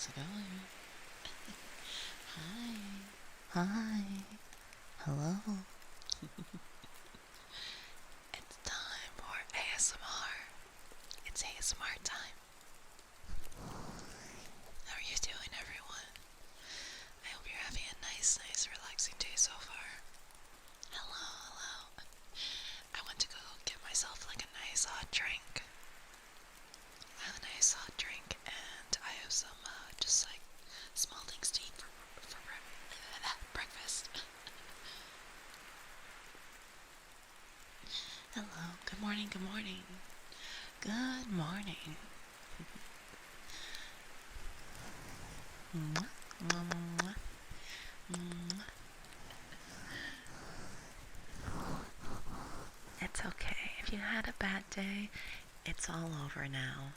How's it going? Hi. Hi. Hello. It's time for ASMR. It's ASMR time. How are you doing, everyone? I hope you're having a nice, relaxing day so far. Hello. I went to go get myself like a nice hot drink. I have a nice hot drink and I have some just like small things to eat for breakfast. Hello, good morning. Good morning. Mwah, mwah, mwah. It's okay. If you had a bad day, it's all over now.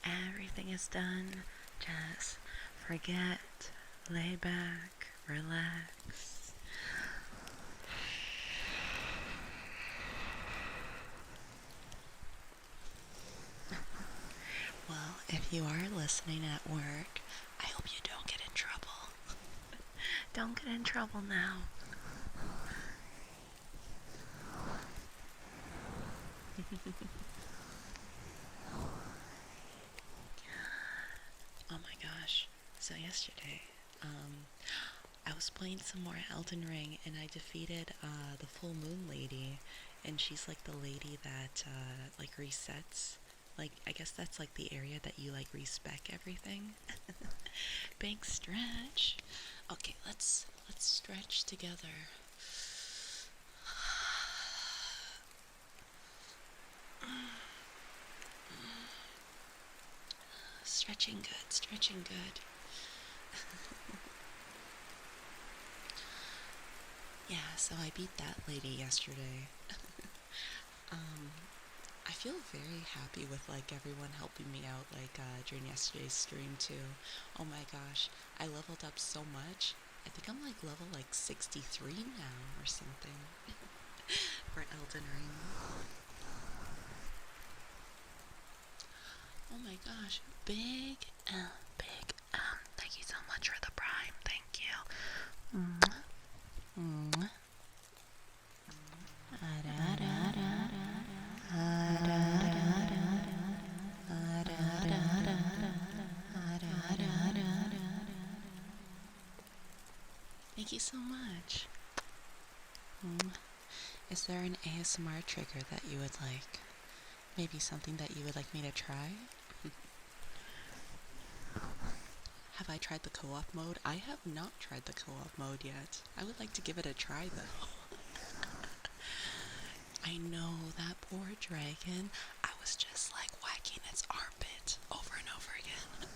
Everything is done. Just forget, lay back, relax. Well, if you are listening at work, I hope you don't get in trouble. Don't get in trouble now. Oh my gosh. So yesterday, I was playing some more Elden Ring and I defeated the full moon lady, and she's like the lady that like resets. Like, I guess that's like the area that you like respec everything. Big stretch. Okay, let's stretch together. Stretching good. Yeah, so I beat that lady yesterday. I feel very happy with like everyone helping me out like during yesterday's stream too. Oh my gosh, I leveled up so much. I think I'm like level like 63 now or something for Elden Ring. Oh my gosh, big thank you so much for the prime. Thank you. Mwah. Mwah. Thank you so much. Is there an ASMR trigger that you would like? Maybe something that you would like me to try? Have I tried the co-op mode? I have not tried the co-op mode yet. I would like to give it a try though. I know, that poor dragon. I was just like whacking its armpit over and over again.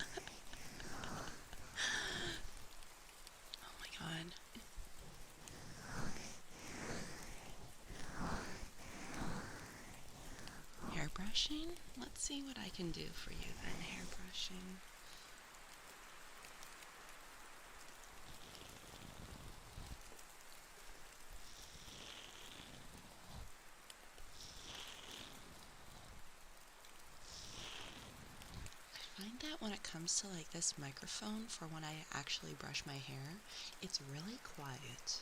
Oh my god. Hairbrushing? Let's see what I can do for you then, hairbrushing. I find that when it comes to like this microphone for when I actually brush my hair, it's really quiet.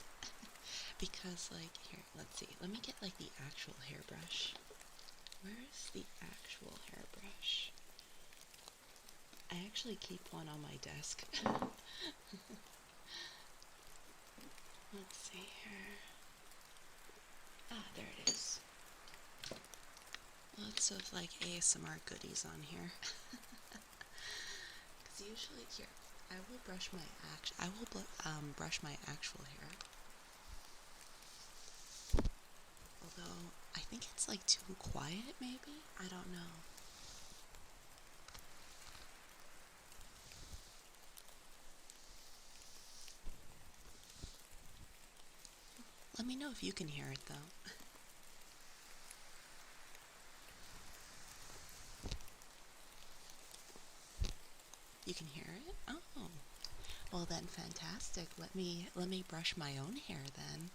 Because like, here, let's see, let me get like the actual hairbrush. Where's the actual hairbrush? I actually keep one on my desk. Let's see here. Ah, there it is. Lots of like ASMR goodies on here. Because usually here, I will brush my brush my actual hair. Although I think it's like too quiet, maybe. I don't know. Let me know if you can hear it though. You can hear it? Oh. Well then, fantastic. Let me brush my own hair then.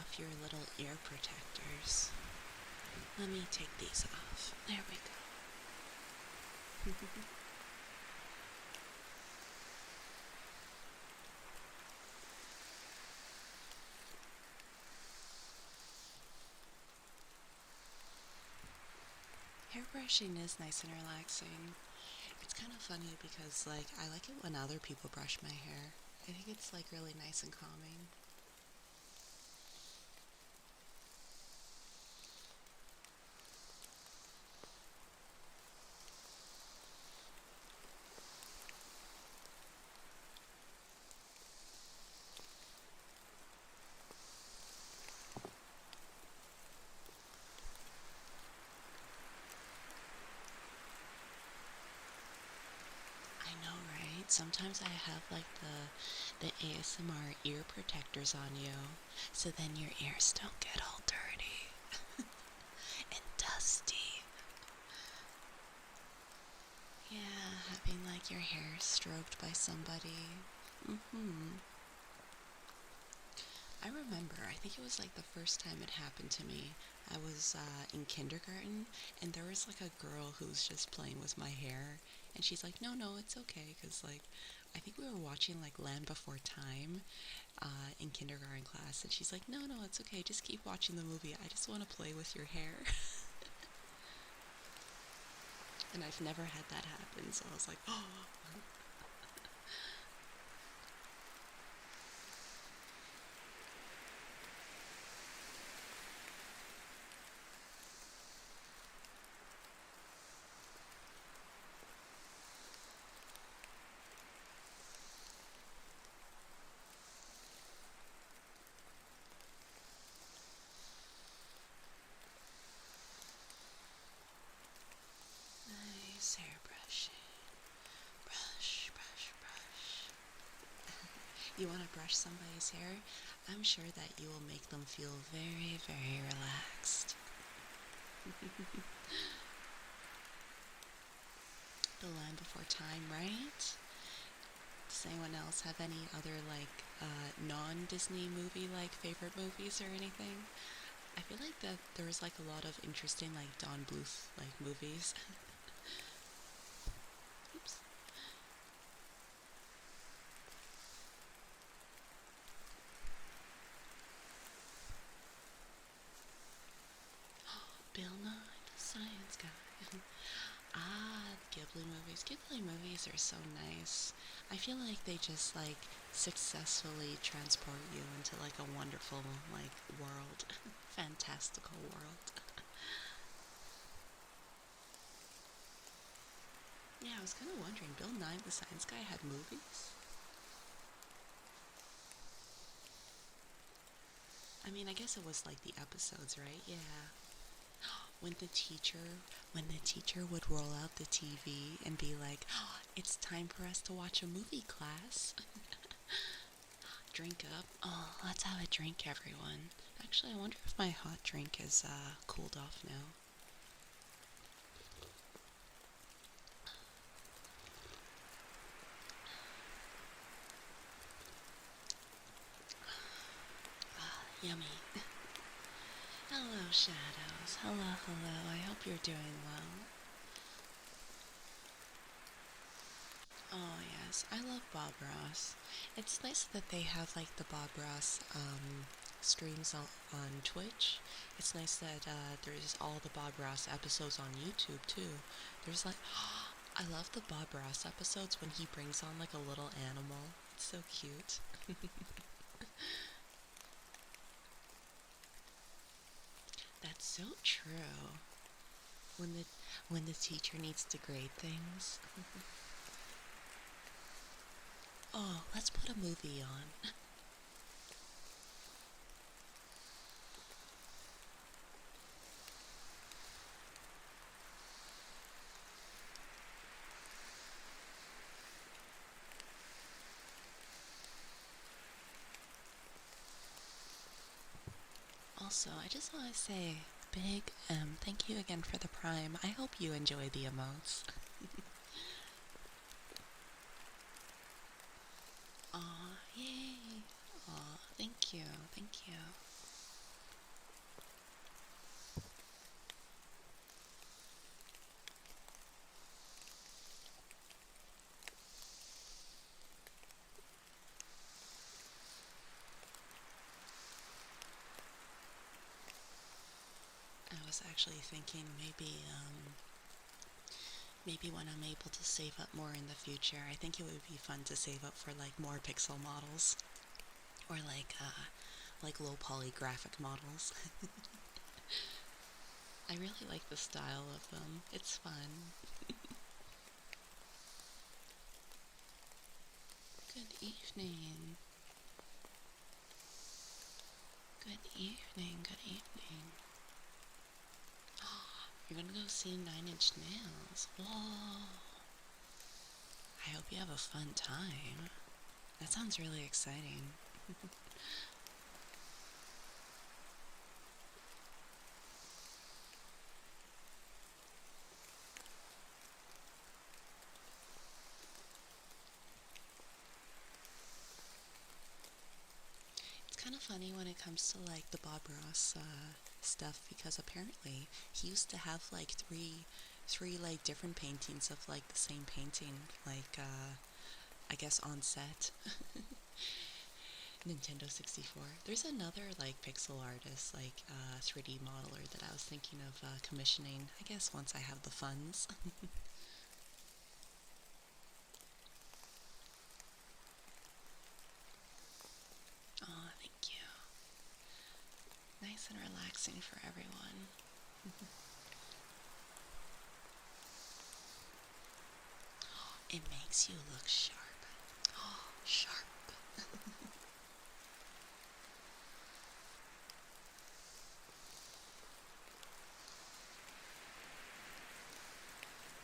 off your little ear protectors. Let me take these off. There we go. Hairbrushing is nice and relaxing. It's kind of funny because, like, I like it when other people brush my hair. I think it's, like, really nice and calming. I know, right? Sometimes I have, like, the ASMR ear protectors on you, so then your ears don't get all dirty and dusty. Yeah, having, like, your hair stroked by somebody. I remember, I think it was like the first time it happened to me. I was in kindergarten, and there was like a girl who was just playing with my hair, and she's like, no, no, it's okay, because like, I think we were watching like Land Before Time in kindergarten class, and she's like, no, no, it's okay, just keep watching the movie, I just want to play with your hair. And I've never had that happen, so I was like, oh. Nice hair brushing. Brush, brush, brush. You want to brush somebody's hair? I'm sure that you will make them feel very, very relaxed. The Land Before Time, right? Does anyone else have any other, like, non-Disney movie, like, favorite movies or anything? I feel like that there was, like, a lot of interesting, like, Don Bluth, like, movies. Oops. Bill Nye, the Science Guy. The Ghibli movies. Ghibli movies are so nice. I feel like they just, like, successfully transport you into, like, a wonderful, like, world. Fantastical world. Yeah, I was kind of wondering, Bill Nye the Science Guy had movies? I mean, I guess it was like the episodes, right? Yeah. When the teacher, when the teacher would roll out the TV and be like, oh, "It's time for us to watch a movie, class." Drink up. Oh, let's have a drink, everyone. Actually, I wonder if my hot drink is cooled off now. Yummy. Hello, Shadows. Hello, hello. I hope you're doing well. Oh, yes. I love Bob Ross. It's nice that they have, like, the Bob Ross streams on Twitch. It's nice that there's all the Bob Ross episodes on YouTube, too. There's, like, I love the Bob Ross episodes when he brings on, like, a little animal. It's so cute. That's so true. When the when the teacher needs to grade things. Oh, let's put a movie on. Also, I just want to say big thank you again for the Prime. I hope you enjoy the emotes. Aw, yay. Aw, thank you, thank you. was actually thinking maybe when I'm able to save up more in the future, I think it would be fun to save up for like more pixel models or like low poly graphic models. I really like the style of them. It's fun. Good evening. Good evening. Good evening. You're gonna go see Nine Inch Nails. Whoa. I hope you have a fun time. That sounds really exciting. It's kind of funny when it comes to like the Bob Ross stuff, because apparently he used to have like three like different paintings of like the same painting, like I guess on set. Nintendo 64. There's another like pixel artist, like 3D modeler that I was thinking of commissioning, I guess once I have the funds. Oh, thank you. Nice and relaxing for everyone. It makes you look sharp. Oh, sharp.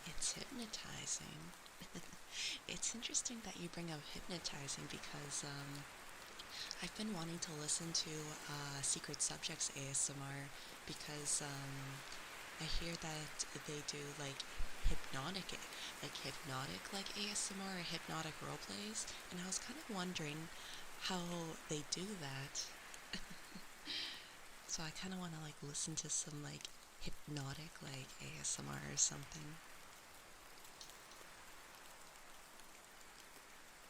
It's hypnotizing. It's interesting that you bring up hypnotizing because I've been wanting to listen to Secret Subjects ASMR because I hear that they do like hypnotic like ASMR or hypnotic role plays, and I was kind of wondering how they do that. So I kind of want to like listen to some like hypnotic like ASMR or something.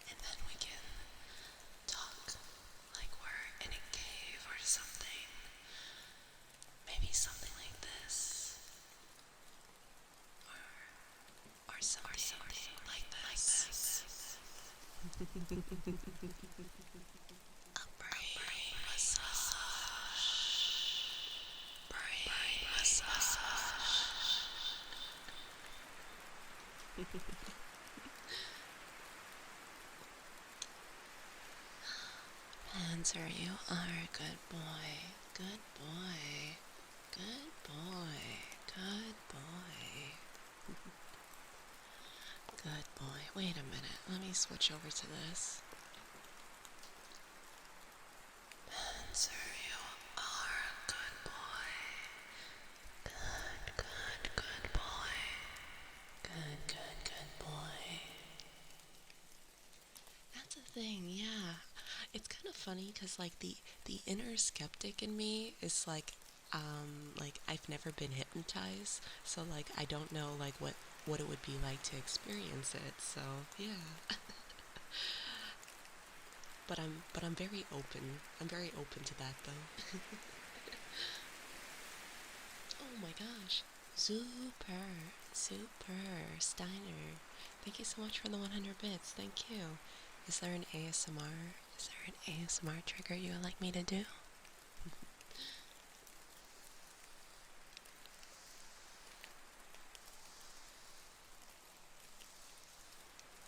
And then we can talk like we're in a cave or something. Maybe something like this. Or something like this. A brain massage. Brain massage. Answer, you are a good boy. Good boy. Good boy. Good boy. Good boy. Wait a minute. Let me switch over to this. Answer, you are a good boy. Good, good, good boy. Good, good, good boy. That's a thing, yeah. It's kind of funny because like the inner skeptic in me is like I've never been hypnotized, so like I don't know like what it would be like to experience it. So yeah. But I'm very open. I'm very open to that though. Oh my gosh. Super, super Steiner. Thank you so much for the 100 bits. Thank you. Is there an ASMR? Is there an ASMR trigger you would like me to do?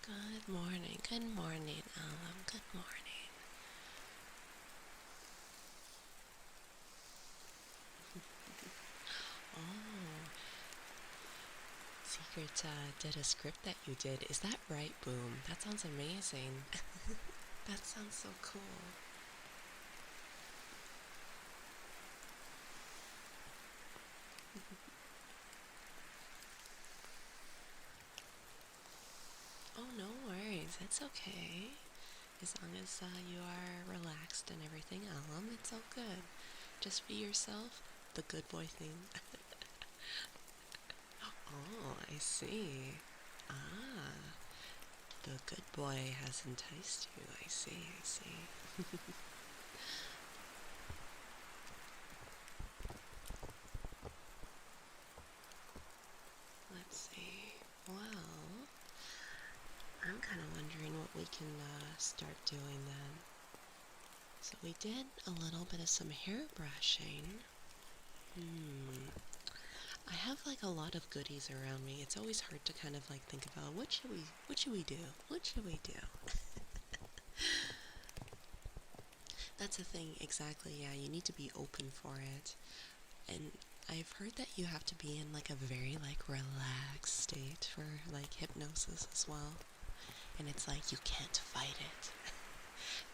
Good morning. Good morning, Good morning. Oh, Secret did a script that you did. Is that right, Boom? That sounds amazing. That sounds so cool. Oh, no worries. It's okay. As long as you are relaxed and everything, it's all good. Just be yourself. The good boy thing. Oh, I see. Ah, the good boy has enticed you. I see, I see. wondering what we can start doing then. So we did a little bit of some hair brushing. I have like a lot of goodies around me. It's always hard to kind of like think about what should we do? What should we do? That's the thing, exactly, yeah, you need to be open for it. And I've heard that you have to be in like a very like relaxed state for like hypnosis as well. And it's like you can't fight it.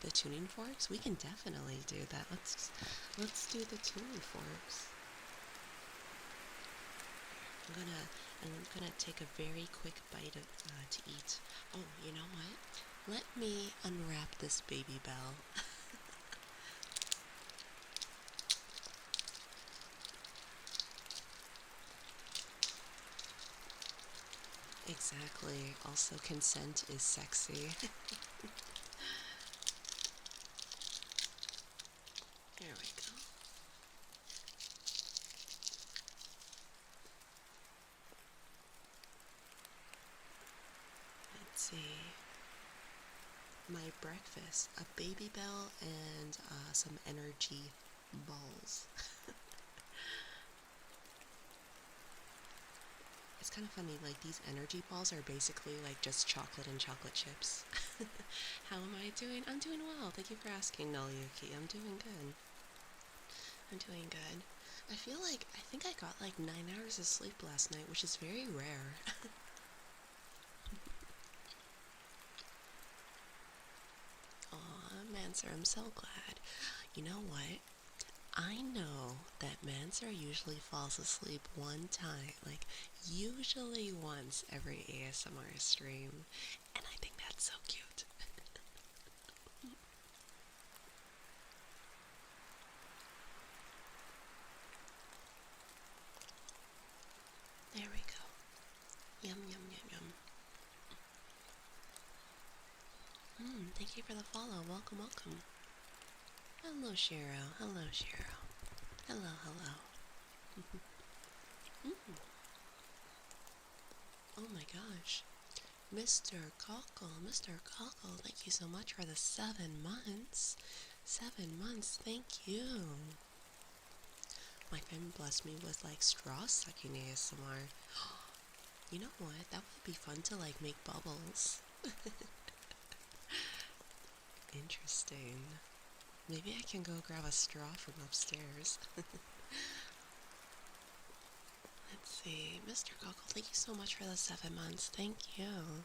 The tuning forks, we can definitely do that. Let's do the tuning forks. I'm gonna take a very quick bite of, to eat. Oh, you know what? Let me unwrap this baby bell. Exactly. Also, consent is sexy. There we go. Let's see. My breakfast, a baby bell and some energy balls. It's kind of funny, like these energy balls are basically like just chocolate and chocolate chips. How am I doing? I'm doing well. Thank you for asking, Nollyuki. I'm doing good. I'm doing good. I think I got like 9 hours of sleep last night, which is very rare. Aw, Manser, I'm so glad. You know what? I know that Manser usually falls asleep one time, like usually once every ASMR stream, and I think that's so cute. There we go. Yum, yum, yum, yum. Thank you for the follow. Welcome, welcome. Hello, Shiro. Hello, Shiro. Hello, hello. Oh my gosh. Mr. Cockle, thank you so much for the 7 months. 7 months, thank you. My friend blessed me with like straw sucking ASMR. You know what? That would be fun to like make bubbles. Interesting. Maybe I can go grab a straw from upstairs. Let's see. Mr. Cockle, thank you so much for the 7 months. Thank you.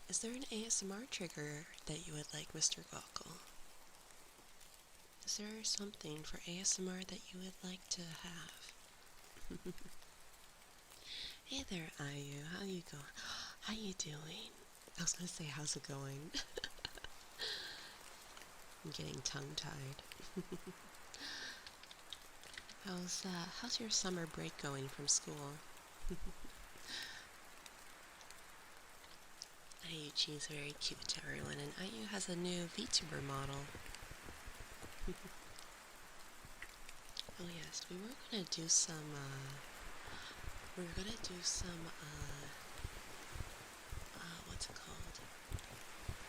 Is there an ASMR trigger that you would like, Mr. Gawkle? Is there something for ASMR that you would like to have? Hey there, Ayu. How you going? How you doing? I was gonna say, how's it going? I'm getting tongue-tied. How's your summer break going from school? Ayuchi's very cute to everyone, and Ayu has a new VTuber model. Oh yes, we were gonna do some, what's it called?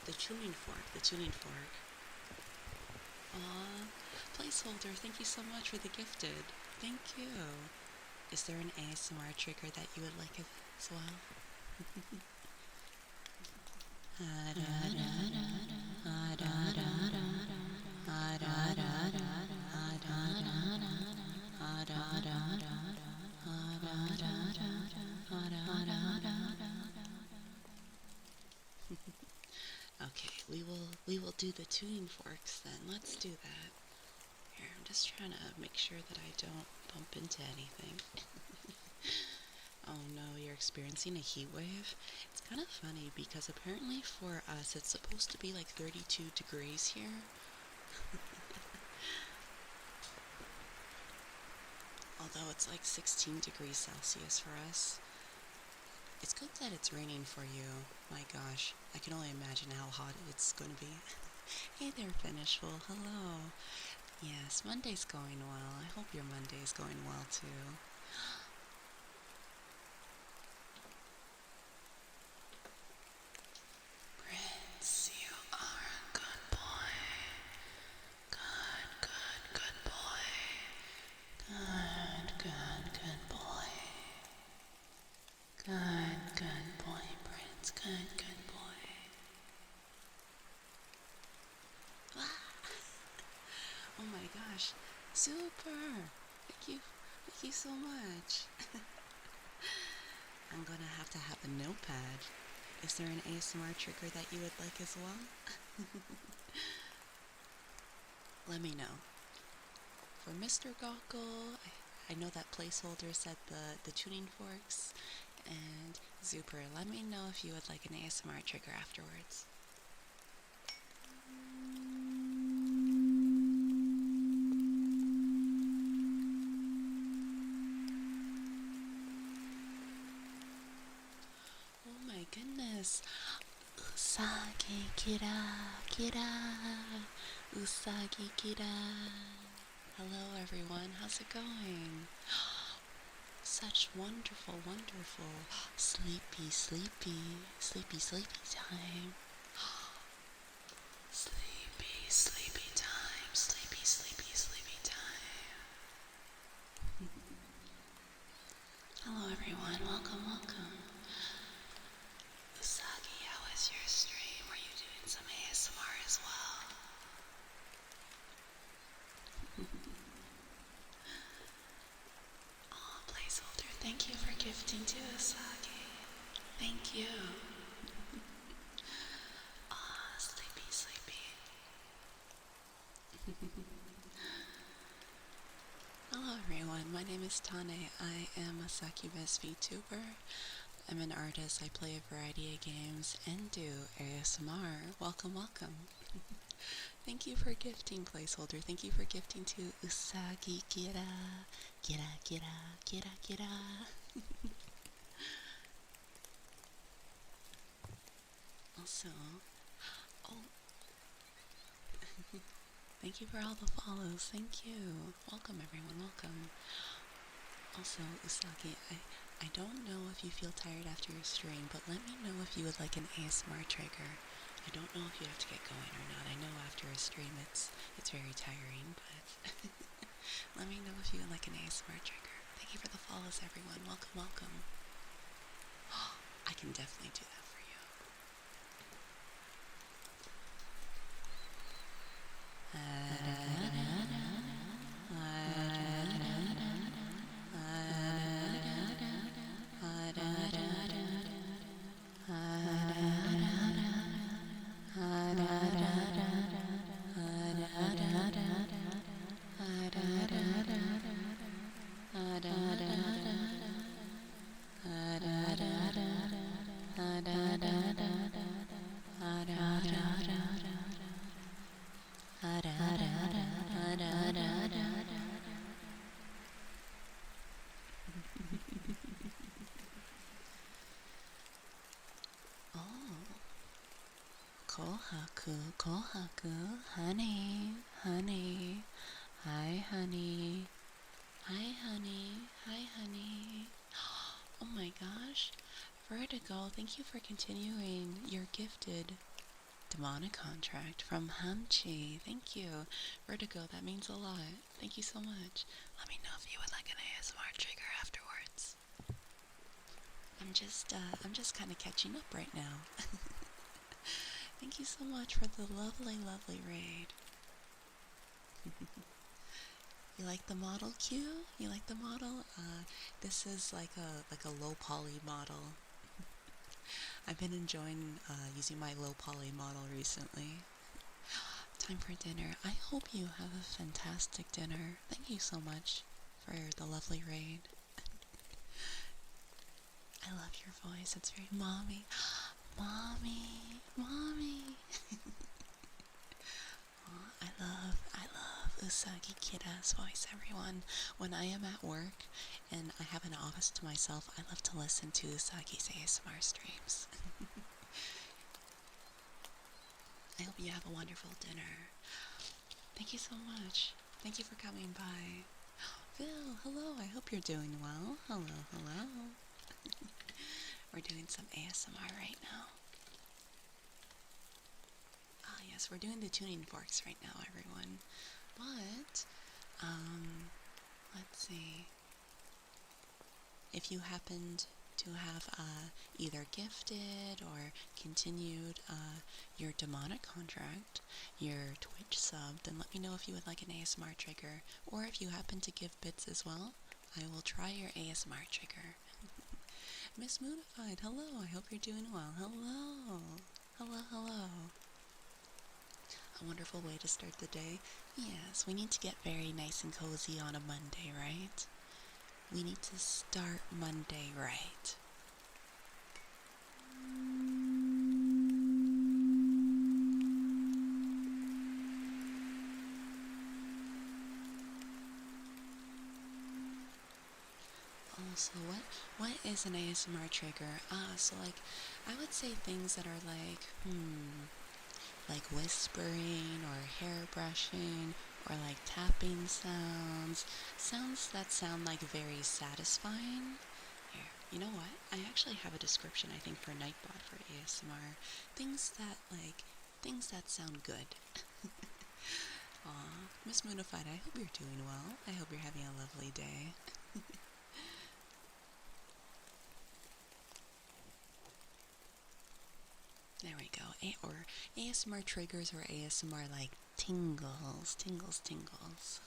The tuning fork. Aw, placeholder, thank you so much for the gifted. Thank you. Is there an ASMR trigger that you would like as well? Okay, we will do the tuning forks then. Let's do that. Here, I'm just trying to make sure that I don't bump into anything. Oh no, you're experiencing a heat wave? It's kind of funny because apparently for us it's supposed to be like 32 degrees here. Although it's like 16 degrees Celsius for us. It's good that it's raining for you. My gosh, I can only imagine how hot it's going to be. Hey there, Finishful. Hello. Yes, Monday's going well. I hope your Monday's going well too. Prince, you are a good boy. Good, good, good boy. Good, good, good boy. Good, good boy, Prince. Good, good boy. Oh my gosh. Super. Thank you so much. I'm gonna have to have a notepad. Is there an ASMR trigger that you would like as well? Let me know. For Mr. Goggle, I know that placeholder said the tuning forks. And Zuper, let me know if you would like an ASMR trigger afterwards. Oh my goodness. Usagi kira, kira. Usagi kira. Hello everyone, how's it going? Such wonderful, wonderful sleepy, sleepy, sleepy, sleepy time. Sleepy, sleepy time, sleepy, sleepy, sleepy time. Hello everyone, welcome, welcome. Usagi, how was your stream? Were you doing some ASMR as well? Oh, placeholder, thank you for gifting to Usagi. Thank you. Ah, sleepy, sleepy. Hello everyone, my name is Tane. I am a Succubus VTuber. I'm an artist, I play a variety of games and do ASMR. Welcome, welcome. Thank you for gifting, placeholder. Thank you for gifting to Usagi Kira. Kira, kira, kira, kira. Also, oh, thank you for all the follows. Thank you. Welcome, everyone. Welcome. Also, Usagi, I don't know if you feel tired after your stream, but let me know if you would like an ASMR trigger. I don't know if you have to get going or not. I know after a stream it's very tiring, but let me know if you would like an ASMR trigger. Thank you for the follows, everyone. Welcome, welcome. I can definitely do that for you. Kohaku, Kohaku, honey, honey, hi honey, hi honey, hi honey. Oh my gosh, Vertigo, thank you for continuing your gifted demonic contract from Hamchi. Thank you. Vertigo, that means a lot. Thank you so much. Let me know if you would like an ASMR trigger afterwards. I'm just kind of catching up right now. Thank you so much for the lovely, lovely raid. You like the model, Q? You like the model? This is like a low poly model. I've been enjoying using my low poly model recently. Time for dinner. I hope you have a fantastic dinner. Thank you so much for the lovely raid. I love your voice. It's very mommy. Mommy. Mommy. Oh, I love Usagi Kira's voice, everyone. When I am at work and I have an office to myself, I love to listen to Usagi's ASMR streams. I hope you have a wonderful dinner. Thank you so much. Thank you for coming by. Phil, hello. I hope you're doing well. Hello, hello. We're doing some ASMR right now. Ah, yes, we're doing the tuning forks right now, everyone. But, let's see. If you happened to have either gifted or continued your demonic contract, your Twitch sub, then let me know if you would like an ASMR trigger. Or if you happen to give bits as well, I will try your ASMR trigger. Miss Moonified, hello. I hope you're doing well. Hello. Hello, hello. A wonderful way to start the day. Yes, we need to get very nice and cozy on a Monday, right? We need to start Monday right. Also, what is an ASMR trigger? So like, I would say things that are like whispering or hair brushing or like tapping sounds. Sounds that sound like very satisfying. Here, you know what? I actually have a description, I think, for Nightbot for ASMR. Things that sound good. Aw, Miss Moonified, I hope you're doing well. I hope you're having a lovely day. There we go. Or ASMR triggers or ASMR like tingles, tingles, tingles.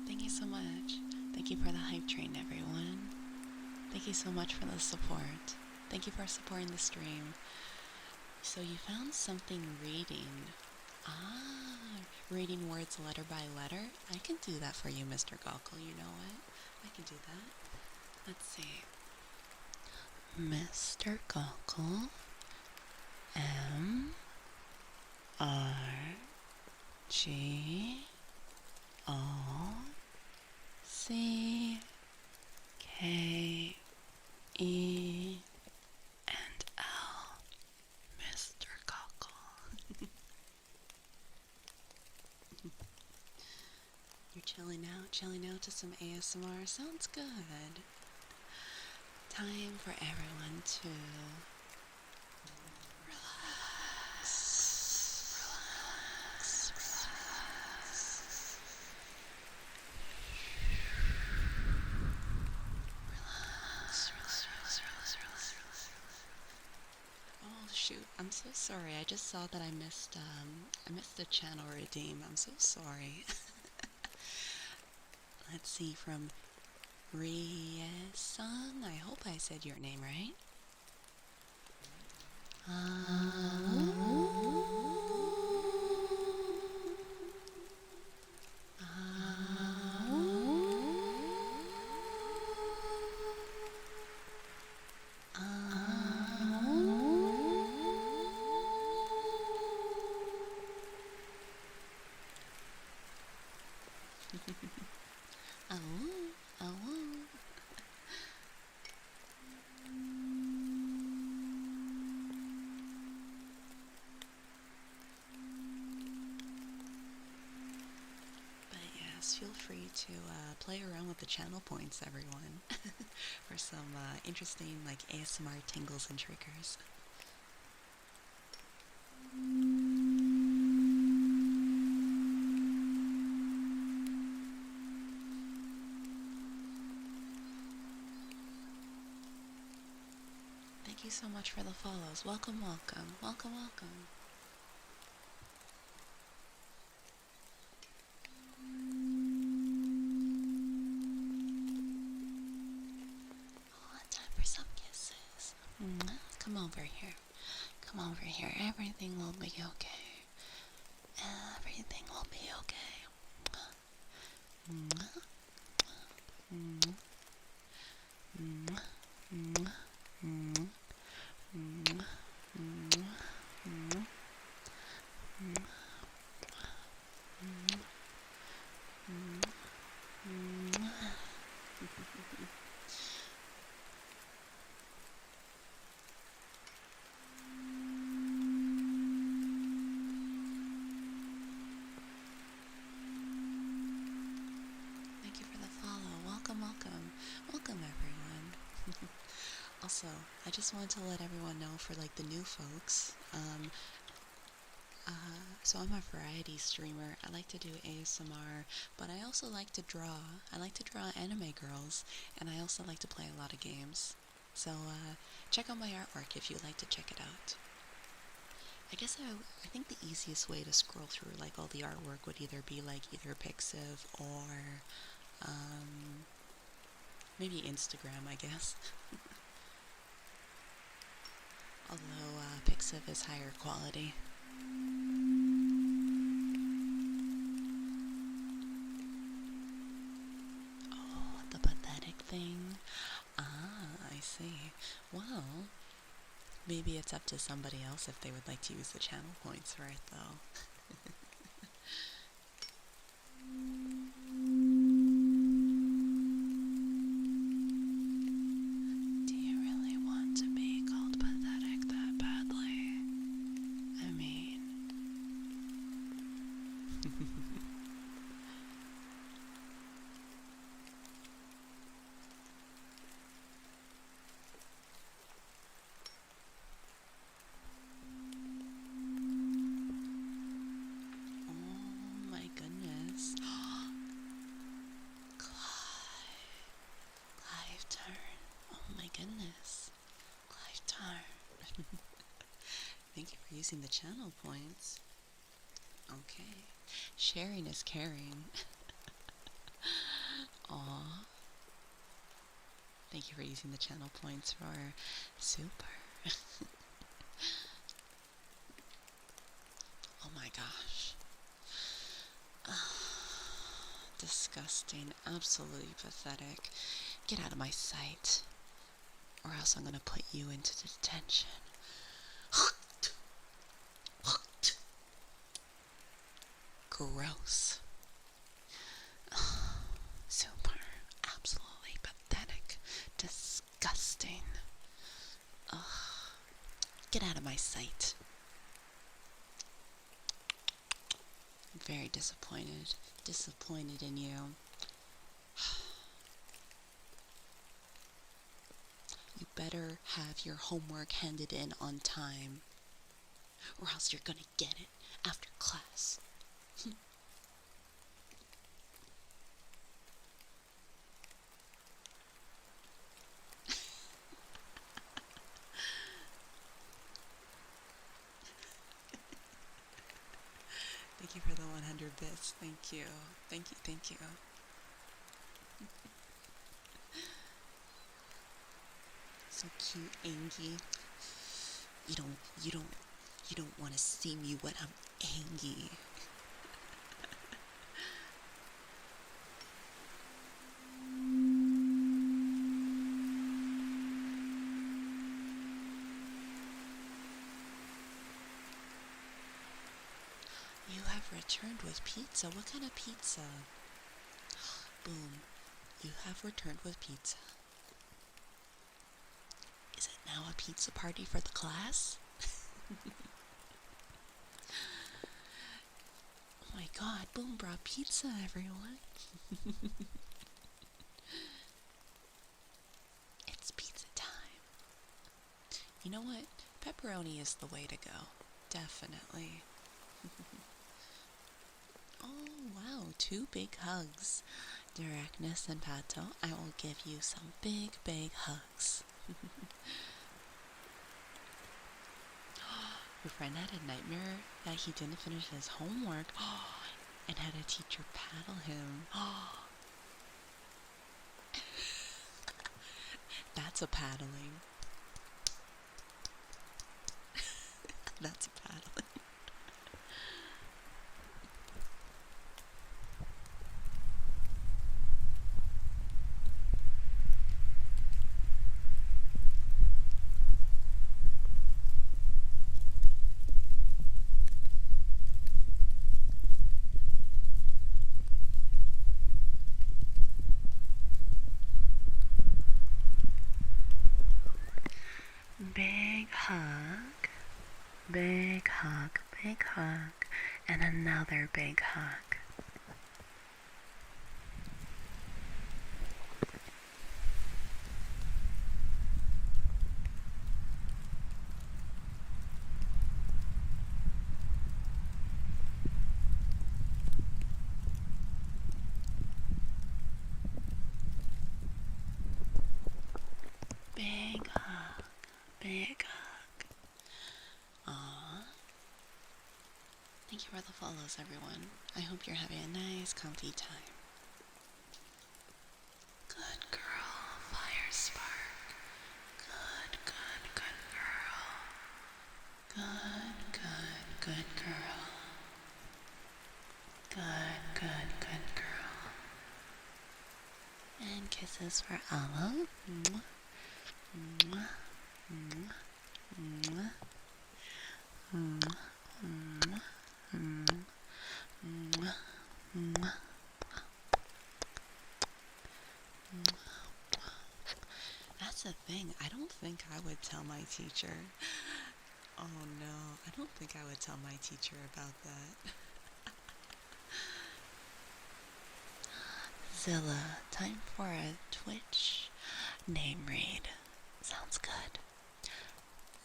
Thank you so much. Thank you for the hype train, everyone. Thank you so much for the support. Thank you for supporting the stream. So you found something reading. Reading words letter by letter. I can do that for you, Mr. Gawkle. You know what? I can do that. Let's see. Mr. Gawkle. MRGOCKE and L. Mr. Gawkle. You're chilling out to some ASMR. Sounds good. Time for everyone to relax. Oh shoot, I'm so sorry. I just saw that I missed the channel redeem. I'm so sorry. Let's see, from Rie-san. I hope I said your name right. Feel free to play around with the channel points, everyone, for some interesting like ASMR tingles and triggers. Thank you so much for the follows. Welcome, welcome, welcome, welcome. Come over here. Come over here. Everything will be okay. Everything will be okay. Also, I just wanted to let everyone know for like the new folks. So I'm a variety streamer. I like to do ASMR, but I also like to draw. I like to draw anime girls, and I also like to play a lot of games. So check out my artwork if you'd like to check it out. I guess I think the easiest way to scroll through like all the artwork would either be like either Pixiv or maybe Instagram, I guess. Although Pixiv is higher quality. Oh, the pathetic thing. Ah, I see. Well, maybe it's up to somebody else if they would like to use the channel points for it, though. Do you really want to be called pathetic that badly? I mean... Oh my goodness. Clive turn. Oh my goodness. Clive turn. Thank you for using the channel points. Okay. Sharing is caring. Aw. Thank you for using the channel points for Super. Oh my gosh. Disgusting. Absolutely pathetic. Get out of my sight. Or else I'm gonna put you into detention. Gross. Super. Absolutely pathetic. Disgusting. Ugh. Get out of my sight. I'm very disappointed. Disappointed in you. You better have your homework handed in on time, or else you're gonna get it after class. Thank you for the 100 bits. Thank you. Thank you, thank you. So cute, Angie. You don't want to see me when I'm angry. You have returned with pizza. What kind of pizza? Boom. You have returned with pizza. Is it now a pizza party for the class? Oh my god, Boom brought pizza, everyone. It's pizza time. You know what? Pepperoni is the way to go. Definitely. Oh, wow. 2 big hugs. Directness and Pato, I will give you some big, big hugs. Your friend had a nightmare that he didn't finish his homework and had a teacher paddle him. That's a paddling. That's a paddling. Big hug, big hug, big hug, and another big hug. Big hug. Big hug. Aww. Thank you for the follows, everyone. I hope you're having a nice, comfy time. Good girl, Fire Spark. Good, good, good girl. Good, good, good girl. Good, good, good girl. And kisses for Ella. Mwah, mwah, mwah, mwah, mwah, mwah, mwah, mwah. That's the thing. I don't think I would tell my teacher. Oh no, I don't think I would tell my teacher about that. Zilla, time for a Twitch name read. Sounds good.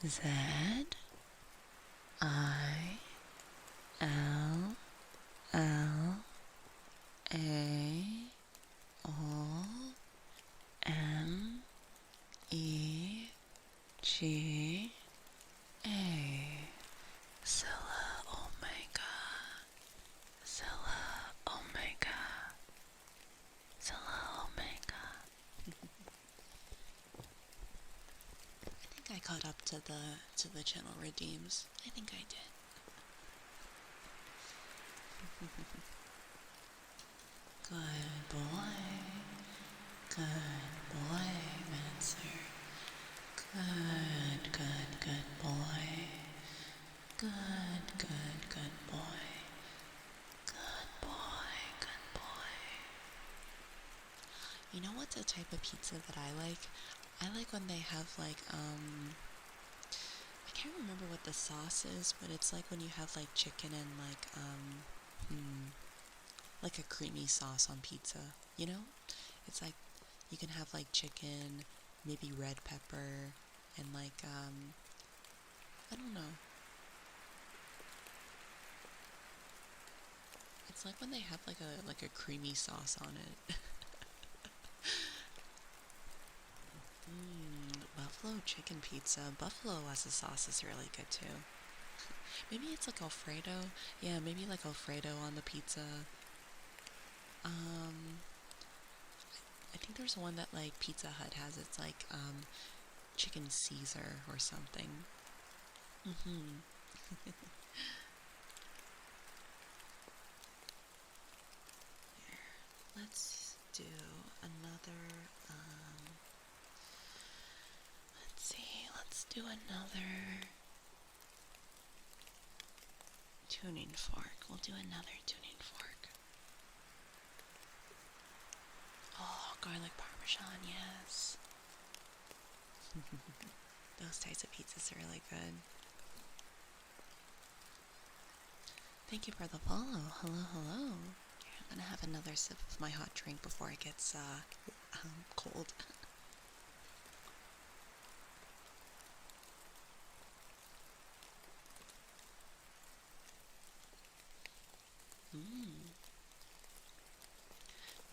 Z I L L A O M E G A. Zilla Omega. Zilla Omega. Zilla Omega. I think I caught up to the channel redeems. I think I did. Good boy. Good boy, Manser. Good, good, good boy. Good, good, good boy. Good boy, good boy. You know what's a type of pizza that I like? I like when they have like, I can't remember what the sauce is, but it's like when you have like chicken and like a creamy sauce on pizza, you know? It's like, you can have like chicken, maybe red pepper, and like, I don't know. It's like when they have like a creamy sauce on it. Buffalo chicken pizza. Buffalo as a sauce is really good too. Maybe it's like Alfredo. Yeah, maybe like Alfredo on the pizza. I think there's one that like Pizza Hut has. It's like chicken Caesar or something. Here, let's do another. Let's see. Let's do another tuning fork. We'll do another tuning fork. Oh, garlic parmesan, yes. Those types of pizzas are really good. Thank you for the follow. Hello, hello. I'm gonna have another sip of my hot drink before it gets cold.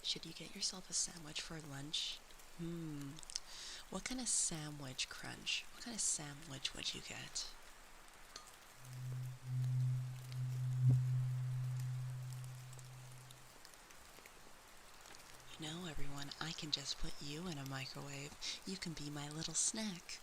Should you get yourself a sandwich for lunch? What kind of sandwich crunch? What kind of sandwich would you get? You know, everyone, I can just put you in a microwave. You can be my little snack.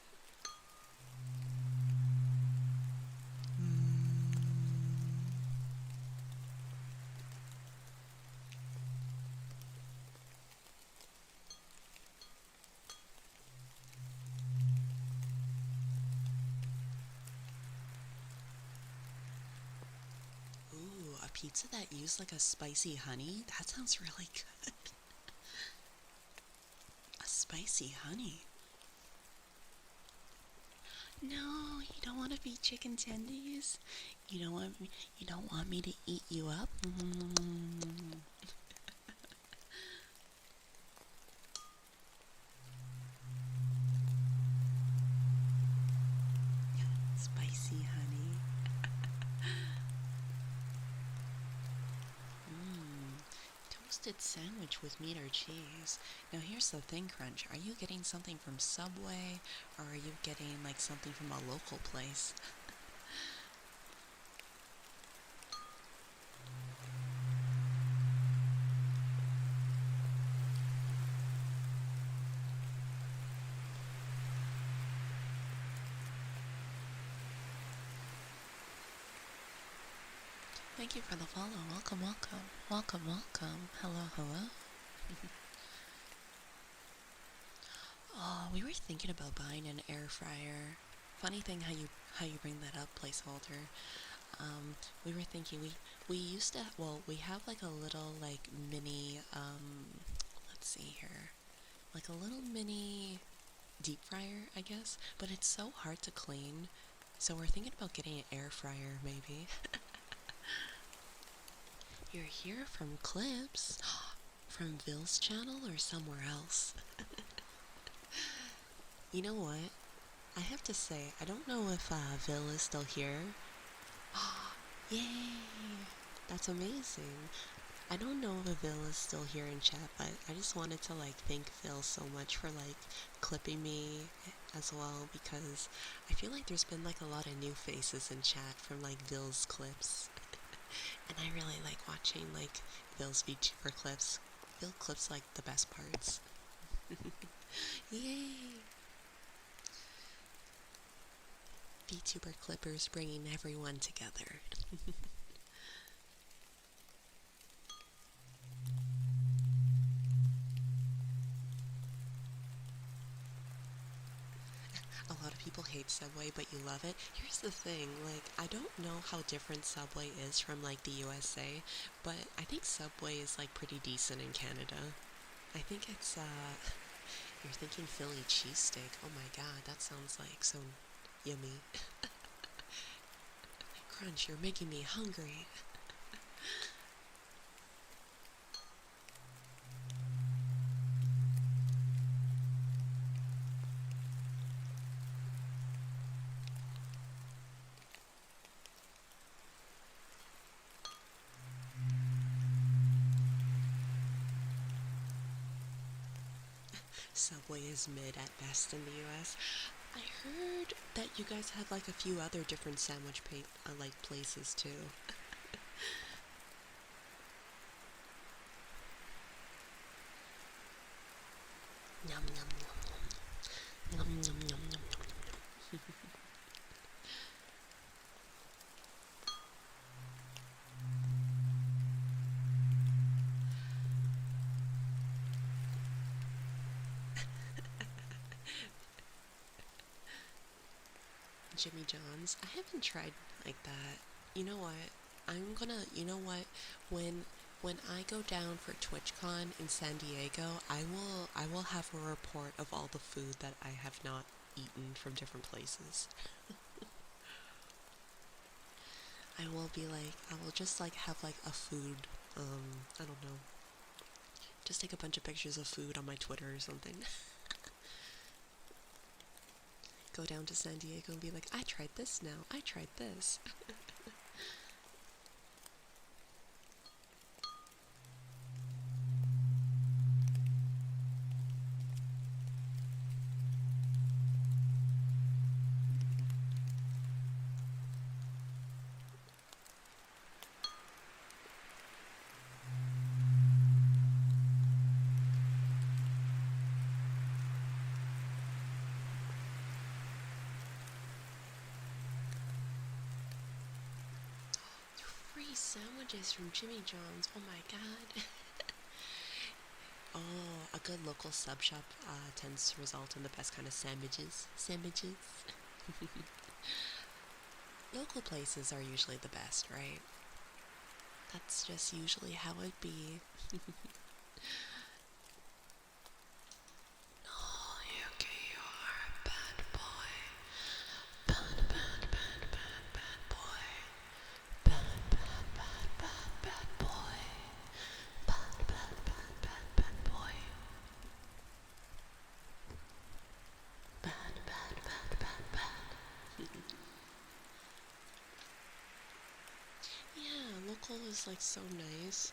Pizza that used like a spicy honey? That sounds really good. A spicy honey. No, you don't want to be chicken tendies. You don't want me to eat you up. Spicy honey. toasted sandwich with meat or cheese. Now here's the thing, Crunch. Are you getting something from Subway, or are you getting like something from a local place? Thank you for the follow. Welcome, welcome. Welcome, welcome. Hello, hello. Oh, we were thinking about buying an air fryer. Funny thing how you bring that up, placeholder. We were thinking we used to, well, we have like a little like mini let's see here. Like a little mini deep fryer, I guess, but it's so hard to clean. So we're thinking about getting an air fryer maybe. You're here from Clips? From Ville's channel or somewhere else? You know what? I have to say, I don't know if Ville is still here. Yay! That's amazing. I don't know if Ville is still here in chat, but I just wanted to like thank Phil so much for like clipping me as well, because I feel like there's been like a lot of new faces in chat from like Ville's clips. And I really like watching like Ville's VTuber clips. Ville clips like the best parts. Yay! VTuber clippers bringing everyone together. A lot of people hate Subway, but you love it. Here's the thing, like, I don't know how different Subway is from, like, the USA, but I think Subway is, like, pretty decent in Canada. I think it's, you're thinking Philly cheesesteak. Oh my god, that sounds, like, so yummy. Crunch, you're making me hungry. Subway is mid at best in the US. I heard that you guys have like a few other different sandwich like places too. Yum yum yum yum yum yum yum yum yum. Jimmy John's. I haven't tried like that. You know what? You know what? When when I go down for TwitchCon in San Diego, I will have a report of all the food that I have not eaten from different places. I will just like have like a food I don't know. Just take a bunch of pictures of food on my Twitter or something. Go down to San Diego and be like, I tried this now. I tried this. Free sandwiches from Jimmy John's. Oh my god. Oh, a good local sub shop tends to result in the best kind of sandwiches. Sandwiches. Local places are usually the best, right? That's just usually how it be. Oh, Yuki, you are a bad boy. Bad, bad, bad, bad, bad boy. Bad, bad, bad, bad, bad boy. Bad, bad, bad, bad, bad boy. Bad, bad, bad, bad, bad. Yeah, local is like so nice.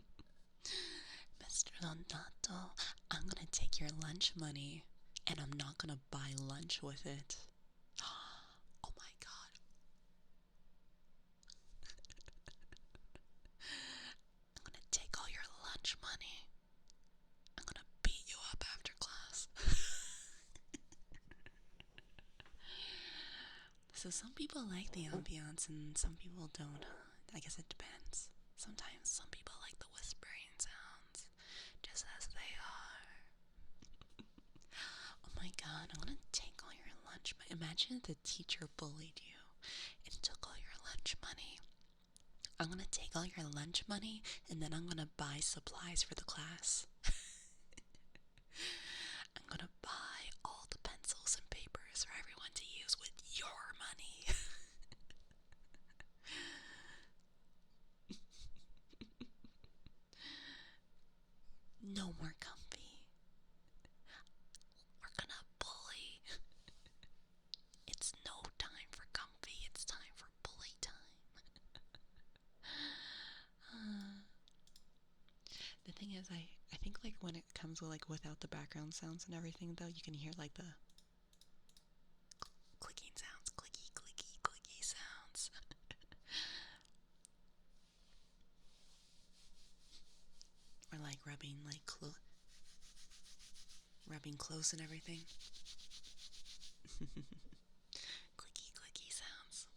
Nato, I'm gonna take your lunch money and I'm not gonna buy lunch with it. Oh my god. I'm gonna take all your lunch money. I'm gonna beat you up after class. So some people like the ambiance and some people don't. I guess it depends. Sometimes some people like the whispering sounds, just as they are. Oh my god, I'm gonna take all your lunch money. Imagine if the teacher bullied you and took all your lunch money. I'm gonna take all your lunch money and then I'm gonna buy supplies for the class. I'm gonna buy all the pencils and papers for everyone to use with your money. No more comfy. We're gonna bully. It's no time for comfy, it's time for bully time. The thing is, I think like when it comes with, like without the background sounds and everything though, you can hear like the clicking sounds, clicky, clicky, clicky sounds. Or like rubbing like rubbing clothes and everything. Clicky, clicky sounds.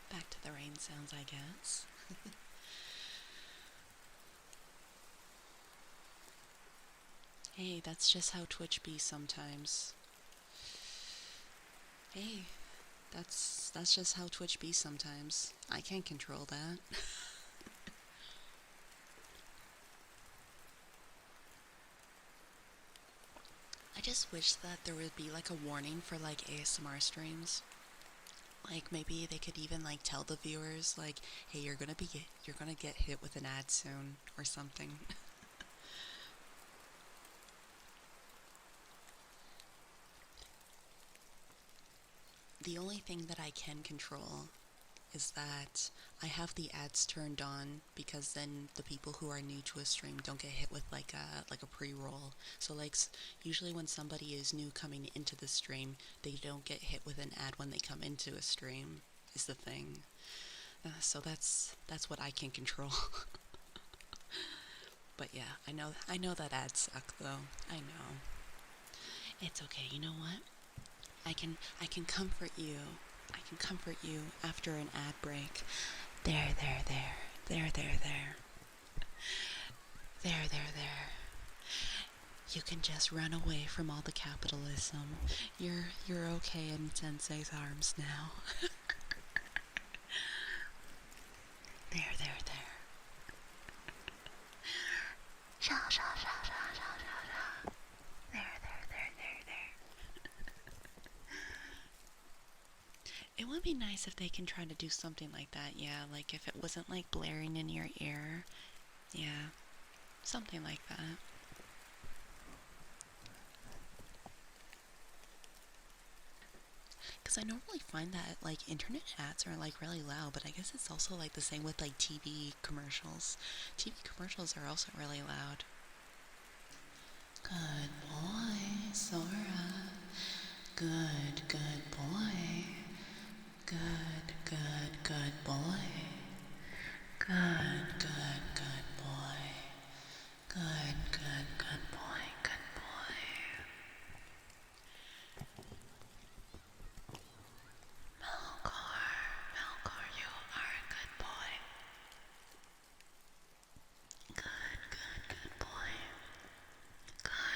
Back to the rain sounds, I guess. Hey, that's just how Twitch be sometimes. Hey, that's just how Twitch be sometimes. I can't control that. I just wish that there would be like a warning for like ASMR streams. Like maybe they could even like tell the viewers like, hey, you're gonna get hit with an ad soon or something. The only thing that I can control is that I have the ads turned on because then the people who are new to a stream don't get hit with like a pre-roll. So like usually when somebody is new coming into the stream, they don't get hit with an ad when they come into a stream. Is the thing. So that's what I can control. But yeah, I know that ads suck though. I know. It's okay. You know what? I can comfort you. I can comfort you after an ad break. There. There. You can just run away from all the capitalism. You're okay in Sensei's arms now. There. Sha. There. It would be nice if they can try to do something like that, yeah, like if it wasn't like blaring in your ear. Yeah, something like that. Because I normally find that like internet ads are like really loud, but I guess it's also like the same with like TV commercials. TV commercials are also really loud. Good boy, Sora. Good boy. Good boy. Good boy. Good boy. Melkor, you are a good boy. Good boy. Good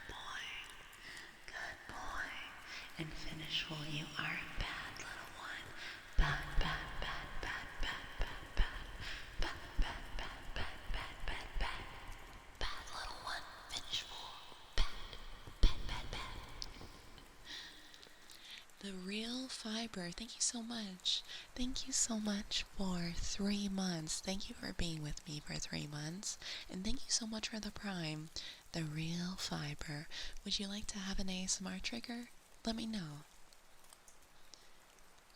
boy. Good boy. And finish well, you are a bad little one. Bad. Viper, thank you so much. Thank you so much for 3 months. Thank you for being with me for 3 months. And thank you so much for the Prime. The real Viper. Would you like to have an ASMR trigger? Let me know.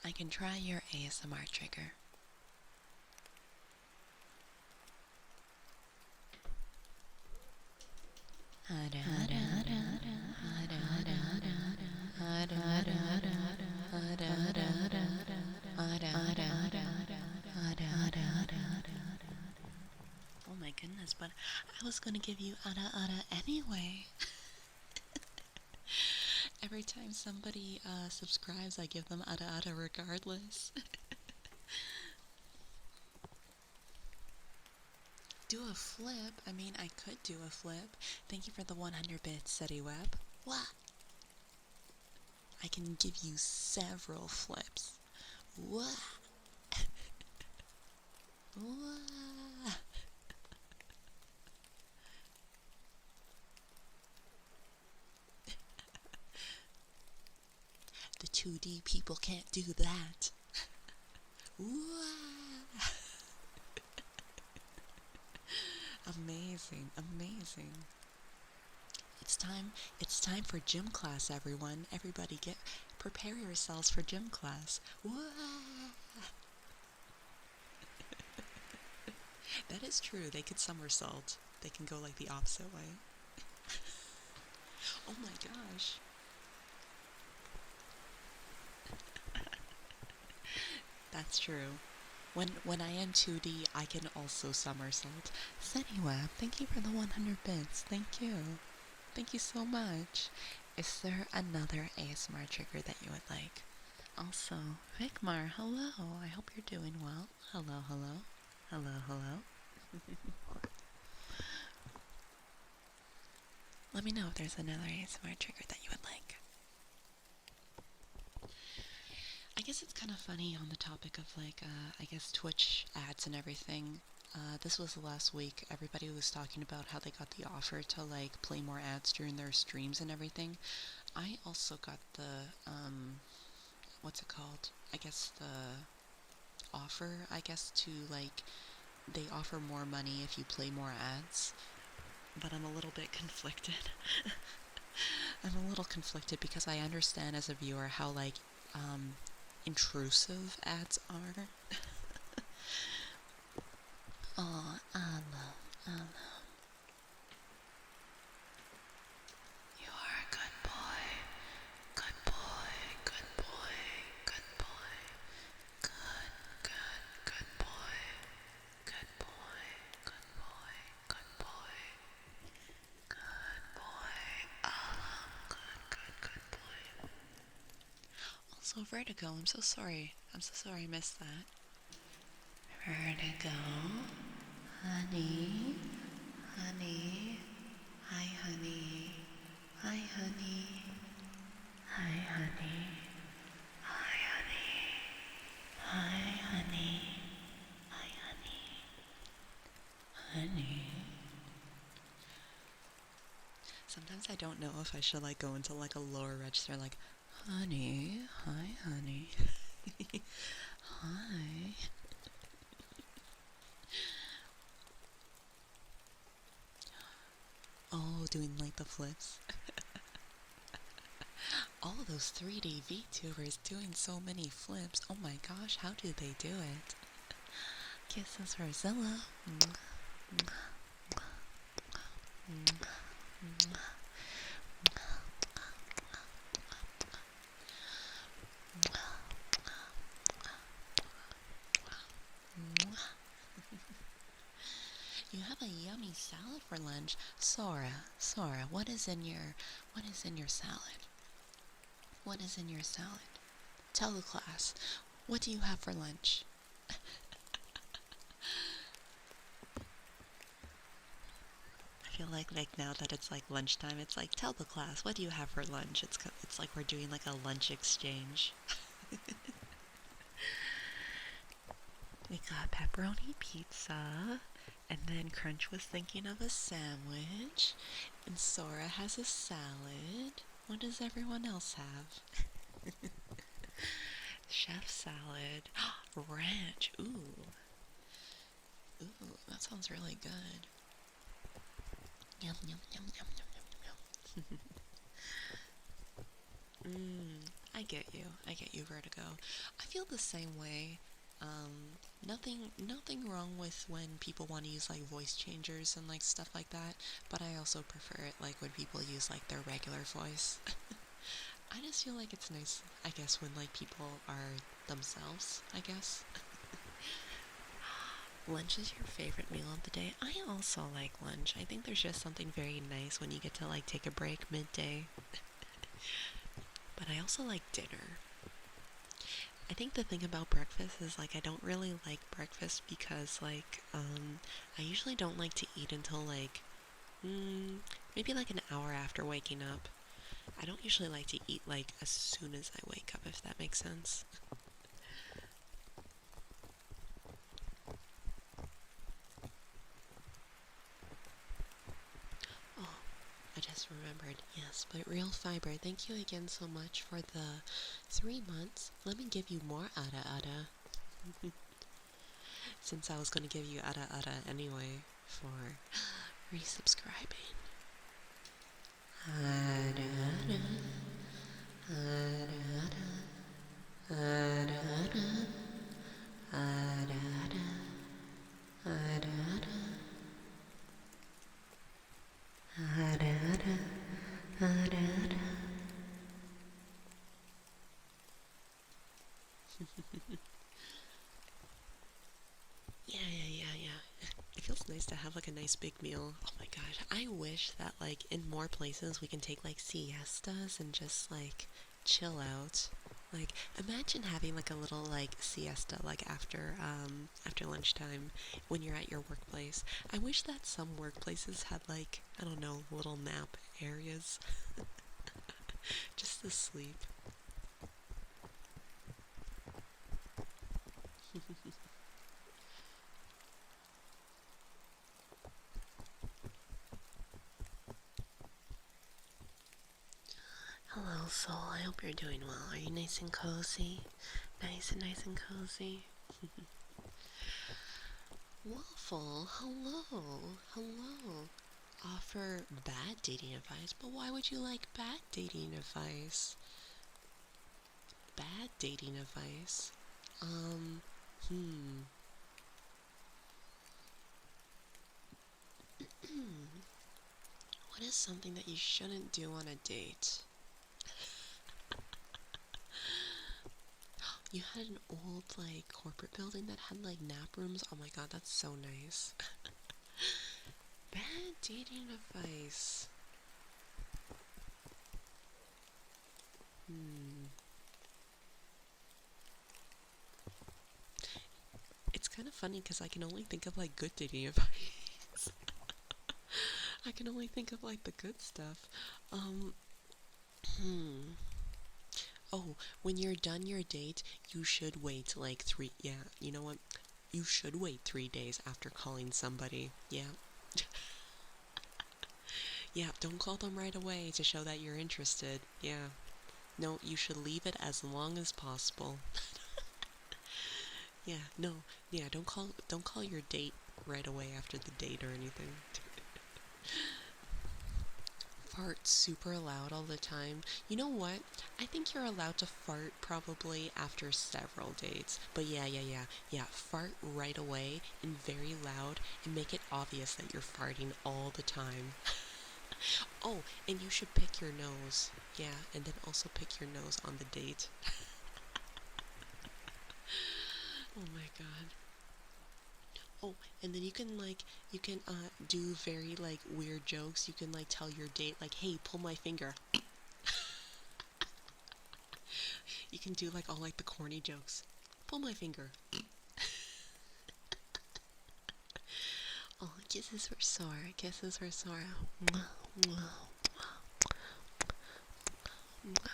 I can try your ASMR trigger. Oh my goodness, but I was gonna give you ada ada anyway. Every time somebody subscribes, I give them ada ada regardless. Do a flip? I mean, I could do a flip. Thank you for the 100 bits, SETI Web. What? I can give you several flips. What? What? The 2D people can't do that. What? Amazing, amazing. It's time for gym class, everyone. Everybody prepare yourselves for gym class. What? That is true. They could somersault. They can go like the opposite way. Oh my gosh. That's true. When I am 2D, I can also somersault. SETIWeb, thank you for the 100 bits. Thank you. Thank you so much. Is there another ASMR trigger that you would like? Also, Vikmar, hello. I hope you're doing well. Hello, hello. Hello, hello. Let me know if there's another ASMR trigger that you would like. I guess it's kind of funny on the topic of like, I guess Twitch ads and everything. This was the last week. Everybody was talking about how they got the offer to like play more ads during their streams and everything. I also got the, what's it called? I guess the offer, I guess, to like, they offer more money if you play more ads. But I'm a little bit conflicted. I'm a little conflicted because I understand as a viewer how like, intrusive ads are. Oh, Anna. You are a good boy. Good boy, good boy, good boy. Good boy. Good boy, good boy, good boy. Good boy. Good boy. Also, Vertigo, I'm so sorry. I'm so sorry I missed that. Vertigo. Honey. Honey. Hi, honey. Hi, honey. Hi, honey. Hi, honey. Hi, honey. Hi, honey. Honey. Sometimes I don't know if I should like go into like a lower register like, honey. Hi, honey. Hi. Oh, doing like the flips. All of those 3D VTubers doing so many flips. Oh my gosh, how do they do it? Kisses for Zilla. You have a yummy salad for lunch. Sora, what is in your salad? What is in your salad? Tell the class. What do you have for lunch? I feel like now that it's like lunchtime, it's like, tell the class, what do you have for lunch? It's like we're doing like a lunch exchange. We got pepperoni pizza, and then Crunch was thinking of a sandwich, and Sora has a salad. What does everyone else have? Chef salad. Ranch. Ooh. Ooh, that sounds really good. Yum, yum, yum, yum, yum, yum, yum. I get you. I get you, Vertigo. I feel the same way. Nothing wrong with when people want to use like voice changers and like stuff like that, but I also prefer it like when people use like their regular voice. I just feel like it's nice, I guess, when like people are themselves, I guess. Lunch is your favorite meal of the day? I also like lunch. I think there's just something very nice when you get to like take a break midday. But I also like dinner. I think the thing about breakfast is like I don't really like breakfast because like I usually don't like to eat until like maybe like an hour after waking up. I don't usually like to eat like as soon as I wake up, if that makes sense. Oh, I just remembered. Yes, but Real Fiber, thank you again so much for the 3 months. Let me give you more Ada Ada. Since I was going to give you Ada Ada anyway for resubscribing. Ada Ada. Ada Ada. Ada Ada. Ada Ada. Ada Ada. Ada Ada. Yeah. It feels nice to have like a nice big meal. Oh my gosh, I wish that like in more places we can take like siestas and just like chill out. Like imagine having like a little like siesta like after lunchtime when you're at your workplace. I wish that some workplaces had like I don't know, little nap areas just to sleep. Hello, Soul. I hope you're doing well. Are you nice and cozy? Nice and cozy. Waffle, hello. Offer bad dating advice, but why would you like bad dating advice? Bad dating advice? Um, hmm. What is something that you shouldn't do on a date? You had an old, like, corporate building that had, like, nap rooms? Oh my god, that's so nice. Bad dating advice. Hmm. It's kind of funny because I can only think of, like, good dating advice. I can only think of, like, the good stuff. Um, hmm. Oh, when you're done your date, you should wait, like, yeah, you know what? You should wait 3 days after calling somebody. Yeah. Yeah, don't call them right away to show that you're interested. Yeah. No, you should leave it as long as possible. Yeah, no. Yeah, don't call your date right away after the date or anything. Fart super loud all the time. You know what? I think you're allowed to fart probably after several dates. But yeah. Fart right away and very loud and make it obvious that you're farting all the time. Oh, and you should pick your nose. Yeah, and then also pick your nose on the date. Oh my god. Oh, and then you can do very like weird jokes. You can like tell your date like, "Hey, pull my finger." You can do like all like the corny jokes. Pull my finger. Oh, kisses for Sora. Kisses for Sora. Mwah, mwah, mwah.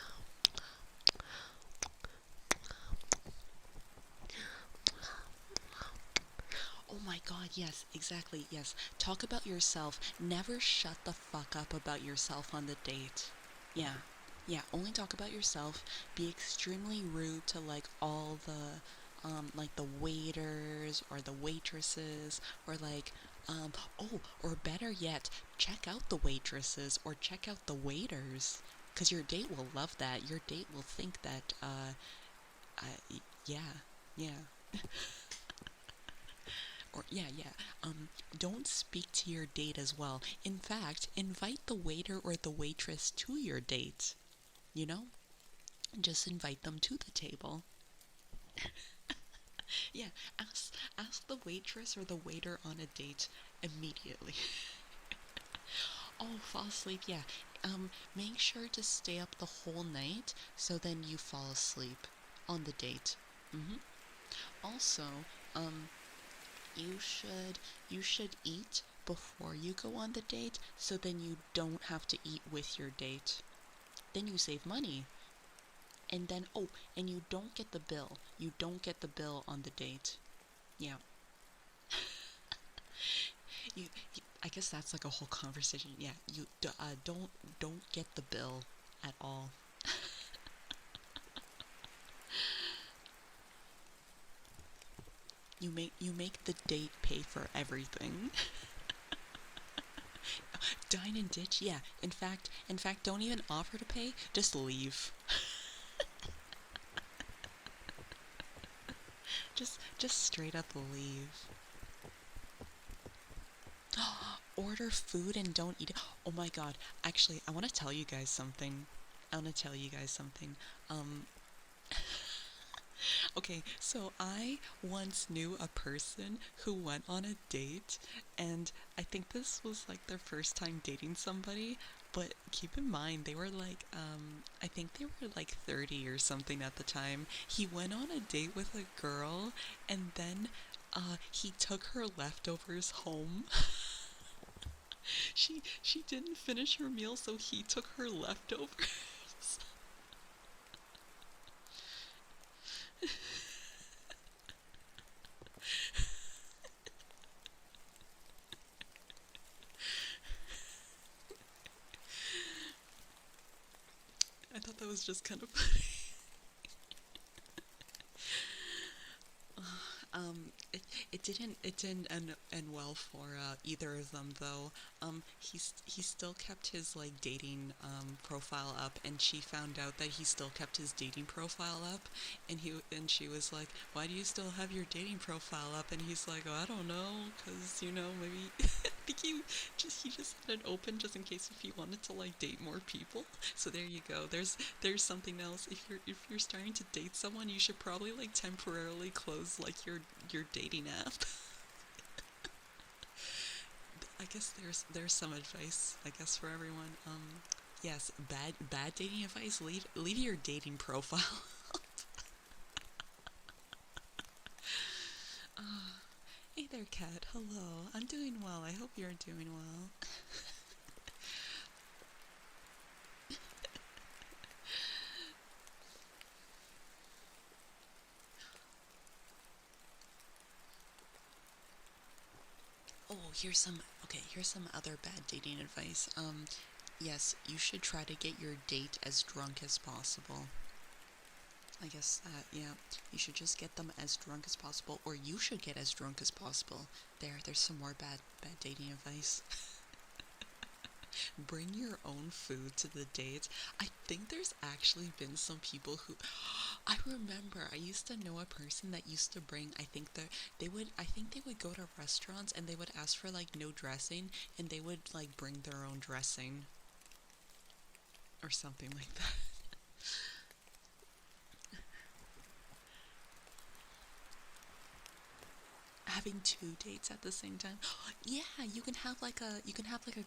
Oh my god, yes, exactly, yes. Talk about yourself. Never shut the fuck up about yourself on the date. Yeah. Yeah, only talk about yourself. Be extremely rude to like all the like the waiters or the waitresses or like oh, or better yet, check out the waitresses or check out the waiters, cuz your date will love that. Your date will think that yeah, yeah. Or yeah, yeah. Don't speak to your date as well. In fact, invite the waiter or the waitress to your date. You know? Just invite them to the table. Yeah, ask the waitress or the waiter on a date immediately. Oh, fall asleep. Yeah. Make sure to stay up the whole night so then you fall asleep on the date. Mhm. Also, um you should eat before you go on the date so then you don't have to eat with your date. Then you save money. And then oh, and you don't get the bill. You don't get the bill on the date. Yeah. I guess that's like a whole conversation. Yeah, don't get the bill at all. You make the date pay for everything. Dine and ditch. Yeah. In fact, don't even offer to pay. Just leave. Just straight up leave. Order food and don't eat it. Oh my god. Actually, I want to tell you guys something. I want to tell you guys something. Um, Okay, so I once knew a person who went on a date, and I think this was like their first time dating somebody, but keep in mind they were like, I think they were like 30 or something at the time. He went on a date with a girl, and then he took her leftovers home. She didn't finish her meal, so he took her leftovers. I thought that was just kind of it didn't end well for either of them though. He still kept his like dating profile up, and she found out that he still kept his dating profile up, and she was like, "Why do you still have your dating profile up?" And he's like, "Oh, I don't know, cause maybe." I think he just had it open just in case if he wanted to like date more people. So there you go. There's something else. If you're starting to date someone, you should probably like temporarily close like your dating app. I guess there's some advice, I guess, for everyone. Yes, bad dating advice. Leave your dating profile. Hey there, cat. Hello. I'm doing well. I hope you're doing well. Oh, here's some other bad dating advice. Yes, you should try to get your date as drunk as possible. I guess that, yeah, you should just get them as drunk as possible, or you should get as drunk as possible. There's some more bad dating advice. Bring your own food to the date. I think there's actually been some people who I remember I used to know a person that used to bring I think they would go to restaurants and they would ask for like no dressing, and they would like bring their own dressing or something like that. Having two dates at the same time. Yeah, you can have like a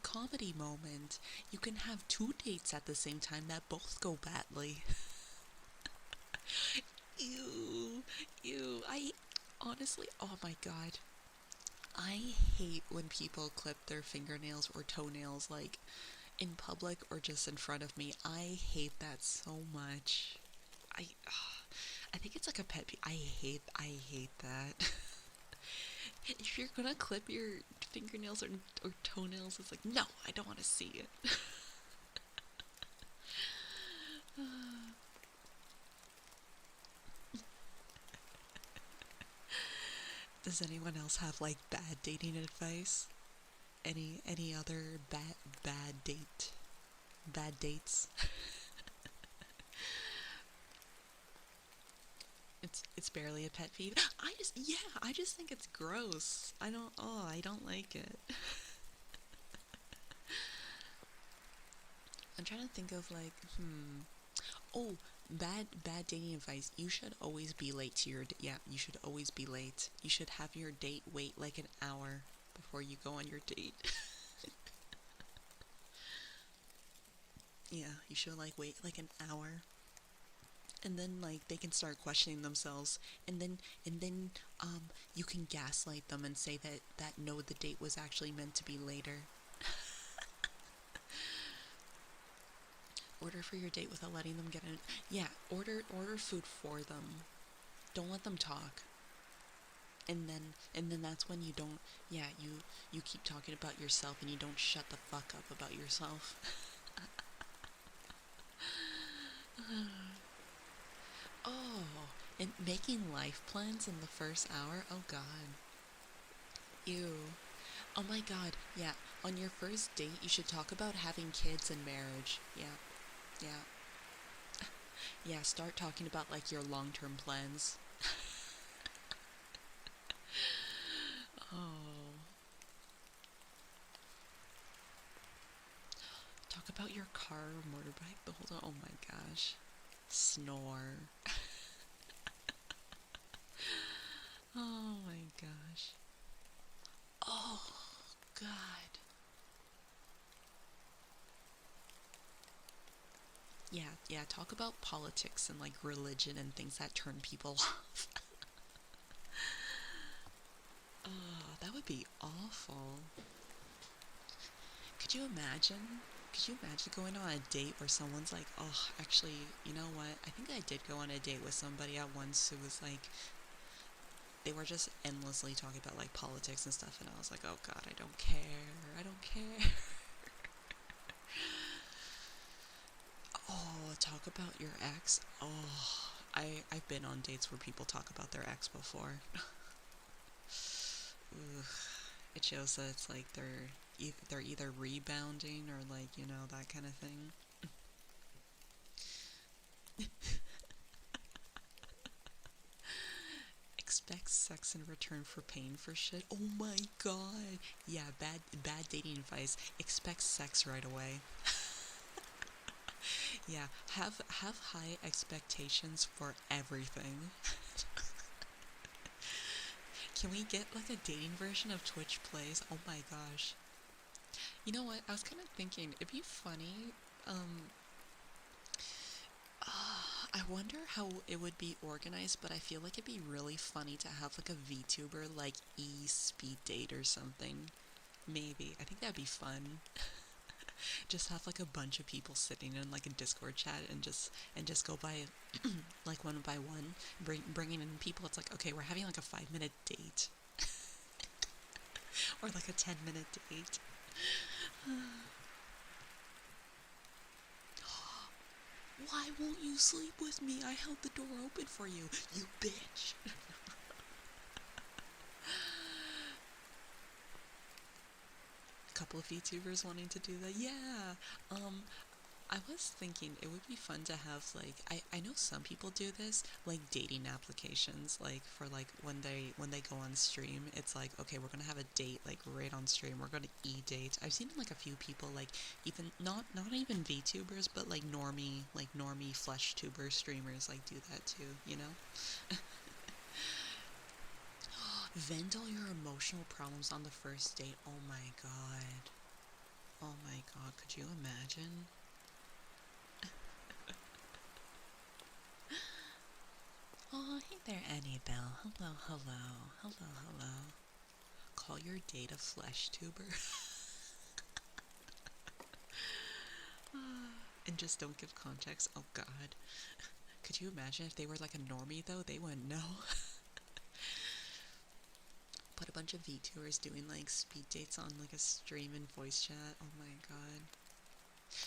comedy moment. You can have two dates at the same time that both go badly. Ew, ew. I honestly, oh my god. I hate when people clip their fingernails or toenails like in public or just in front of me. I hate that so much. I I think it's like a pet peeve. I hate that. If you're gonna clip your fingernails or toenails, it's like, no, I don't want to see it. Does anyone else have like bad dating advice? Any other bad dates? It's barely a pet peeve. I just think it's gross. I don't like it. I'm trying to think of like, oh, bad dating advice. You should always be late to your you should always be late. You should have your date wait like an hour before you go on your date. Yeah, you should like wait like an hour. And then like they can start questioning themselves, and then you can gaslight them and say that no, the date was actually meant to be later. Order for your date without letting them get in. Yeah, order food for them. Don't let them talk. And then that's when you don't. Yeah, you keep talking about yourself and you don't shut the fuck up about yourself. Oh, and making life plans in the first hour. Oh God. Ew. Oh my God. Yeah. On your first date, you should talk about having kids and marriage. Yeah. Yeah. Yeah. Start talking about like your long-term plans. Oh. Talk about your car or motorbike the whole time. Oh my gosh. Snore. Oh my gosh. Oh God. Yeah, yeah, talk about politics and like religion and things that turn people off. Oh, that would be awful. Could you imagine? Could you imagine going on a date where someone's like, oh, actually, you know what? I think I did go on a date with somebody at once who was like, they were just endlessly talking about like politics and stuff, and I was like, oh God, I don't care. I don't care. Oh, talk about your ex. Oh, I've been on dates where people talk about their ex before. Ugh. It shows that it's like they're either rebounding or like that kind of thing. Expect sex in return for paying for shit. Oh my God. Yeah, bad dating advice. Expect sex right away. Yeah, have high expectations for everything. Can we get like a dating version of Twitch Plays? Oh my gosh. You know what? I was kind of thinking it'd be funny. Um, I wonder how it would be organized, but I feel like it'd be really funny to have like a VTuber like speed date or something. Maybe. I think that'd be fun. Just have like a bunch of people sitting in like a Discord chat and just go by like one by one, bringing in people. It's like, okay, we're having like a 5 minute date or like a 10 minute date. Why won't you sleep with me? I held the door open for you, you bitch. A couple of VTubers wanting to do that. Yeah. Um, I was thinking it would be fun to have like I know some people do this like dating applications like for like when they go on stream. It's like, okay, we're gonna have a date like right on stream, we're gonna date. I've seen like a few people like even not even VTubers but like normie flesh tuber streamers like do that too. Vent all your emotional problems on the first date. Oh my God. Oh my God, could you imagine? Oh, hey there, Annie Bell. Hello, hello. Hello, hello. Call your date a flesh tuber. And just don't give context. Oh God. Could you imagine if they were like a normie though? They wouldn't know. But a bunch of VTubers doing like speed dates on like a stream and voice chat. Oh my God.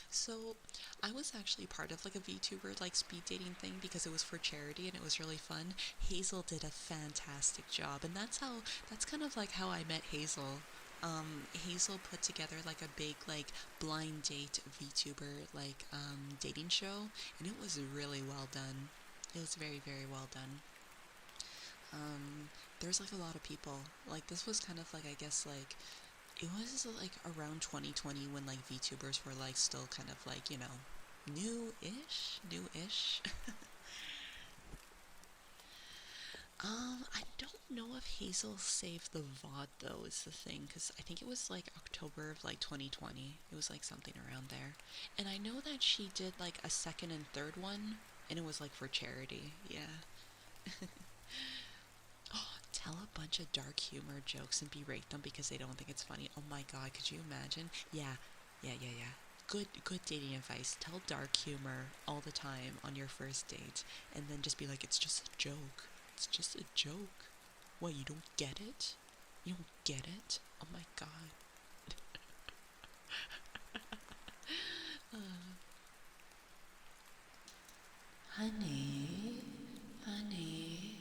So, I was actually part of like a VTuber like speed dating thing because it was for charity and it was really fun. Hazel did a fantastic job, and that's kind of like how I met Hazel. Hazel put together like a big like blind date VTuber like dating show, and it was really well done. It was very well done. Um, there's like a lot of people. Like this was kind of like I guess like it was like around 2020 when like VTubers were like still kind of like, new-ish. I don't know if Hazel saved the VoD though is the thing, because I think it was like October of like 2020. It was like something around there. And I know that she did like a second and third one, and it was like for charity. Yeah. Tell a bunch of dark humor jokes and berate them because they don't think it's funny. Oh my god, could you imagine? Yeah. Good dating advice. Tell dark humor all the time on your first date, and then just be like, it's just a joke. It's just a joke. What, you don't get it? You don't get it? Oh my god. Honey, honey,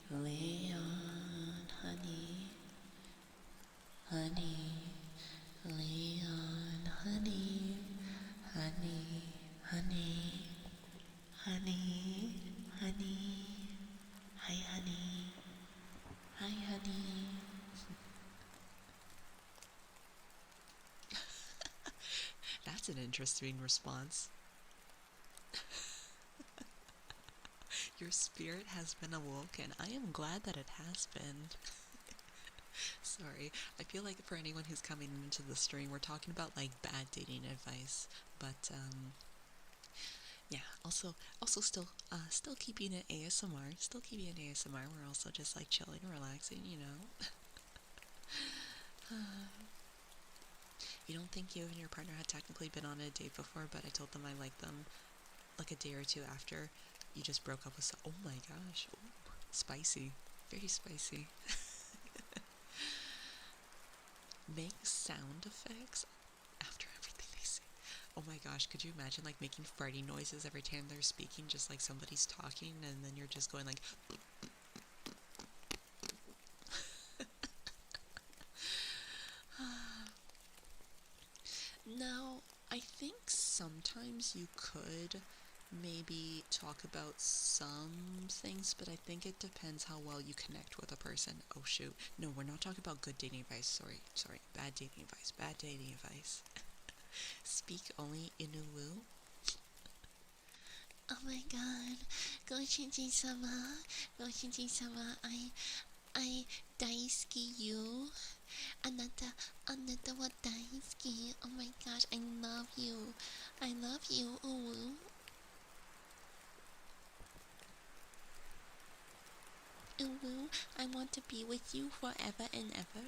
Leon, honey, honey, Leon, honey, honey, honey, honey, honey, hi, honey, hi, honey. That's an interesting response. Your spirit has been awoken. I am glad that it has been. Sorry. I feel like for anyone who's coming into the stream, we're talking about like bad dating advice, but yeah. Also, still keeping it ASMR. Still keeping it ASMR. We're also just like chilling, relaxing. You don't think you and your partner had technically been on a date before, but I told them I liked them like a day or two after you just broke up with. Oh my gosh, ooh, spicy, very spicy. Make sound effects after everything they say. Oh my gosh, could you imagine like making farting noises every time they're speaking, just like somebody's talking, and then you're just going like. Now, I think sometimes you could maybe talk about some things, but I think it depends how well you connect with a person. Oh shoot. No, we're not talking about good dating advice. Sorry. Bad dating advice. Bad dating advice. Speak only Inuwu. Oh my god. Go Shinji-sama. Go Shinji-sama. I daisuki you. Anata wa daisuki. Oh my gosh, I love you. I love you, Uwu. Uwu, I want to be with you forever and ever.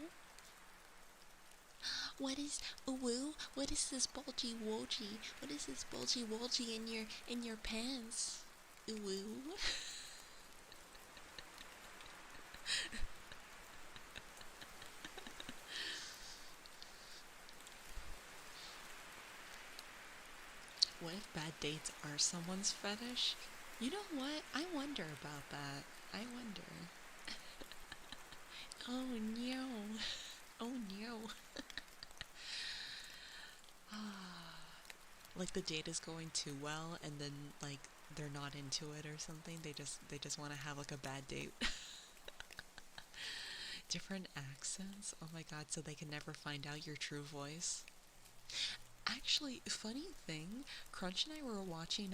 What is Uwu? What is this bulgy wogy? What is this bulgy wogy in your pants? Uwu. What if bad dates are someone's fetish? You know what? I wonder about that. I wonder. Oh no. Oh no. Like the date is going too well and then like they're not into it or something. They just want to have like a bad date. Different accents. Oh my god, so they can never find out your true voice. Actually, funny thing, Crunch and I were watching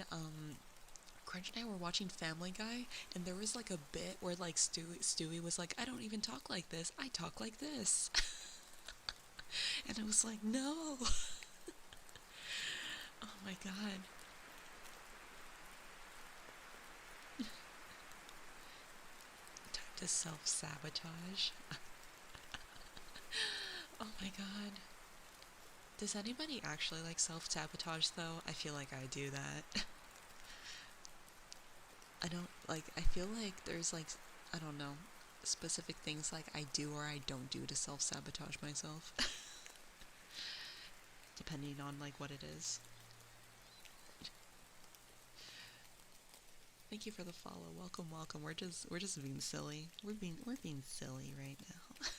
Family Guy, and there was like a bit where like Stewie was like, I don't even talk like this. I talk like this. And I was like, no. Oh my god. Time to self-sabotage. Oh my god. Does anybody actually like self-sabotage though? I feel like I do that. I don't like I feel like there's like I don't know, specific things like I do or I don't do to self-sabotage myself depending on like what it is. Thank you for the follow. Welcome, welcome. We're just being silly. We're being silly right now.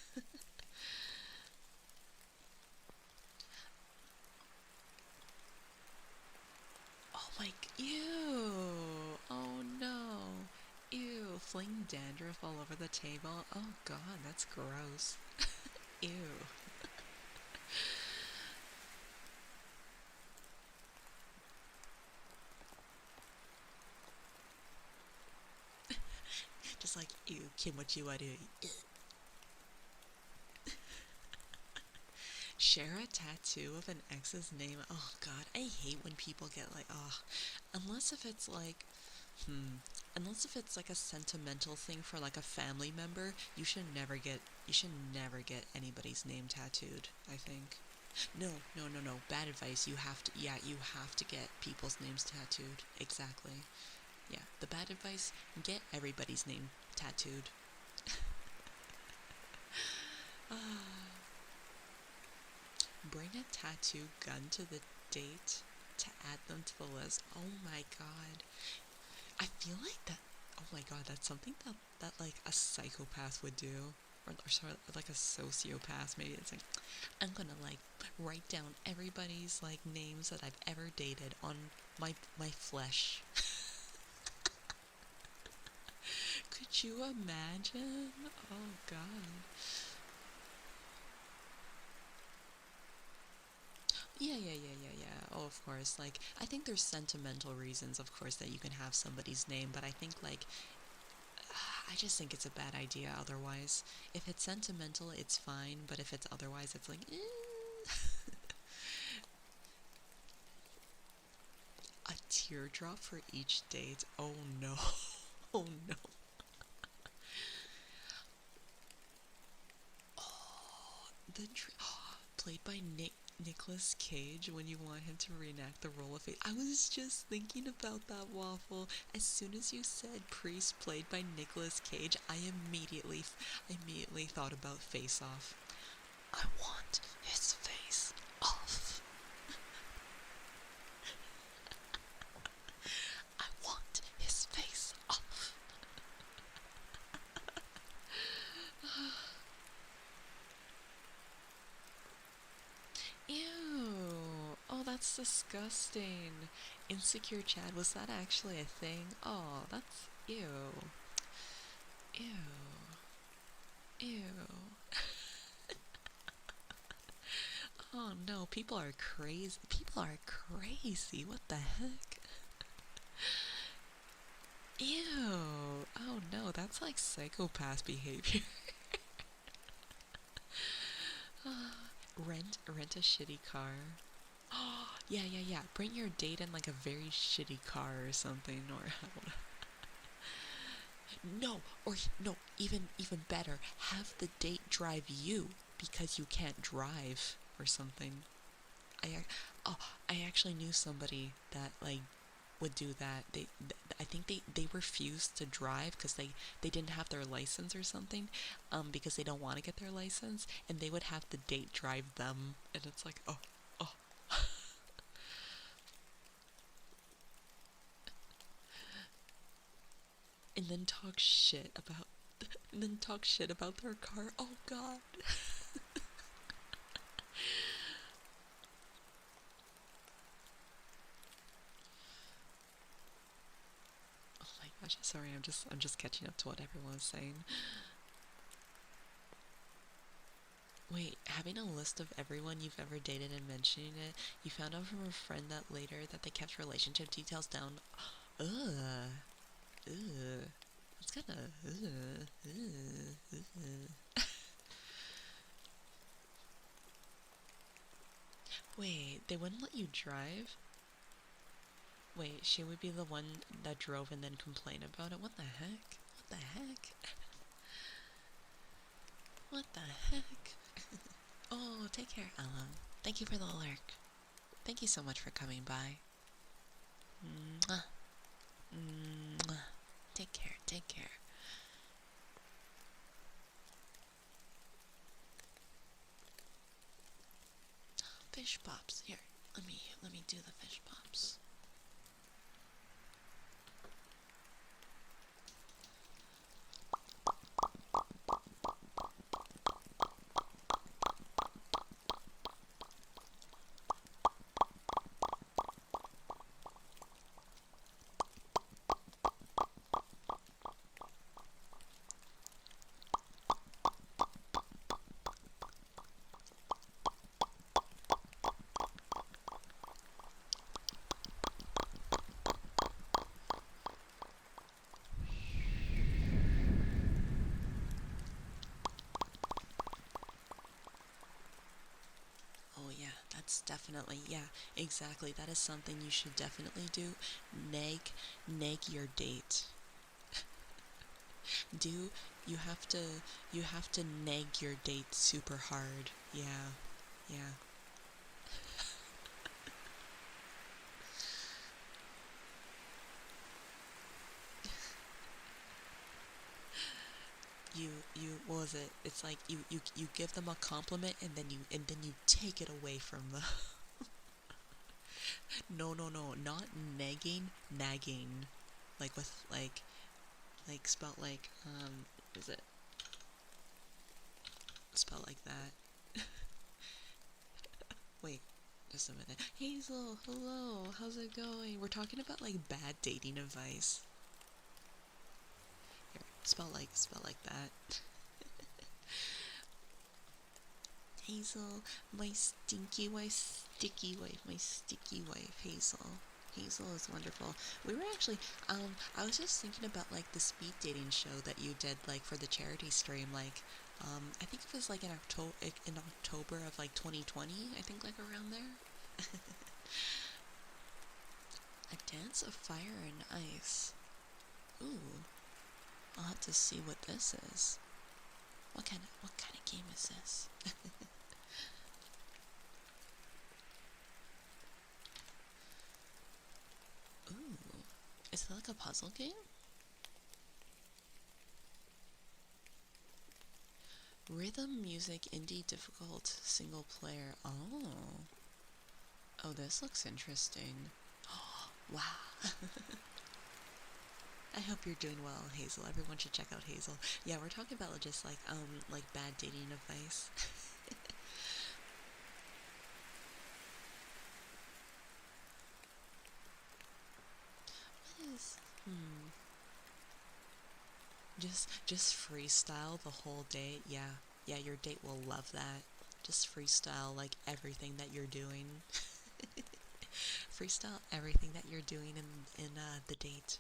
Oh my, ew. Oh no. Ew, fling dandruff all over the table. Oh god, that's gross. Ew. Just like, ew, Kim, what you are doing? Share a tattoo of an ex's name. Oh god, I hate when people get like, oh, unless if it's like, unless if it's like a sentimental thing for like a family member, you should never get anybody's name tattooed, I think. No, no, no, no. Bad advice. You have to get people's names tattooed. Exactly. Yeah, the bad advice, get everybody's name tattooed. Bring a tattoo gun to the date to add them to the list. Oh my god. I feel like that. Oh my god, that's something that like a psychopath would do, or sorry, like a sociopath. Maybe it's like, I'm gonna like write down everybody's like names that I've ever dated on my flesh. Could you imagine? Oh god. Yeah, yeah, yeah, yeah, yeah. Oh, of course. Like, I think there's sentimental reasons, of course, that you can have somebody's name, but I think, like, I just think it's a bad idea otherwise. If it's sentimental, it's fine, but if it's otherwise, it's like, a teardrop for each date. Oh no. Oh no. The played by Nicolas Cage when you want him to reenact the role of Face. I was just thinking about that, Waffle. As soon as you said priest played by Nicolas Cage, I immediately thought about Face Off. I want his face off. I want his face off. Ew. Oh, that's disgusting. Insecure Chad, was that actually a thing? Oh, that's ew. Ew. Ew. Oh no, people are crazy. People are crazy. What the heck? Ew. Oh no, that's like psychopath behavior. Rent a shitty car. Oh, yeah, yeah, yeah. Bring your date in like a very shitty car or something, or no, or no, even better, have the date drive you because you can't drive or something. Oh, I actually knew somebody that like would do that. I think they refused to drive because they didn't have their license or something, because they don't want to get their license, and they would have the date drive them, and it's like, oh, oh, and then talk shit about, and then talk shit about their car. Oh God. Oh my gosh. Sorry, I'm just catching up to what everyone's saying. Wait, having a list of everyone you've ever dated and mentioning it, you found out from a friend that later that they kept relationship details down. Ugh. Ugh. That's kinda. Ugh. Ugh. Ugh. Wait, they wouldn't let you drive? Wait, she would be the one that drove and then complained about it? What the heck? What the heck? What the heck? Oh, take care, Ellen. Thank you for the lurk. Thank you so much for coming by. Mwah. Mwah. Take care, take care. Fish pops. Here, let me do the fish pops. That's definitely, yeah, exactly. That is something you should definitely do. Nag, nag your date. Do you have to you have to nag your date super hard. Yeah, yeah. You what was it? It's like you give them a compliment and then you take it away from them. No, no, no, not nagging, nagging. Like with like spelled like is it spelled like that? Wait, just a minute. Hazel, hello. How's it going? We're talking about like bad dating advice. Here, spell like that. Hazel, my stinky wife, sticky wife, my sticky wife, Hazel. Hazel is wonderful. We were actually, I was just thinking about like the speed dating show that you did like for the charity stream, like, I think it was like in October of like 2020, I think like around there. A dance of fire and ice. Ooh, I'll have to see what this is. What kind of game is this? Ooh, is it like a puzzle game? Rhythm music indie difficult single player. Oh. Oh, this looks interesting. Wow. I hope you're doing well, Hazel. Everyone should check out Hazel. Yeah, we're talking about just like bad dating advice. What is just freestyle the whole day. Yeah. Yeah, your date will love that. Just freestyle like everything that you're doing. Freestyle everything that you're doing in the date.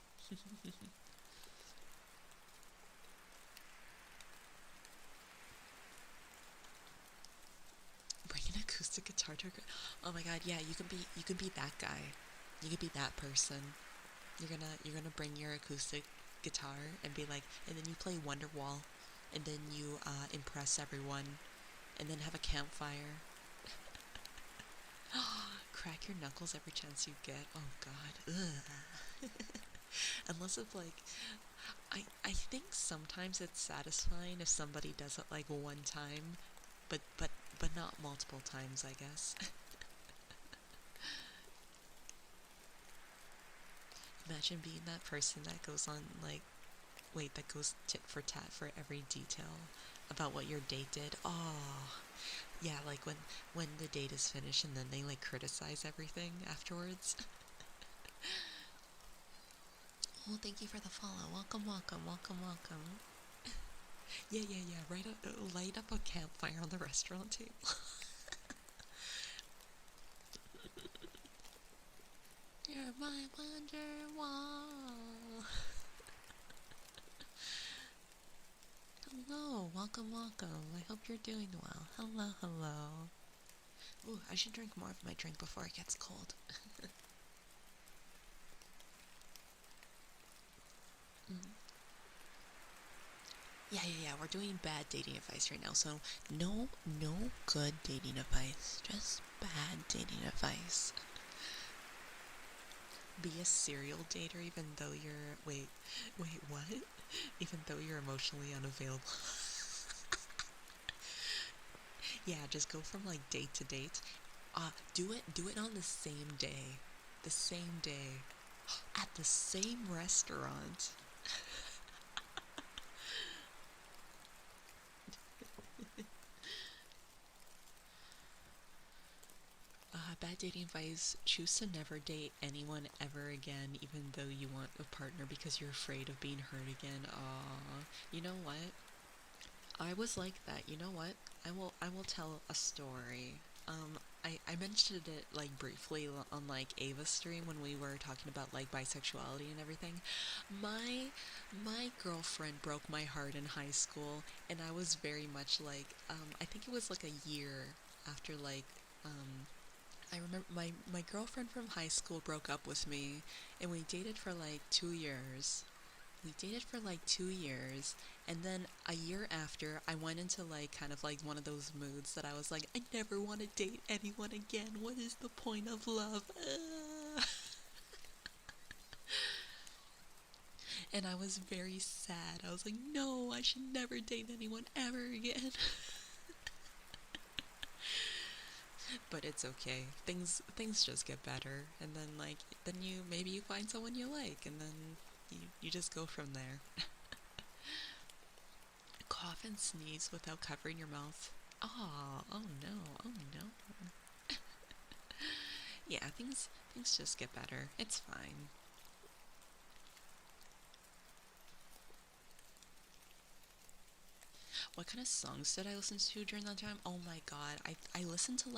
Bring an acoustic guitar to oh my god, yeah, you can be that guy. You could be that person. You're gonna bring your acoustic guitar and be like, and then you play Wonderwall, and then you impress everyone, and then have a campfire. Crack your knuckles every chance you get. Oh god. Ugh. Unless it's like I think sometimes it's satisfying if somebody does it like one time, but not multiple times, I guess. Imagine being that person that goes on like wait, that goes tit for tat for every detail about what your date did. Oh, yeah, like when the date is finished and then they like criticize everything afterwards. Oh, thank you for the follow. Welcome, welcome, welcome, welcome. Yeah, yeah, yeah. Light up a campfire on the restaurant table. You're my wonder wall. Hello, welcome, welcome. I hope you're doing well. Hello, hello. Ooh, I should drink more of my drink before it gets cold. Mm. Yeah, yeah, yeah. We're doing bad dating advice right now. So no good dating advice. Just bad dating advice. Be a serial dater even though you're wait, what? Even though you're emotionally unavailable. Yeah, just go from like date to date. Do it on the same day. The same day. At the same restaurant. Bad dating advice. Choose to never date anyone ever again, even though you want a partner because you're afraid of being hurt again. Aw. You know what? I was like that. You know what? I will tell a story. I mentioned it like briefly on like Ava's stream when we were talking about like bisexuality and everything. My my girlfriend broke my heart in high school, and I was very much like I think it was like a year after like um I remember my girlfriend from high school broke up with me, and we dated for like 2 years. We dated for like 2 years, and then a year after, I went into like kind of like one of those moods that I was like, I never want to date anyone again. What is the point of love? And I was very sad. I was like, no, I should never date anyone ever again. But it's okay. Things just get better, and then you maybe you find someone you like, and then you just go from there. Cough and sneeze without covering your mouth. Oh no, oh no. Yeah, things just get better. It's fine. What kind of songs did I listen to during that time? Oh my god, I listened to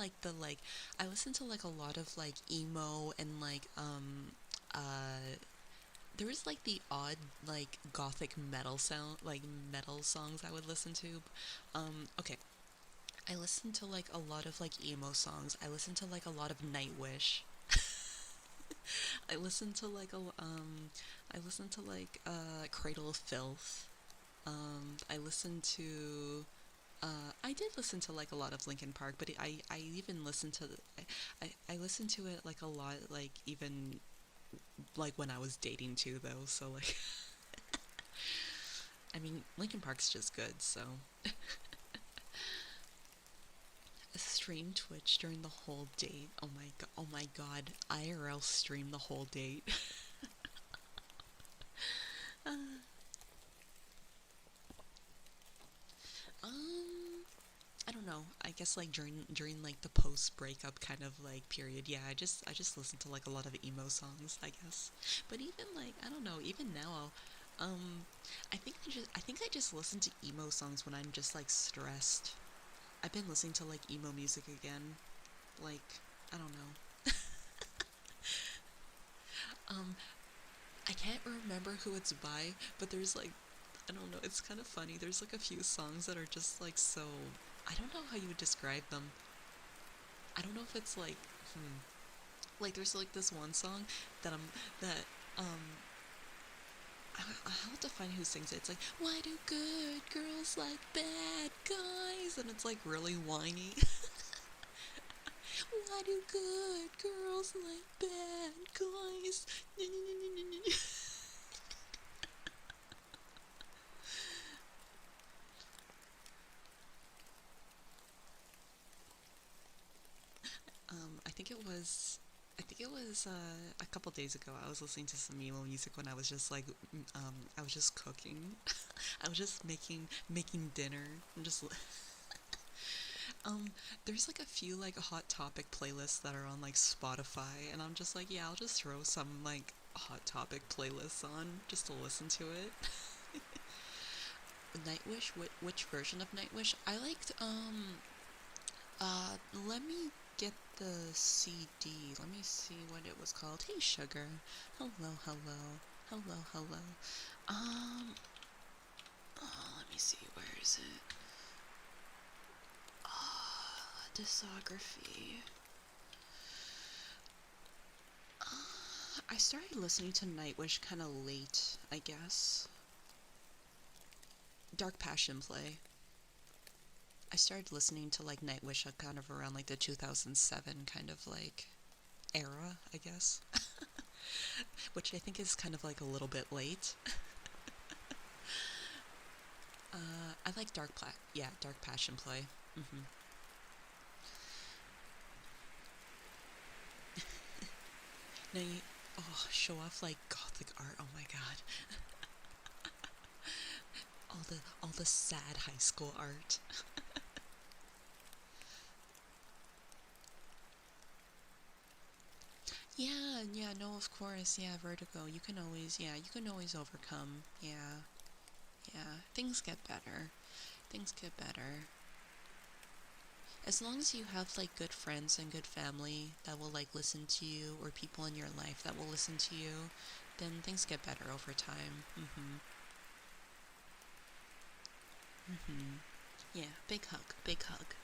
I listened to like a lot of like emo and like there was like the odd like gothic metal sound like metal songs I would listen to. Okay, I listened to like a lot of like emo songs. I listened to like a lot of Nightwish. I listened to like I listened to like Cradle of Filth. I listened to I did listen to like a lot of Linkin Park, but I even listened to I listened to it like a lot like even like when I was dating too though. So like I mean Linkin Park's just good. So stream Twitch during the whole date. Oh my god. IRL stream the whole date. uh, um I don't know. I guess like during like the post breakup kind of like period. Yeah, I just listened to like a lot of emo songs, I guess. But even like I don't know, even now I think I just listen to emo songs when I'm just like stressed. I've been listening to like emo music again. Like I don't know. Um I can't remember who it's by, but there's like I don't know, it's kind of funny. There's like a few songs that are just like so I don't know how you would describe them. I don't know if it's like like there's like this one song that that um I'll have to find who sings it. It's like why do good girls like bad guys and it's like really whiny. Why do good girls like bad guys? I think it was a couple days ago. I was listening to some emo music when I was just like, I was just cooking. I was just making dinner. I'm just there's like a few like hot topic playlists that are on like Spotify, and I'm just like, yeah, I'll just throw some like hot topic playlists on just to listen to it. Nightwish, which version of Nightwish? I liked let me get the CD. Let me see what it was called. Hey, sugar. Hello, hello. Hello, hello. Um, let me see. Where is it? Discography. I started listening to Nightwish kind of late, I guess. Dark Passion Play. I started listening to like Nightwish kind of around like the 2007 kind of like era, I guess. Which I think is kind of like a little bit late. I like Dark Passion Play. Mm-hmm. Now you, oh, show off like gothic art. Oh my god, all the sad high school art. Yeah, yeah, no, of course, yeah, Vertigo. You can always overcome. Yeah, yeah, things get better. Things get better. As long as you have like good friends and good family that will like listen to you, or people in your life that will listen to you, then things get better over time. Mhm. Mhm. Yeah, big hug, big hug.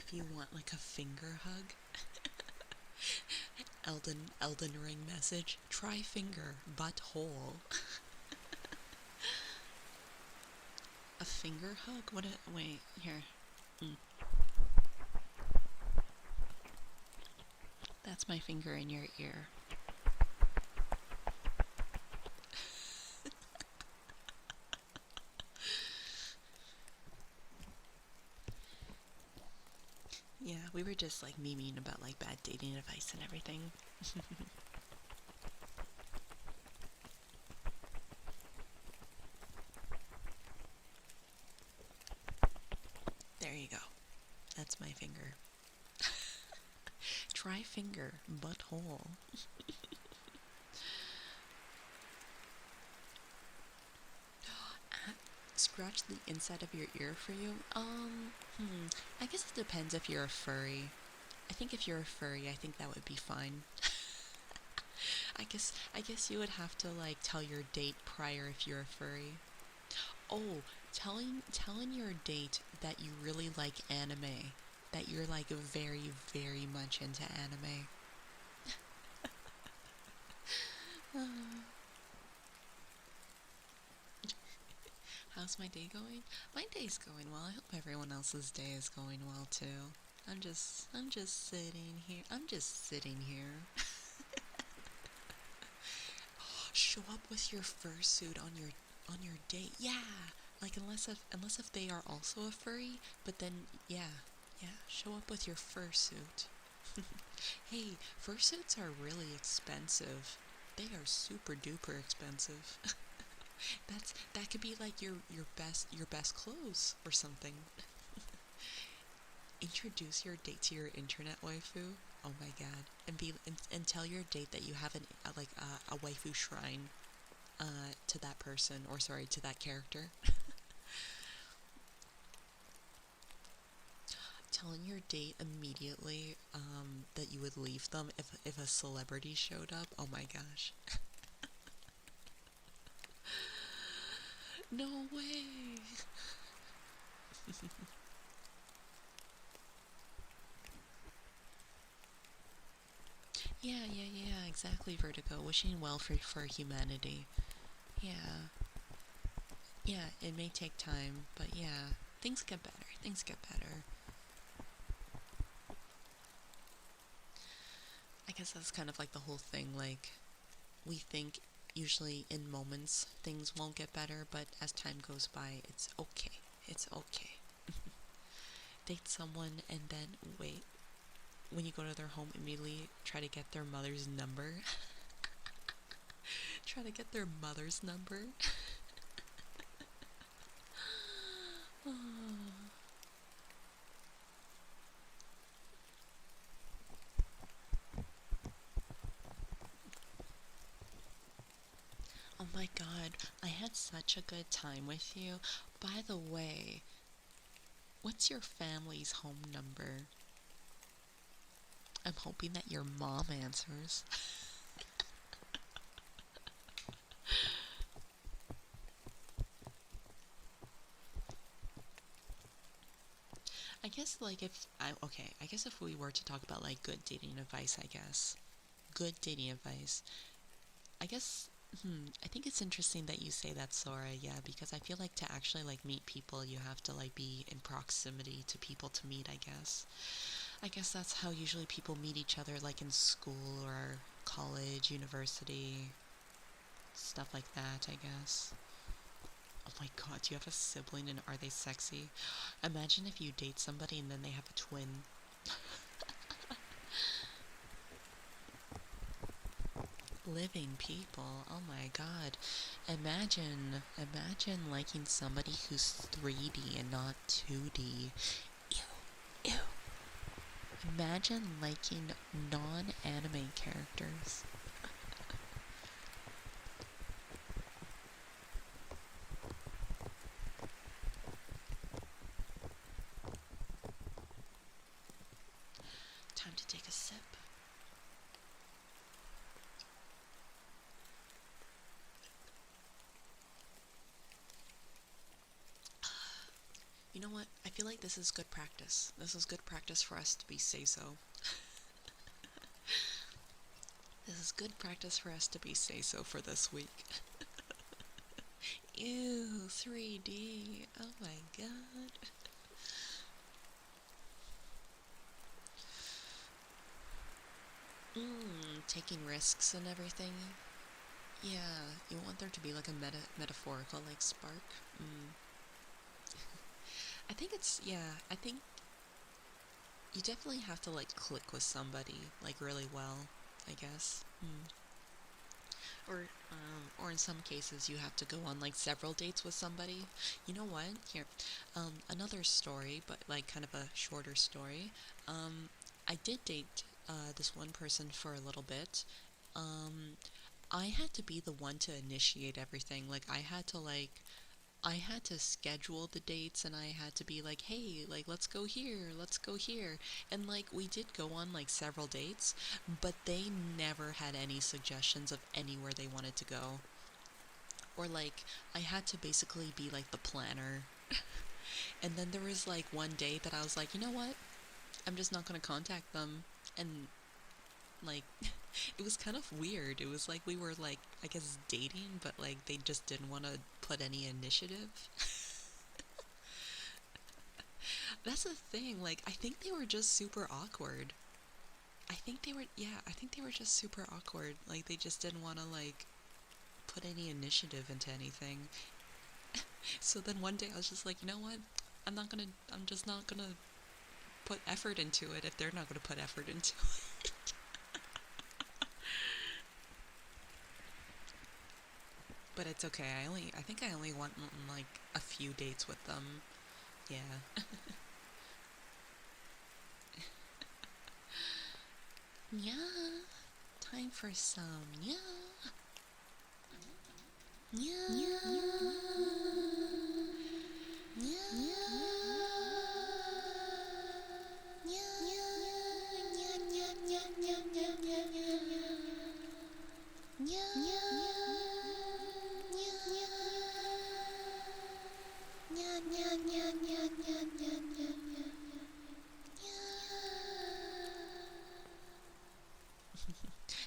if you want like a finger hug, Elden Ring message, try finger, butthole. A finger hug? Wait, here. Mm. That's my finger in your ear. Yeah, we were just like memeing about like bad dating advice and everything. There you go. That's my finger. Try finger, butthole. Scratch the inside of your ear for you? I guess it depends if you're a furry. I think if you're a furry, I think that would be fine. I guess you would have to like tell your date prior if you're a furry. Oh, telling your date that you really like anime, that you're like very very much into anime. How's my day going? My day's going well. I hope everyone else's day is going well too. I'm just sitting here. I'm just sitting here. Show up with your fursuit on your date. Yeah. Like unless if they are also a furry, but then yeah, show up with your fursuit. Hey, fursuits are really expensive. They are super duper expensive. That could be like your best clothes or something. Introduce your date to your internet waifu. Oh my god, and tell your date that you have a waifu shrine to that person, or sorry, to that character. Telling your date immediately that you would leave them if a celebrity showed up. Oh my gosh. No way. Yeah, exactly, Vertigo. Wishing well for humanity. Yeah. Yeah, it may take time, but yeah, things get better. Things get better. I guess that's kind of like the whole thing. Like, we think usually in moments things won't get better, but as time goes by, it's okay. It's okay. Date someone and then wait. When you go to their home, immediately try to get their mother's number. Try to get their mother's number. Oh. Oh my god, I had such a good time with you. By the way, what's your family's home number? I'm hoping that your mom answers. I guess if we were to talk about like good dating advice, I guess. Good dating advice. I guess I think it's interesting that you say that, Sora, yeah, because I feel like to actually like meet people, you have to like be in proximity to people to meet, I guess. I guess that's how usually people meet each other, like in school or college, university, stuff like that, I guess. Oh my god, do you have a sibling and are they sexy? Imagine if you date somebody and then they have a twin. Living people, oh my god. Imagine liking somebody who's 3D and not 2D. Ew, ew. Imagine liking non-anime characters. Time to take a sip. You know what? I feel like this is good practice. This is good practice for us to be say-so. This is good practice for us to be say-so for this week. Ew, 3D. Oh my god. Taking risks and everything. Yeah, you want there to be like a metaphorical like spark. I think it's, yeah, I think you definitely have to like click with somebody like really well, I guess. Or in some cases you have to go on like several dates with somebody. You know what? Here, another story, but like kind of a shorter story. I did date this one person for a little bit. Um, I had to be the one to initiate everything. Like I had to schedule the dates and I had to be like, hey, like, let's go here, let's go here. And like, we did go on like several dates, but they never had any suggestions of anywhere they wanted to go. Or like, I had to basically be like the planner. And then there was like one day that I was like, you know what? I'm just not gonna contact them. And like, it was kind of weird. It was like we were like, I guess dating, but like they just didn't want to put any initiative. That's the thing, like, I think they were just super awkward. I think they were just super awkward. Like, they just didn't want to, like, put any initiative into anything. So then one day I was just like, you know what? I'm just not gonna put effort into it if they're not gonna put effort into it. But it's okay. I think I only want, like, a few dates with them. Yeah. Yeah. Time for some, yeah. Yeah.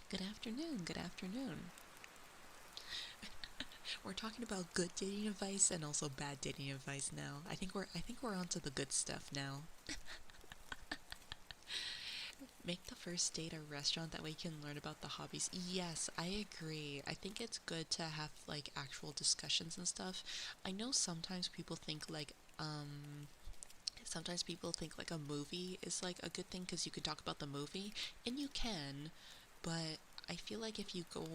Good afternoon, good afternoon. We're talking about good dating advice and also bad dating advice now. I think we're onto the good stuff now. Make the first date a restaurant, that way you can learn about the hobbies. Yes, I agree. I think it's good to have like actual discussions and stuff. I know sometimes people think like a movie is like a good thing because you can talk about the movie, and you can, but I feel like if you go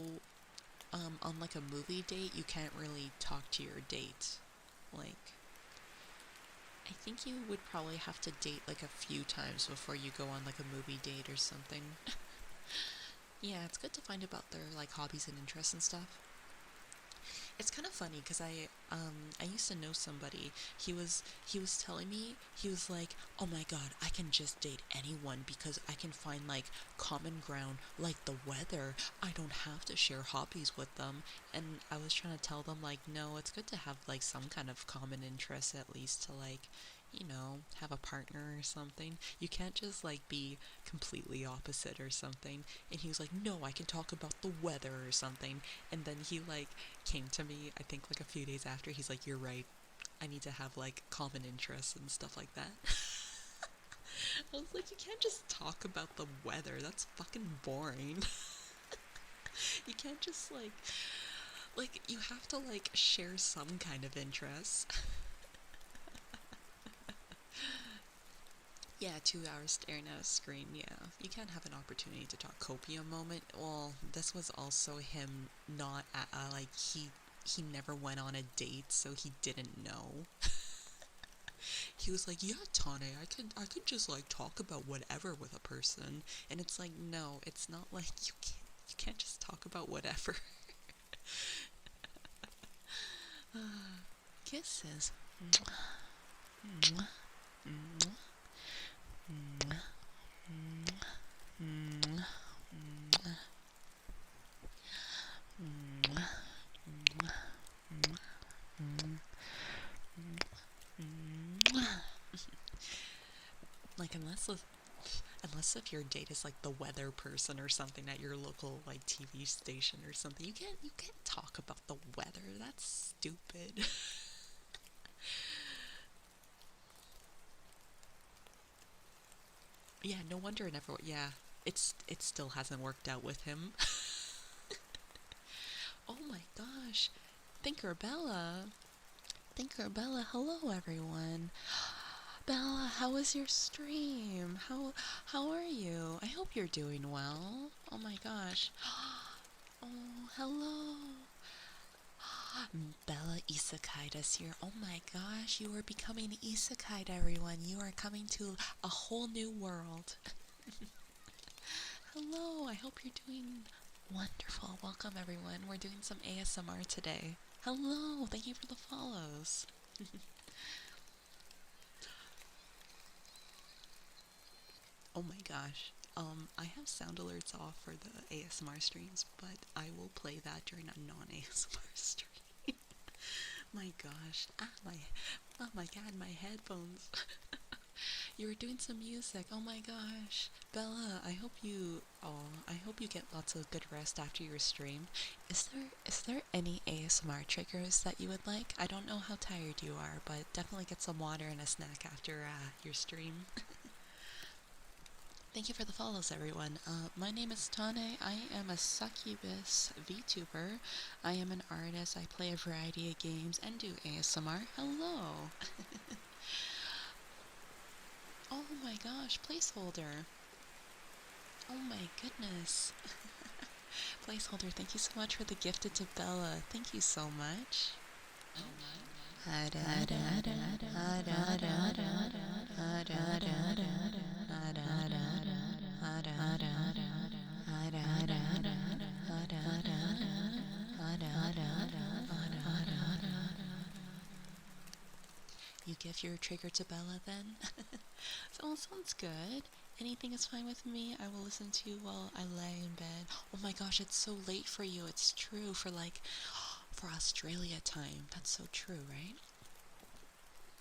on like a movie date, you can't really talk to your date. Like, I think you would probably have to date like a few times before you go on like a movie date or something. Yeah, it's good to find about their like hobbies and interests and stuff. It's kind of funny because I used to know somebody. He was telling me, he was like, "Oh my god, I can just date anyone because I can find like common ground like the weather. I don't have to share hobbies with them." And I was trying to tell them like, "No, it's good to have like some kind of common interest at least to like, have a partner or something. You can't just like be completely opposite or something." And he was like, "No, I can talk about the weather or something." And then he like came to me, I think like a few days after, he's like, "You're right. I need to have like common interests and stuff like that." I was like, you can't just talk about the weather. That's fucking boring. You can't just like you have to like share some kind of interest. Yeah, 2 hours staring at a screen. Yeah, you can't have an opportunity to talk copium moment. Well, this was also him not at, like he never went on a date, so he didn't know. He was like, "Yeah, Tane, I could just like talk about whatever with a person," and it's like, no, it's not like you can't just talk about whatever. Kisses. Like unless if your date is like the weather person or something at your local like TV station or something, you can't talk about the weather. That's stupid. Yeah, no wonder it never. Yeah, it still hasn't worked out with him. Oh my gosh, Thinkerbella, Thinkerbella. Hello everyone. Bella, how was your stream? How are you? I hope you're doing well. Oh my gosh. Oh, hello. Bella Isekai us here. Oh my gosh, you are becoming Isekai, everyone. You are coming to a whole new world. Hello, I hope you're doing wonderful. Welcome, everyone. We're doing some ASMR today. Hello, thank you for the follows. Oh my gosh. I have sound alerts off for the ASMR streams, but I will play that during a non-ASMR stream. My gosh. Oh my god, my headphones. You were doing some music. Oh my gosh. Bella, I hope you get lots of good rest after your stream. Is there any ASMR triggers that you would like? I don't know how tired you are, but definitely get some water and a snack after your stream. Thank you for the follows, everyone. My name is Tane. I am a Succubus VTuber. I am an artist. I play a variety of games and do ASMR. Hello! Oh my gosh, placeholder. Oh my goodness. Placeholder, thank you so much for the gifted to Bella. Thank you so much. You give your trigger to Bella then? So sounds good. Anything is fine with me. I will listen to you while I lay in bed. Oh my gosh, it's so late for you. It's true for Australia time. That's so true, right?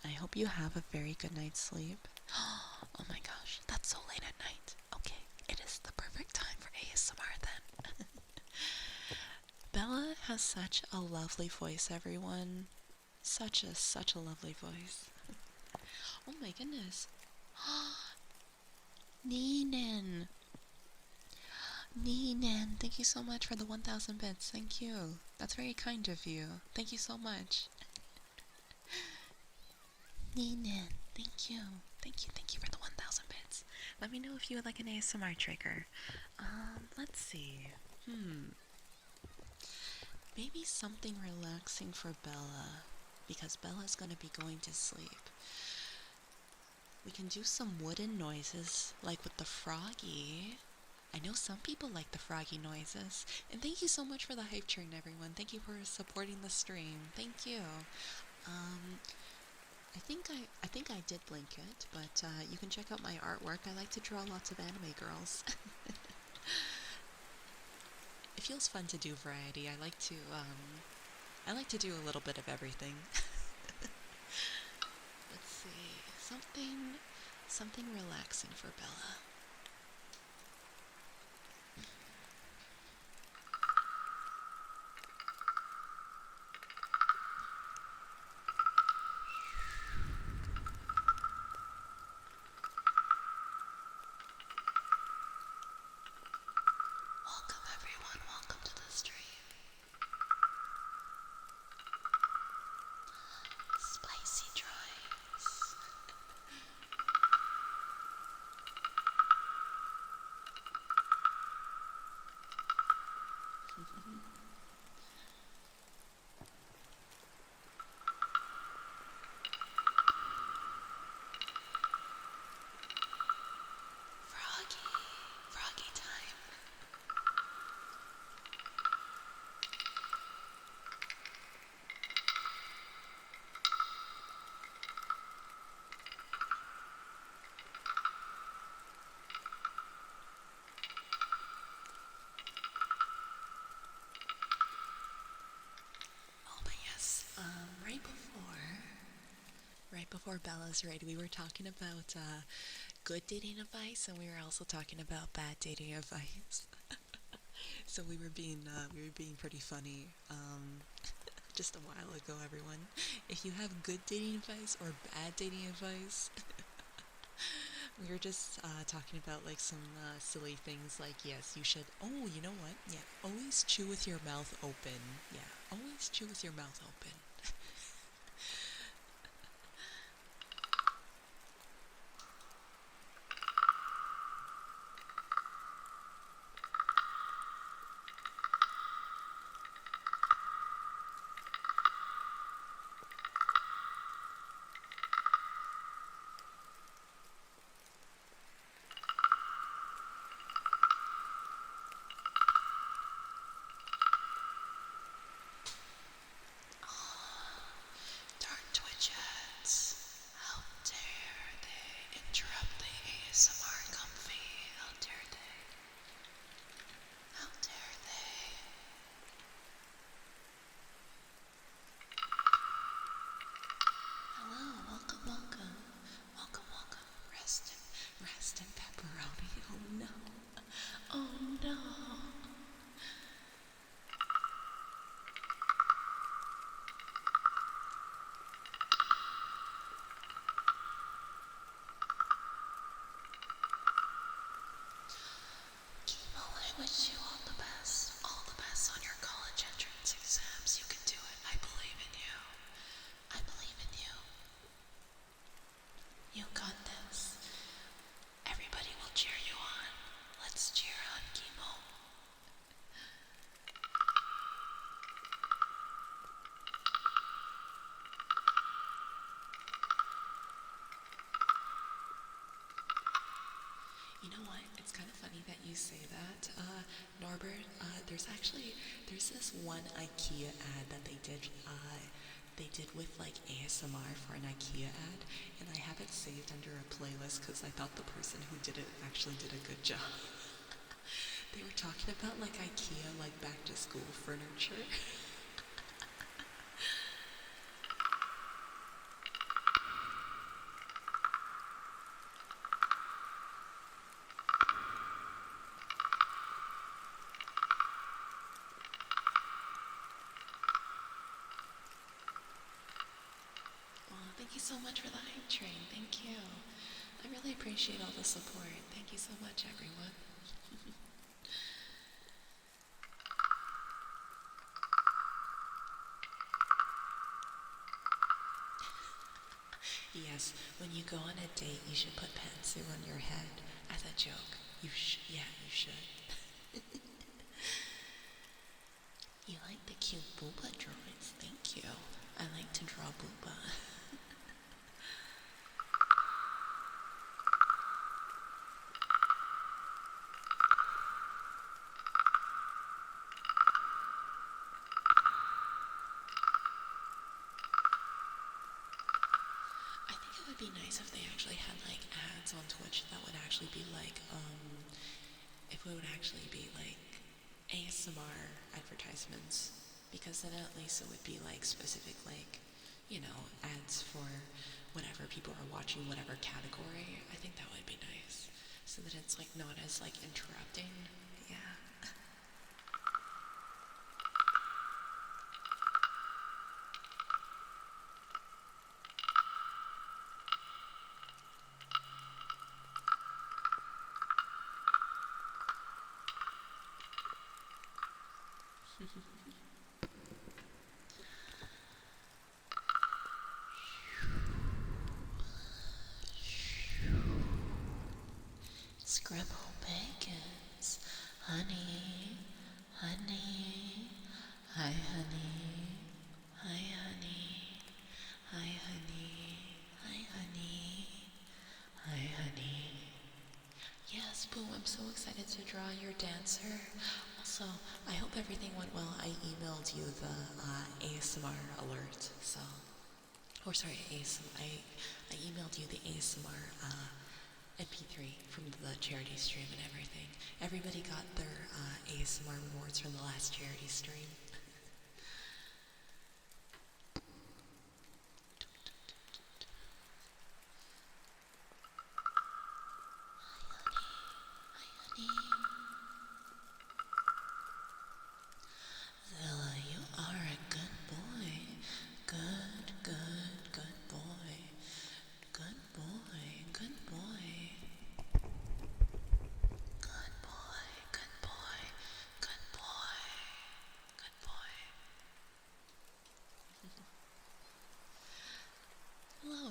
I hope you have a very good night's sleep. Oh my gosh, that's so late at night. Okay, it is the perfect time for ASMR then. Bella has such a lovely voice, everyone. Such a lovely voice. Oh my goodness. Neenan. Neenan, thank you so much for the 1,000 bits. Thank you. That's very kind of you. Thank you so much. Neenan, thank you. Thank you for the 1,000 bits. Let me know if you would like an ASMR trigger. Let's see. Maybe something relaxing for Bella, because Bella's gonna be going to sleep. We can do some wooden noises, like with the froggy. I know some people like the froggy noises. And thank you so much for the hype train, everyone. Thank you for supporting the stream. Thank you. I think I did link it, but you can check out my artwork. I like to draw lots of anime girls. It feels fun to do variety. I like to do a little bit of everything. Let's see. Something relaxing for Bella. Welcome everyone, welcome to the stream. Spicy drawings. Froggy time. Oh, but yes, right before Bella's ready, we were talking about good dating advice, and we were also talking about bad dating advice. So we were being pretty funny. Just a while ago, everyone. If you have good dating advice or bad dating advice, we were just talking about like some silly things like, yes, you should. Oh, you know what? Yeah, always chew with your mouth open. Yeah, always chew with your mouth open. Dark Twitchettes. How dare they interrupt the ASMR comfy? How dare they? How dare they? Hello, welcome, welcome. Welcome, welcome. Rest in pepperoni. Oh no. Oh no. Chemo, I wish you all the best. All the best on your college entrance exams. You can do it. I believe in you. I believe in you. You got this. Everybody will cheer you on. Let's cheer on Chemo. You know what? It's kind of funny that you say that, Norbert. There's this one IKEA ad that they did with like ASMR for an IKEA ad, and I have it saved under a playlist because I thought the person who did it actually did a good job. They were talking about like IKEA, like back to school furniture. Well, thank you so much for the hype train. Thank you. I really appreciate all the support. Thank you so much, everyone. Yes, when you go on a date, you should put pantsu on your head as a joke. Yeah, you should. You like the cute booba drawings? Thank you. I like to draw booba. I think it would be nice if they actually had like ads on Twitch that would actually be like, if it would actually be like ASMR advertisements, because then at least it would be like specific, like, ads for whatever people are watching, whatever category. I think that would be nice, so that it's like not as like interrupting. Yeah. Scrabble bacons, honey, honey, hi honey, hi honey, hi honey, hi honey, hi honey. Yes, Boo, I'm so excited to draw your dancer. Also, I hope everything went well. I emailed you the ASMR alert, so, or sorry, I emailed you the ASMR MP3 from the charity stream and everything. Everybody got their ASMR rewards from the last charity stream.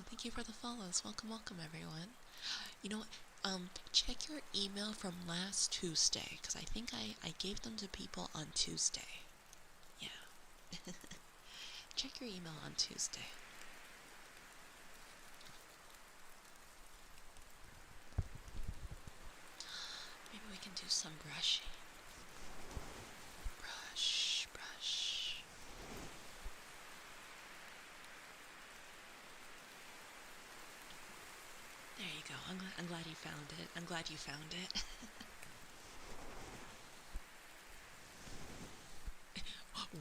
Thank you for the follows. Welcome, welcome, everyone. You know what? Check your email from last Tuesday, because I think I gave them to people on Tuesday. Yeah. Check your email on Tuesday. Maybe we can do some brushing. Brush, brush. There you go. I'm glad you found it. I'm glad you found it.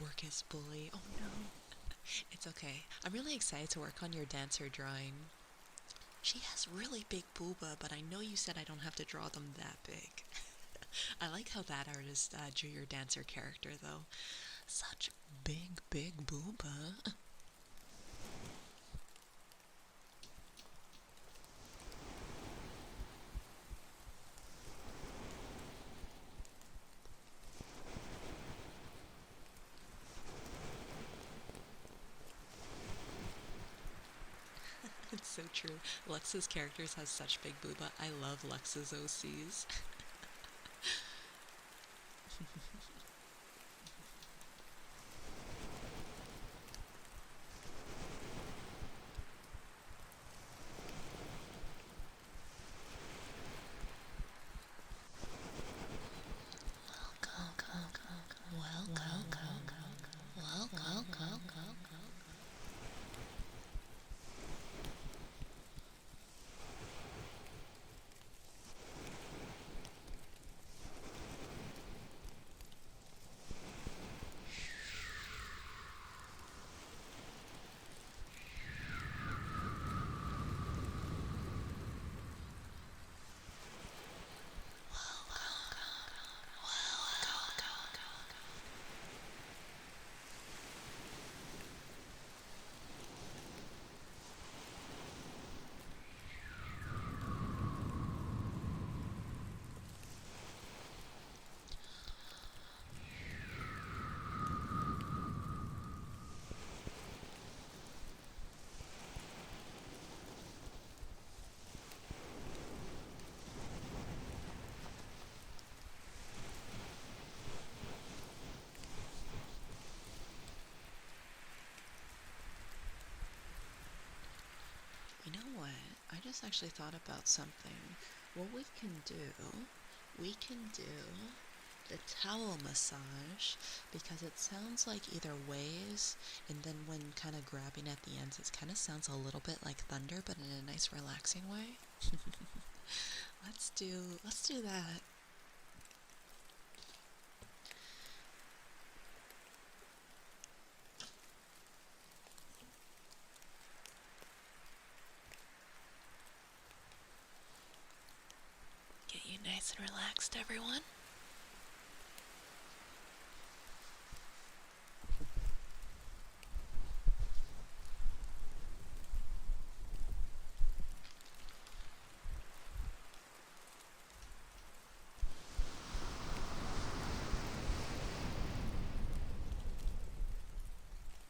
Work is bully. Oh no. It's okay. I'm really excited to work on your dancer drawing. She has really big booba, but I know you said I don't have to draw them that big. I like how that artist drew your dancer character, though. Such big, big booba. It's so true. Lux's characters has such big booba. I love Lux's OCs. You know what? I just actually thought about something. What we can do the towel massage, because it sounds like either waves, and then when kind of grabbing at the ends, it kind of sounds a little bit like thunder, but in a nice relaxing way. Let's do that. Get you nice and relaxed, everyone.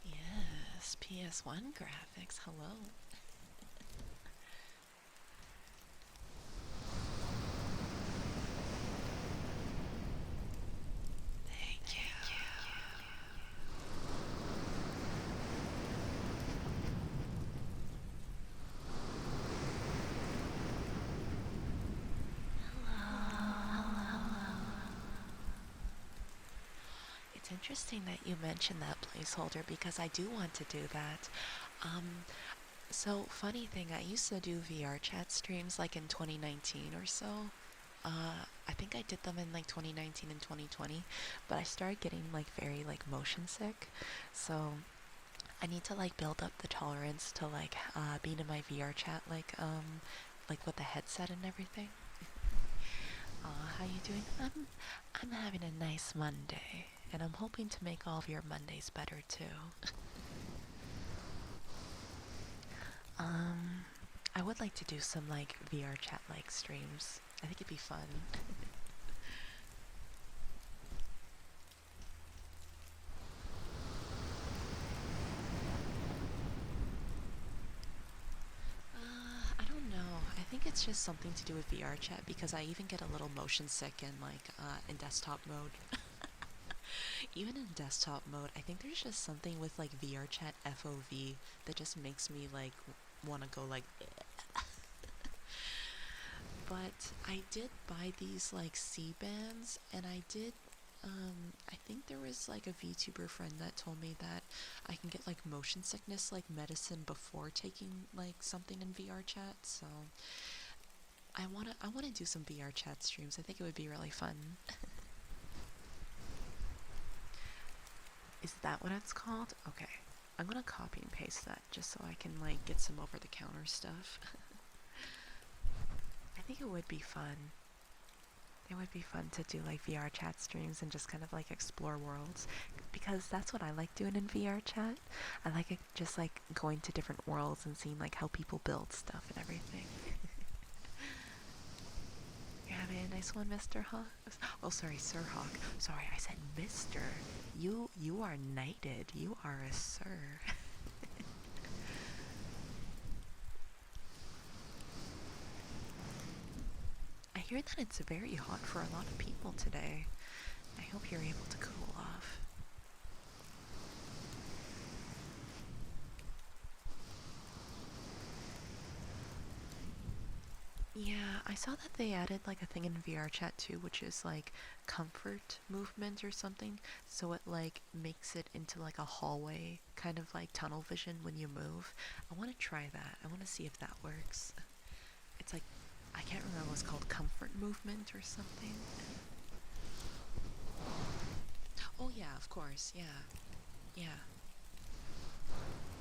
Yes, PS1 graphics, hello. Thank you. It's interesting that you mentioned that placeholder, because I do want to do that. So funny thing, I used to do VR chat streams like in 2019 or so. I think I did them in like 2019 and 2020, but I started getting like very like motion sick. So I need to like build up the tolerance to like being in my VR chat like with the headset and everything. How you doing? I'm having a nice Monday, and I'm hoping to make all of your Mondays better too. I would like to do some like VR chat like streams. I think it'd be fun. it's just something to do with VR chat because I even get a little motion sick in desktop mode. Even in desktop mode, I think there's just something with like VR chat FOV that just makes me like want to go like. But I did buy these like C bands, and I did. I think there was like a VTuber friend that told me that I can get like motion sickness like medicine before taking like something in VR chat. So I wanna do some VR chat streams. I think it would be really fun. Is that what it's called? Okay. I'm gonna copy and paste that just so I can like get some over the counter stuff. I think it would be fun. It would be fun to do like VR chat streams and just kind of like explore worlds because that's what I like doing in VR chat. I like it just like going to different worlds and seeing like how people build stuff and everything. You're having a nice one, Mr. Hawk? Oh, sorry, Sir Hawk. Sorry, I said Mr. You are knighted. You are a sir. I hear that it's very hot for a lot of people today. I hope you're able to cool off. Yeah, I saw that they added like a thing in VR chat too, which is like comfort movement or something. So it like makes it into like a hallway, kind of like tunnel vision when you move. I want to try that. I want to see if that works. It's like, I can't remember what's called comfort movement or something. Oh yeah, of course, yeah, yeah.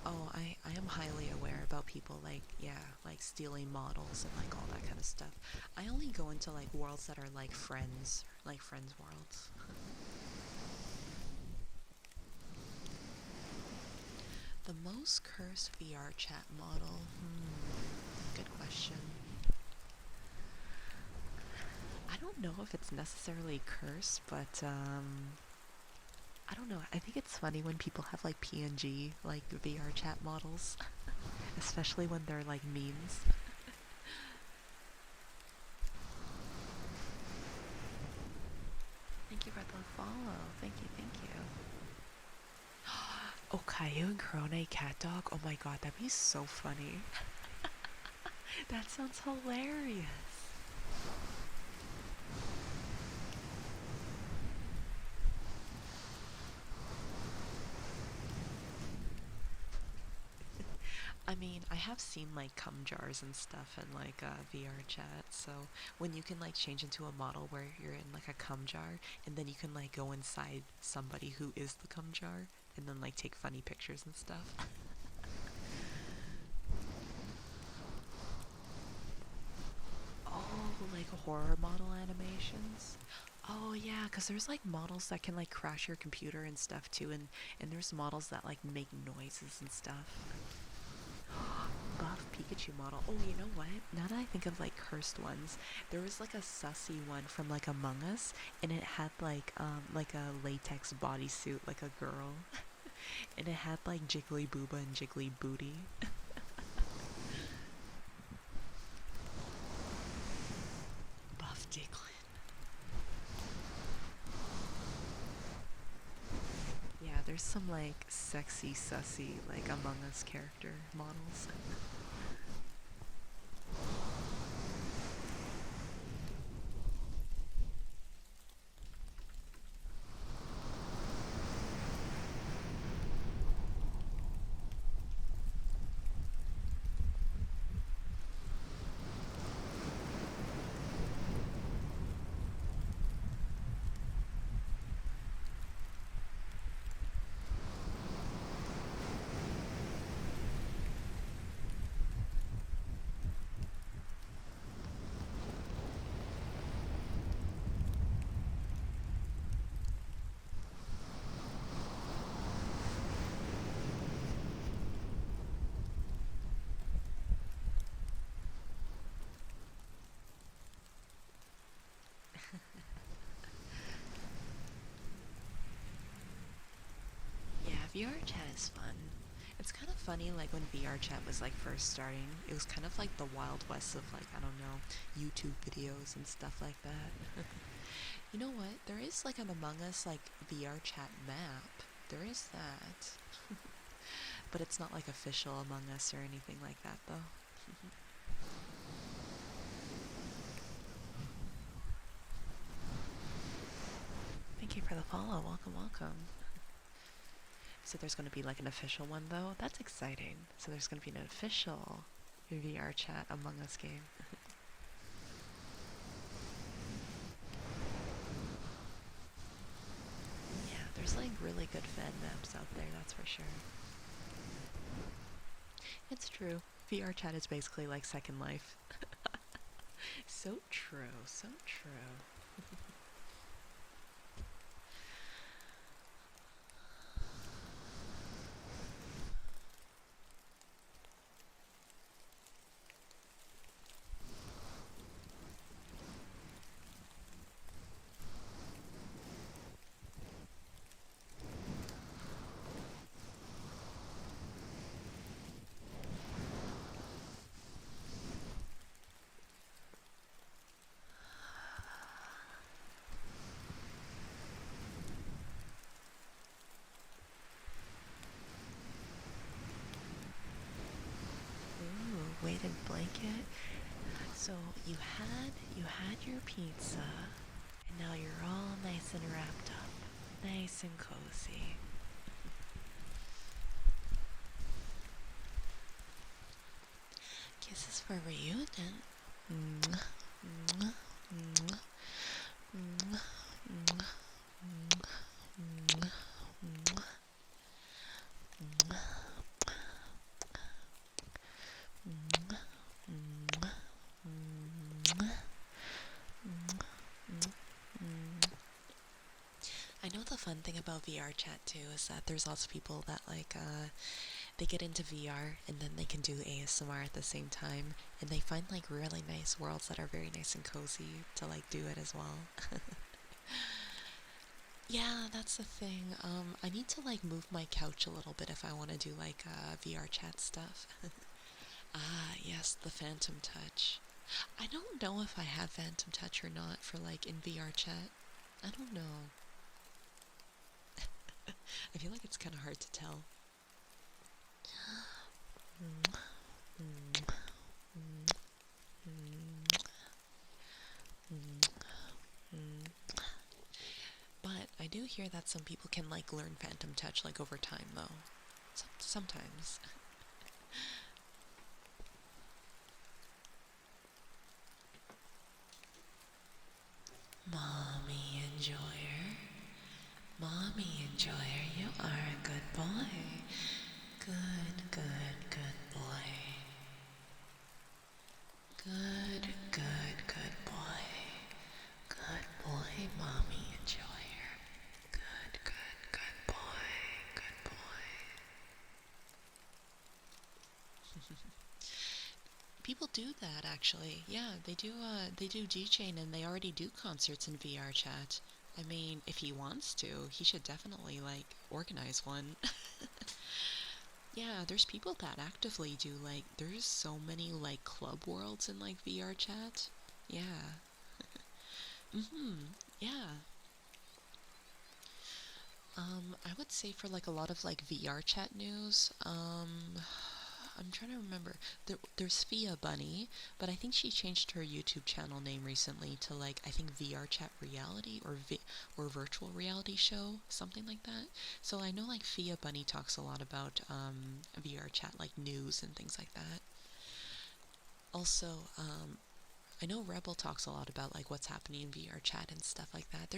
Oh, I am highly aware about people like, yeah, like stealing models and like all that kind of stuff. I only go into like worlds that are like friends worlds. The most cursed VR chat model? Good question. I don't know if it's necessarily cursed, but I don't know. I think it's funny when people have like PNG, like VR chat models, especially when they're like memes. Thank you for the follow. Thank you, thank you. Oh, Caillou and Corona cat dog. Oh my god, that'd be so funny. That sounds hilarious. I mean, I have seen like cum jars and stuff in like VR chat. So when you can like change into a model where you're in like a cum jar, and then you can like go inside somebody who is the cum jar, and then like take funny pictures and stuff. Oh, like horror model animations. Oh yeah, cause there's like models that can like crash your computer and stuff too, and there's models that like make noises and stuff. Buff Pikachu model. Oh, you know what? Now that I think of like cursed ones, there was like a sussy one from like Among Us, and it had like a latex bodysuit like a girl, and it had like Jiggly Booba and Jiggly Booty. Buff Dicklin. Yeah, there's some like sexy sussy like Among Us character models. Yeah, VR chat is fun. It's kind of funny, like when VR chat was like first starting, it was kind of like the Wild West of like, I don't know, YouTube videos and stuff like that. You know what? There is like an Among Us like VR chat map. There is that. But it's not like official Among Us or anything like that though. Thank you for the follow. Welcome, welcome. So there's going to be like an official one though. That's exciting. So there's going to be an official VR chat Among Us game. Yeah, there's like really good fan maps out there, that's for sure. It's true. VR chat is basically like Second Life. So true, so true. Ooh, weighted blanket. So you had your pizza, and now you're all nice and wrapped up, nice and cozy. Kisses for reunion. Mwah, mwah, mwah, mwah, mwah, mwah, mwah, mwah, mwah, mwah, mwah, mwah. I know the fun thing about VR chat too is that there's lots of people that like they get into VR and then they can do ASMR at the same time, and they find like really nice worlds that are very nice and cozy to like do it as well. Yeah, that's the thing. I need to like move my couch a little bit if I want to do like VR chat stuff. Ah, yes, the Phantom Touch. I don't know if I have Phantom Touch or not for like in VR chat. I don't know. I feel like it's kind of hard to tell. But I do hear that some people can like learn Phantom Touch like over time though. Sometimes. Mommy enjoyer. Mommy enjoyer, you are a good boy. Good, good, good boy. Good, good, good boy. Good boy, mommy enjoyer. Good, good, good boy. Good boy. People do that actually. Yeah, they do G-Chain and they already do concerts in VR chat. I mean, if he wants to, he should definitely like organize one. Yeah, there's people that actively do like there's so many like club worlds in like VR chat. Yeah. Yeah. I would say for like a lot of like VR chat news, I'm trying to remember. There's Fia Bunny, but I think she changed her YouTube channel name recently to like I think VR Chat Reality or Virtual Reality Show, something like that. So I know like Fia Bunny talks a lot about VR chat like news and things like that. Also, I know Rebel talks a lot about like what's happening in VR chat and stuff like that.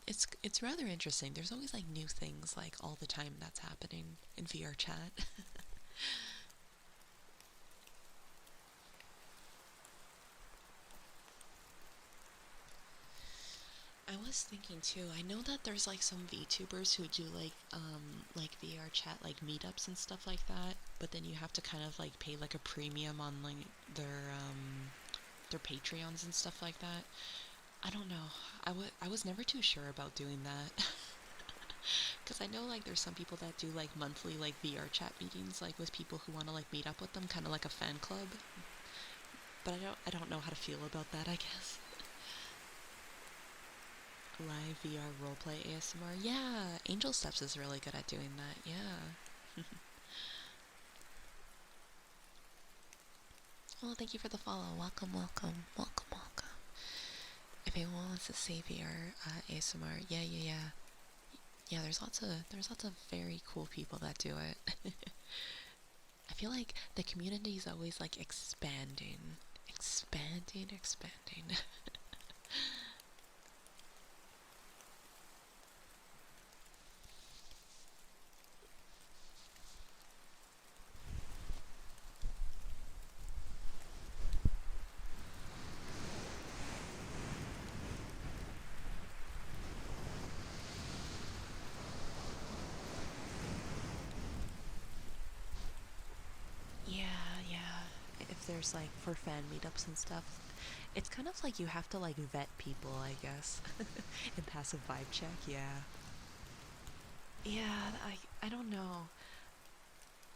It's rather interesting. There's always like new things like all the time that's happening in VR chat. I was thinking too. I know that there's like some VTubers who do like VR chat like meetups and stuff like that, but then you have to kind of like pay like a premium on like their Patreons and stuff like that. I don't know. I was never too sure about doing that. Because I know like there's some people that do like monthly like VR chat meetings like with people who want to like meet up with them, kind of like a fan club. But I don't know how to feel about that, I guess. Live VR roleplay ASMR. Yeah, Angel Steps is really good at doing that. Yeah. Well, thank you for the follow. Welcome, welcome, welcome, welcome. If anyone wants to see VR ASMR, yeah. Yeah, there's lots of very cool people that do it. I feel like the community is always like expanding, expanding, expanding. Yeah. If there's like for fan meetups and stuff, it's kind of like you have to like vet people, I guess. In passive vibe check, yeah. Yeah, I don't know.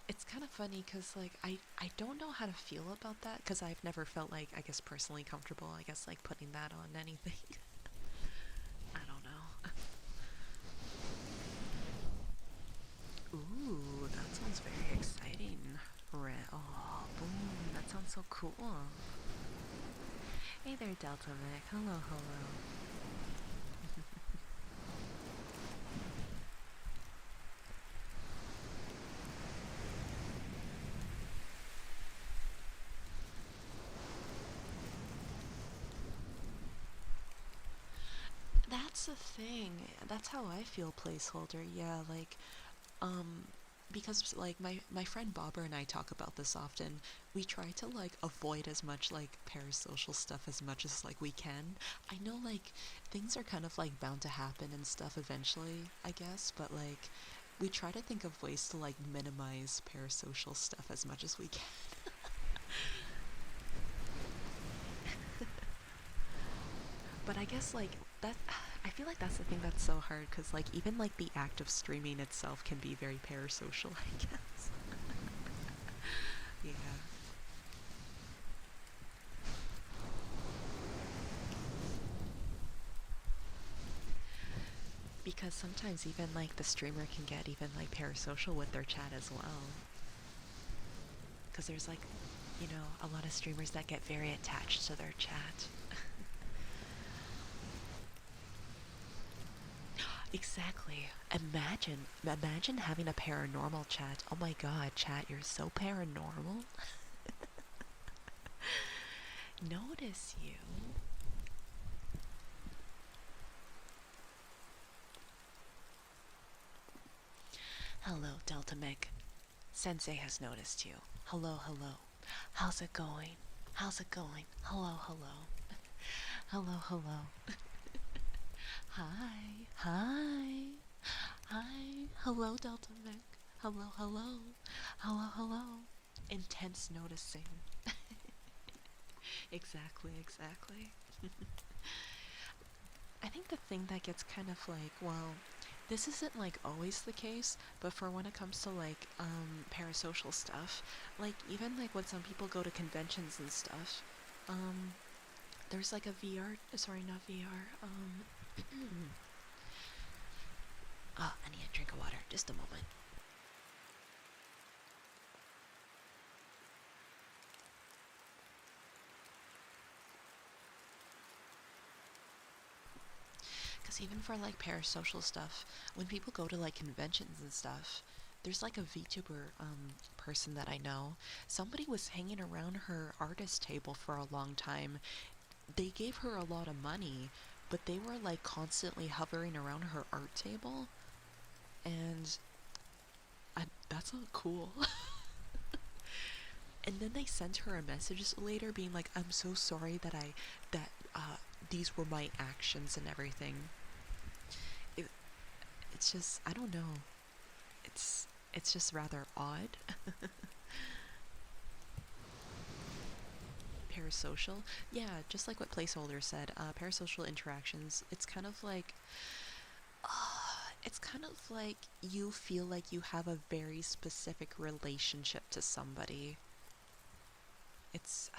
It's kind of funny because like I don't know how to feel about that because I've never felt like I guess personally comfortable, I guess like putting that on anything. I don't know. Ooh, that sounds very exciting. Oh, boom, that sounds so cool. Hey there, Delta Mick. Hello, hello. That's the thing. That's how I feel placeholder. Yeah, like um because like my friend Bobber and I talk about this often. We try to like avoid as much like parasocial stuff as much as like we can. I know like things are kind of like bound to happen and stuff eventually, I guess, but like we try to think of ways to like minimize parasocial stuff as much as we can. But I guess like that I feel like that's the thing that's so hard cuz like even like the act of streaming itself can be very parasocial, I guess. Yeah. Because sometimes even like the streamer can get even like parasocial with their chat as well. Because there's like, a lot of streamers that get very attached to their chat. Exactly. Imagine having a paranormal chat. Oh my god, chat, you're so paranormal. Notice you. Hello, Delta Mech. Sensei has noticed you. Hello, hello. How's it going? How's it going? Hello, hello. Hello, hello. Hi. Hi. Hi. Hello, Delta Mech. Hello, hello. Hello, hello. Intense noticing. Exactly, exactly. I think the thing that gets kind of like, well, this isn't like always the case, but for when it comes to like parasocial stuff, like even like when some people go to conventions and stuff, um there's like a VR, sorry, not VR, oh, I need a drink of water, just a moment. Because even for like parasocial stuff, when people go to like conventions and stuff, there's like a VTuber person that I know. Somebody was hanging around her artist table for a long time. They gave her a lot of money, but they were like constantly hovering around her art table, and that's not cool. And then they sent her a message later being like, "I'm so sorry that these were my actions and everything." It, it's just I don't know. It's just rather odd. Parasocial, yeah, just like what placeholder said. Parasocial interactions. It's kind of like it's kind of like you feel like you have a very specific relationship to somebody. It's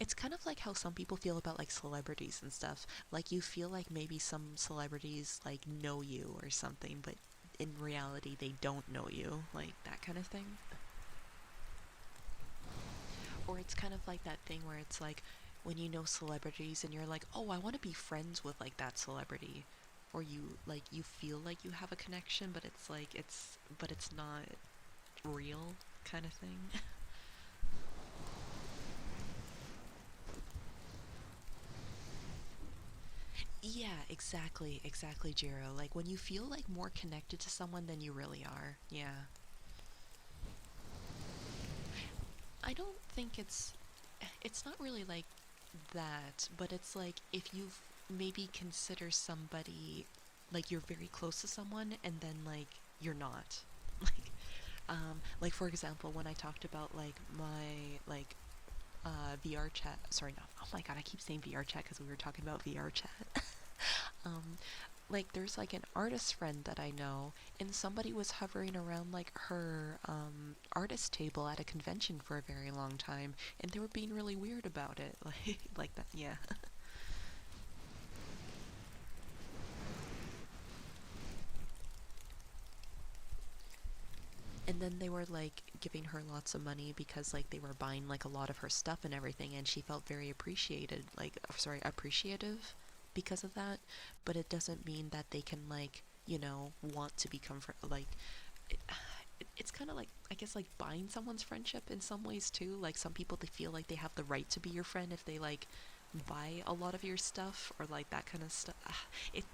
it's kind of like how some people feel about like celebrities and stuff. Like you feel like maybe some celebrities like know you or something, but in reality they don't know you, like that kind of thing. Or it's kind of like that thing where it's like when you know celebrities and you're like, "Oh, I want to be friends with like that celebrity." Or you feel like you have a connection, but it's not real kind of thing. Yeah, exactly, Jiro. Like when you feel like more connected to someone than you really are. Yeah. I don't think it's not really like that, but it's like if you've maybe consider somebody like you're very close to someone and then like you're not. Like for example, when I talked about like my like VR chat, sorry, no. Oh my god, I keep saying VR chat cuz we were talking about VR chat. um like there's like an artist friend that I know and somebody was hovering around like her artist table at a convention for a very long time and they were being really weird about it like that, yeah. And then they were like giving her lots of money because like they were buying like a lot of her stuff and everything and she felt very appreciated, like sorry, appreciative because of that. But it doesn't mean that they can like, want to become like it's kind of like I guess like buying someone's friendship in some ways too. Like some people they feel like they have the right to be your friend if they like buy a lot of your stuff or like that kind of stuff. It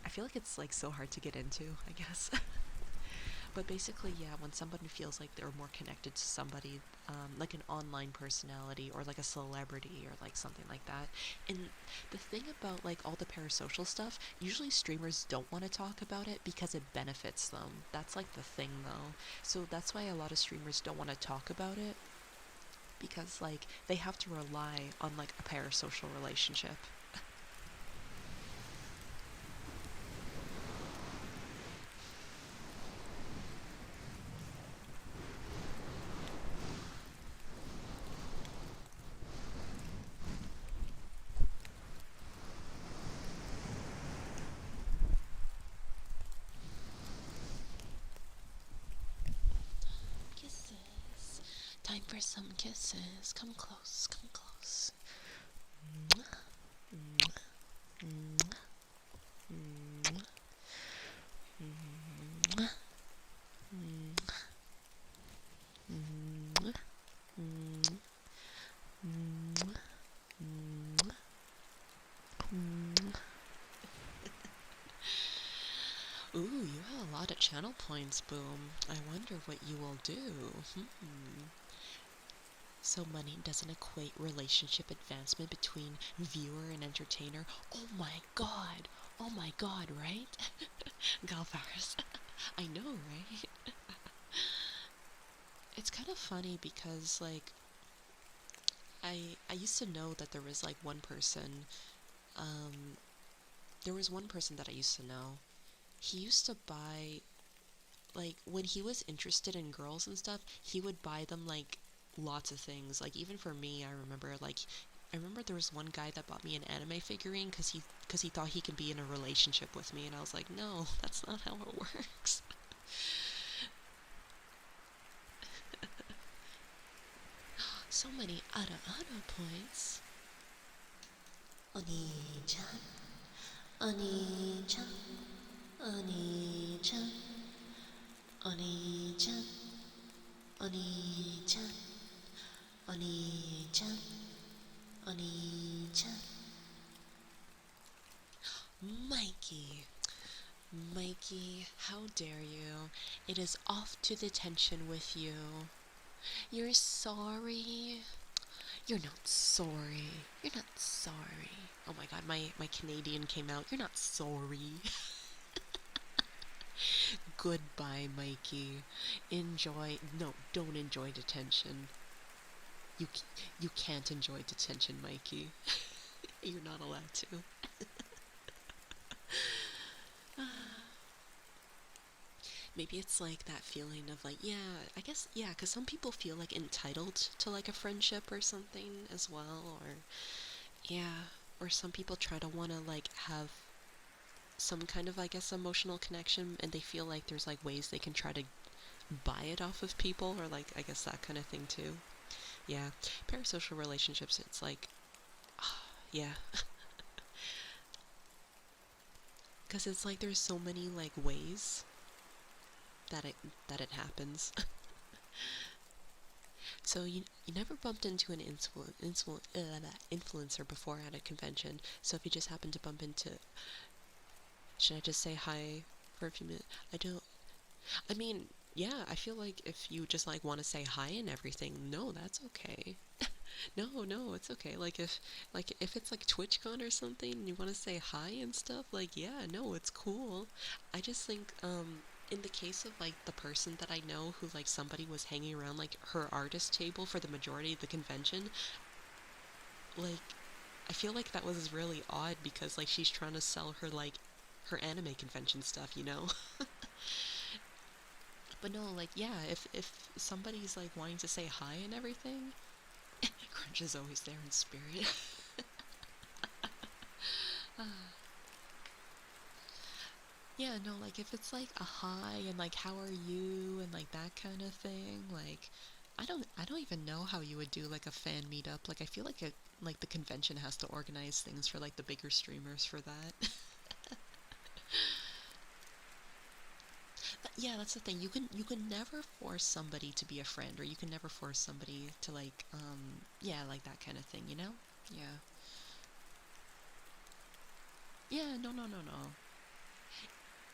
I feel like it's like so hard to get into, I guess. But basically, yeah, when somebody feels like they're more connected to somebody, like an online personality or like a celebrity or like something like that. And the thing about like all the parasocial stuff, usually streamers don't want to talk about it because it benefits them. That's like the thing though. So that's why a lot of streamers don't want to talk about it because like they have to rely on like a parasocial relationship. Kisses. Time for some kisses. Come close, come close. Ooh, you have a lot of channel points, Boom. I wonder what you will do. So money doesn't equate relationship advancement between viewer and entertainer. Oh my god! Oh my god, right? Galvaris. I know, right? It's kind of funny because, like, I used to know that there was, like, one person, um, there was one person that I used to know. He used to buy like when he was interested in girls and stuff, he would buy them like lots of things. Like even for me, I remember there was one guy that bought me an anime figurine cuz he thought he could be in a relationship with me and I was like, "No, that's not how it works." So many ada points. Oni-chan, Oni-chan, Oni-chan, Oni-chan, Oni-chan, Oni-chan, Oni-chan. Mikey, Mikey, how dare you? It is off to detention with you. You're sorry. You're not sorry. You're not sorry. Oh my god, my Canadian came out. You're not sorry. Goodbye, Mikey. Enjoy. No, don't enjoy detention. You, you can't enjoy detention, Mikey. You're not allowed to. maybe it's like that feeling of like, yeah, I guess, yeah, because some people feel like entitled to like a friendship or something as well, or yeah, or some people try to want to like have some kind of, I guess, emotional connection, and they feel like there's like ways they can try to buy it off of people, or like, I guess that kind of thing too. Yeah, parasocial relationships, it's like, yeah, because it's like there's so many like ways that it happens. So you never bumped into an influencer before at a convention. So if you just happen to bump into, should I just say hi for a few minutes? I don't. I mean, yeah. I feel like if you just like want to say hi and everything, no, that's okay. No, no, it's okay. Like if it's like TwitchCon or something and you want to say hi and stuff, like yeah, no, it's cool. I just think in the case of like the person that I know who like somebody was hanging around like her artist table for the majority of the convention, like I feel like that was really odd because like she's trying to sell her like her anime convention stuff, you know? But no, like yeah, if somebody's like wanting to say hi and everything, Crunch is always there in spirit. Yeah, no, like if it's like a hi and like how are you and like that kind of thing, like I don't even know how you would do like a fan meetup. Like I feel like like the convention has to organize things for like the bigger streamers for that. Yeah, that's the thing. You can never force somebody to be a friend, or you can never force somebody to like yeah, like that kind of thing, you know? Yeah. Yeah, no, no, no, no.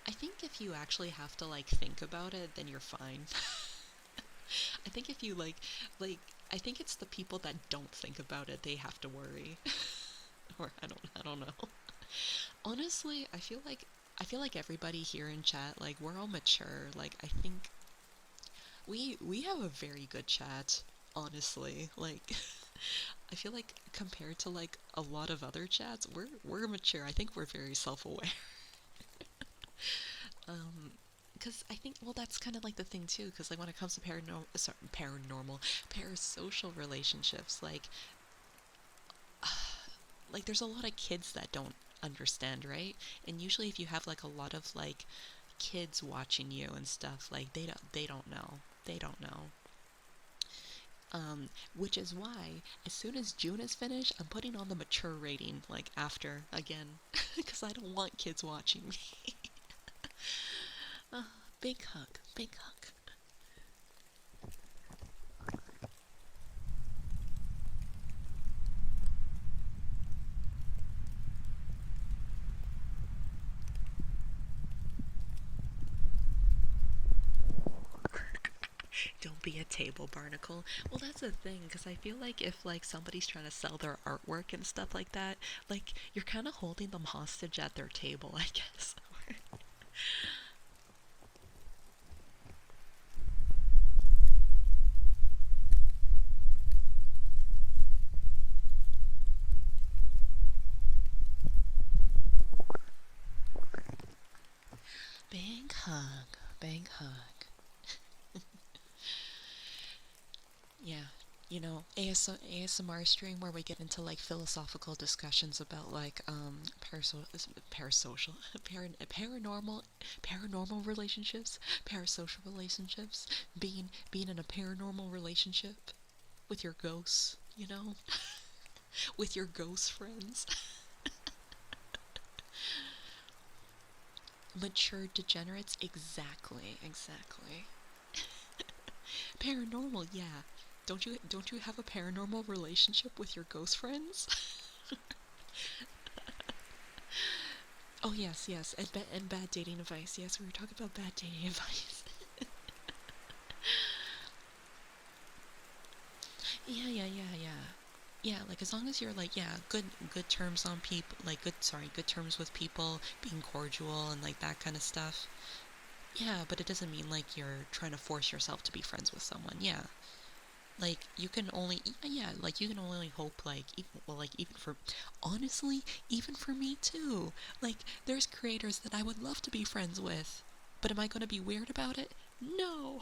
I think if you actually have to like think about it, then you're fine. I think if you like I think it's the people that don't think about it, they have to worry. Or I don't know. Honestly, I feel like everybody here in chat, like we're all mature. Like I think we have a very good chat, honestly. Like I feel like compared to like a lot of other chats, we're mature. I think we're very self-aware. Um, because I think, well, that's kind of like the thing too. Because like when it comes to parasocial relationships, like there's a lot of kids that don't understand, right? And usually, if you have like a lot of like kids watching you and stuff, like they don't know, they don't know. Which is why as soon as June is finished, I'm putting on the mature rating like after again, because I don't want kids watching me. uh, big hug, big hug. Don't be a table barnacle. Well, that's the thing, because I feel like if like somebody's trying to sell their artwork and stuff like that, like you're kind of holding them hostage at their table, I guess. Big hug, big hug. Yeah, ASMR stream where we get into like philosophical discussions about like parasocial paranormal relationships, parasocial relationships, being in a paranormal relationship with your ghosts, with your ghost friends. Mature degenerates, exactly, exactly. Paranormal, yeah. Don't you have a paranormal relationship with your ghost friends? Oh yes, yes, and bad dating advice. Yes, we were talking about bad dating advice. Yeah, yeah, yeah, yeah. Yeah, like as long as you're like, yeah, good terms on people, like good terms with people, being cordial and like that kind of stuff. Yeah, but it doesn't mean like you're trying to force yourself to be friends with someone. Yeah. Like you can only yeah, like you can only hope like even for honestly, even for me too. Like there's creators that I would love to be friends with. But am I gonna be weird about it? No.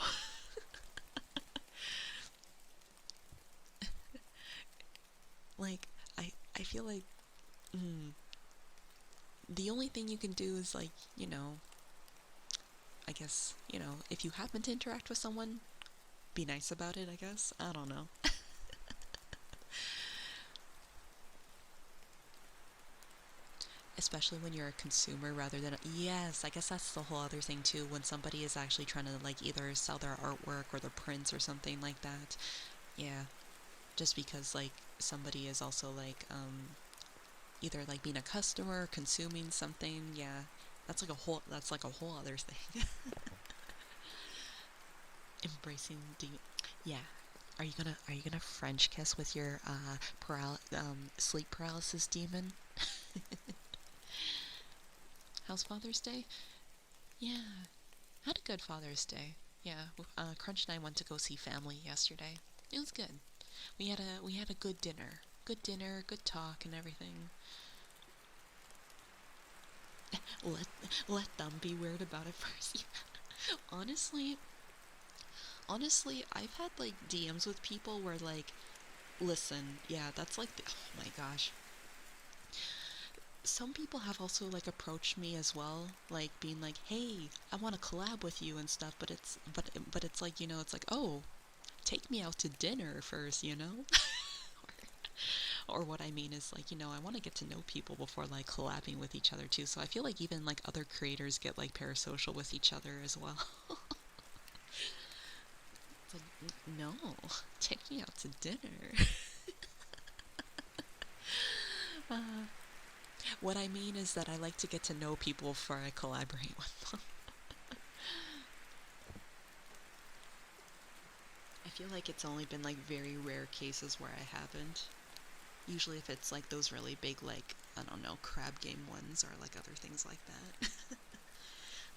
Like, I feel like, mm, the only thing you can do is, like, I guess, if you happen to interact with someone, be nice about it, I guess. I don't know. Especially when you're a consumer rather than yes, I guess that's the whole other thing too, when somebody is actually trying to, like, either sell their artwork or their prints or something like that. Yeah, just because, like, somebody is also, like, either, like, being a customer or consuming something. Yeah, that's like a whole other thing. Embracing the yeah. Are you gonna French kiss with your sleep paralysis demon? How's Father's Day? Yeah, had a good Father's Day. Yeah, Crunch and I went to go see family yesterday. It was good. We had a good dinner, good talk and everything. Let let them be weird about it first. honestly, honestly, I've had, like, DMs with people where, like, listen, yeah, that's like oh my gosh. Some people have also, like, approached me as well, like, being like, "Hey, I want to collab with you and stuff," but it's like, it's like, "Oh, take me out to dinner first, you know?" Or what I mean is, like, I want to get to know people before, like, collabing with each other too. So I feel like even, like, other creators get, like, parasocial with each other as well. It's like, no, take me out to dinner." uh, what I mean is that I like to get to know people before I collaborate with them. I feel like it's only been, like, very rare cases where I haven't. Usually if it's, like, those really big, like, I don't know, crab game ones or, like, other things like that.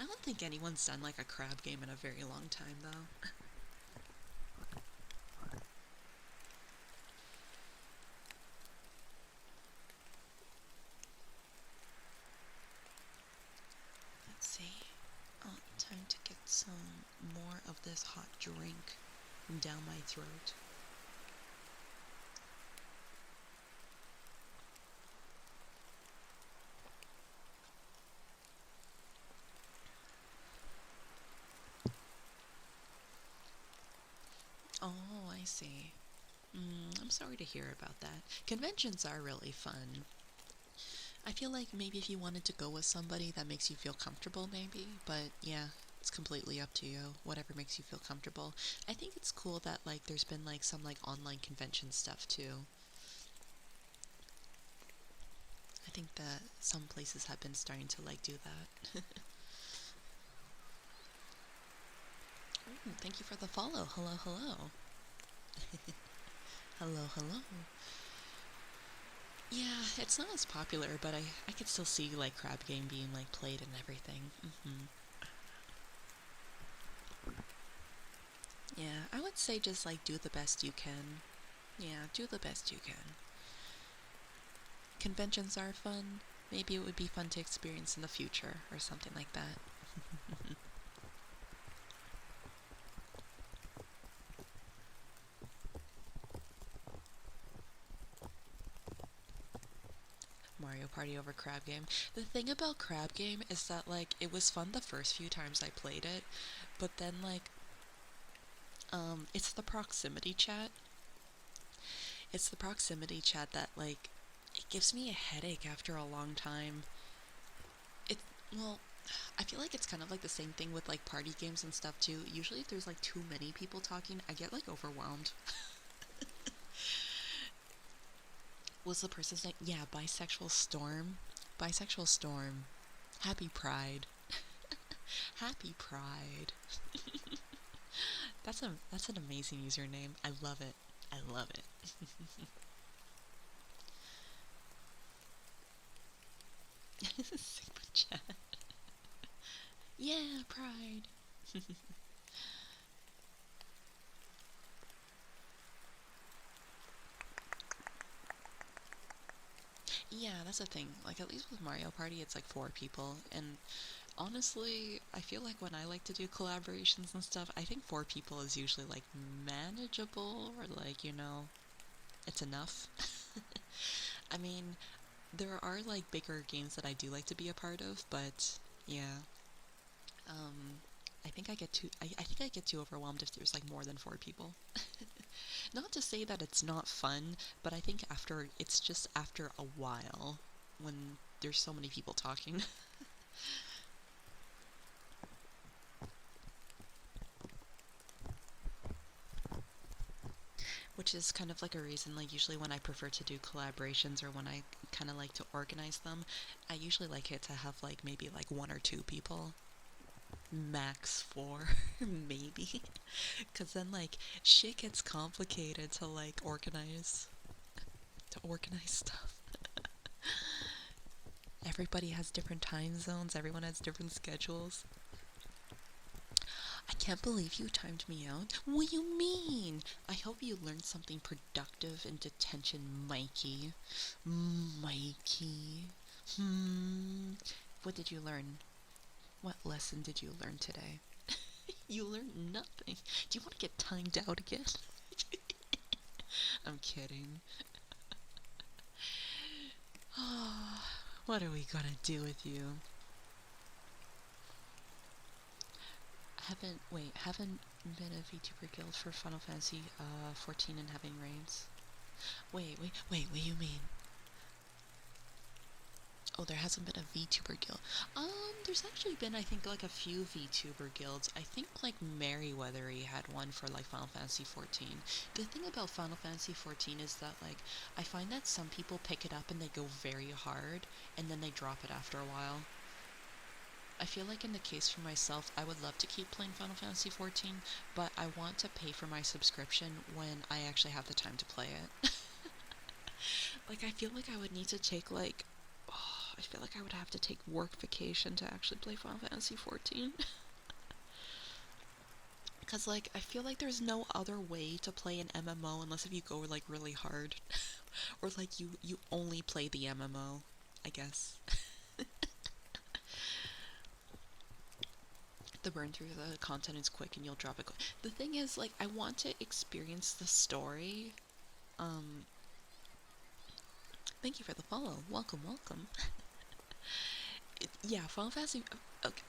I don't think anyone's done, like, a crab game in a very long time, though. Let's see. Oh, time to get some more of this hot drink down my throat. Oh, I see. I'm sorry to hear about that. Conventions are really fun. I feel like maybe if you wanted to go with somebody that makes you feel comfortable, maybe. But yeah, it's completely up to you. Whatever makes you feel comfortable. I think it's cool that, like, there's been, like, some, like, online convention stuff too. I think that some places have been starting to, like, do that. Ooh, thank you for the follow. Hello, hello. Hello, hello. Yeah, it's not as popular, but I could still see, like, crab game being, like, played and everything. Yeah, I would say just, like, do the best you can. Yeah, do the best you can. Conventions are fun. Maybe it would be fun to experience in the future or something like that. Mario Party over Crab Game. The thing about Crab Game is that, like, it was fun the first few times I played it, but then, like, it's the proximity chat. It's the proximity chat that, like, it gives me a headache after a long time. It, well, I feel like it's kind of like the same thing with, like, party games and stuff too. Usually if there's, like, too many people talking, I get, like, overwhelmed. Was the person's name? Yeah, Bisexual Storm. Bisexual Storm. Happy Pride. Happy Pride. That's an amazing username. I love it. I love it. Sigma chat. Yeah, Pride. Yeah, that's the thing. Like, at least with Mario Party, it's like 4 people, and honestly, I feel like when I like to do collaborations and stuff, I think 4 people is usually like manageable, or like, it's enough. I mean, there are like bigger games that I do like to be a part of, but yeah. Um, I think I get too overwhelmed if there's like more than 4 people. Not to say that it's not fun, but I think it's just after a while when there's so many people talking. Which is kind of like a reason, like, usually when I prefer to do collaborations or when I kind of like to organize them, I usually like it to have like maybe like 1 or 2 people, max 4, maybe. Because then like shit gets complicated to organize stuff. Everybody has different time zones, everyone has different schedules. I can't believe you timed me out. What do you mean? I hope you learned something productive in detention, Mikey. Mikey. What did you learn? What lesson did you learn today? You learned nothing. Do you want to get timed out again? I'm kidding. What are we gonna do with you? Haven't been a VTuber guild for Final Fantasy 14 and having raids. Wait, what do you mean? Oh, there hasn't been a VTuber guild. There's actually been, I think, like a few VTuber guilds. I think like Merryweathery had one for like Final Fantasy 14. The thing about Final Fantasy 14 is that like I find that some people pick it up and they go very hard and then they drop it after a while. I feel like in the case for myself, I would love to keep playing Final Fantasy 14, but I want to pay for my subscription when I actually have the time to play it. Like, I feel like I would need to take, like, I feel like I would have to take work vacation to actually play Final Fantasy 14. Because, like, I feel like there's no other way to play an MMO unless if you go, like, really hard. Or, like, you only play the MMO, I guess. The burn through the content is quick and you'll drop it quick. The thing is, like, I want to experience the story. Um, Thank you for the follow. Welcome, welcome. Yeah, Final Fantasy.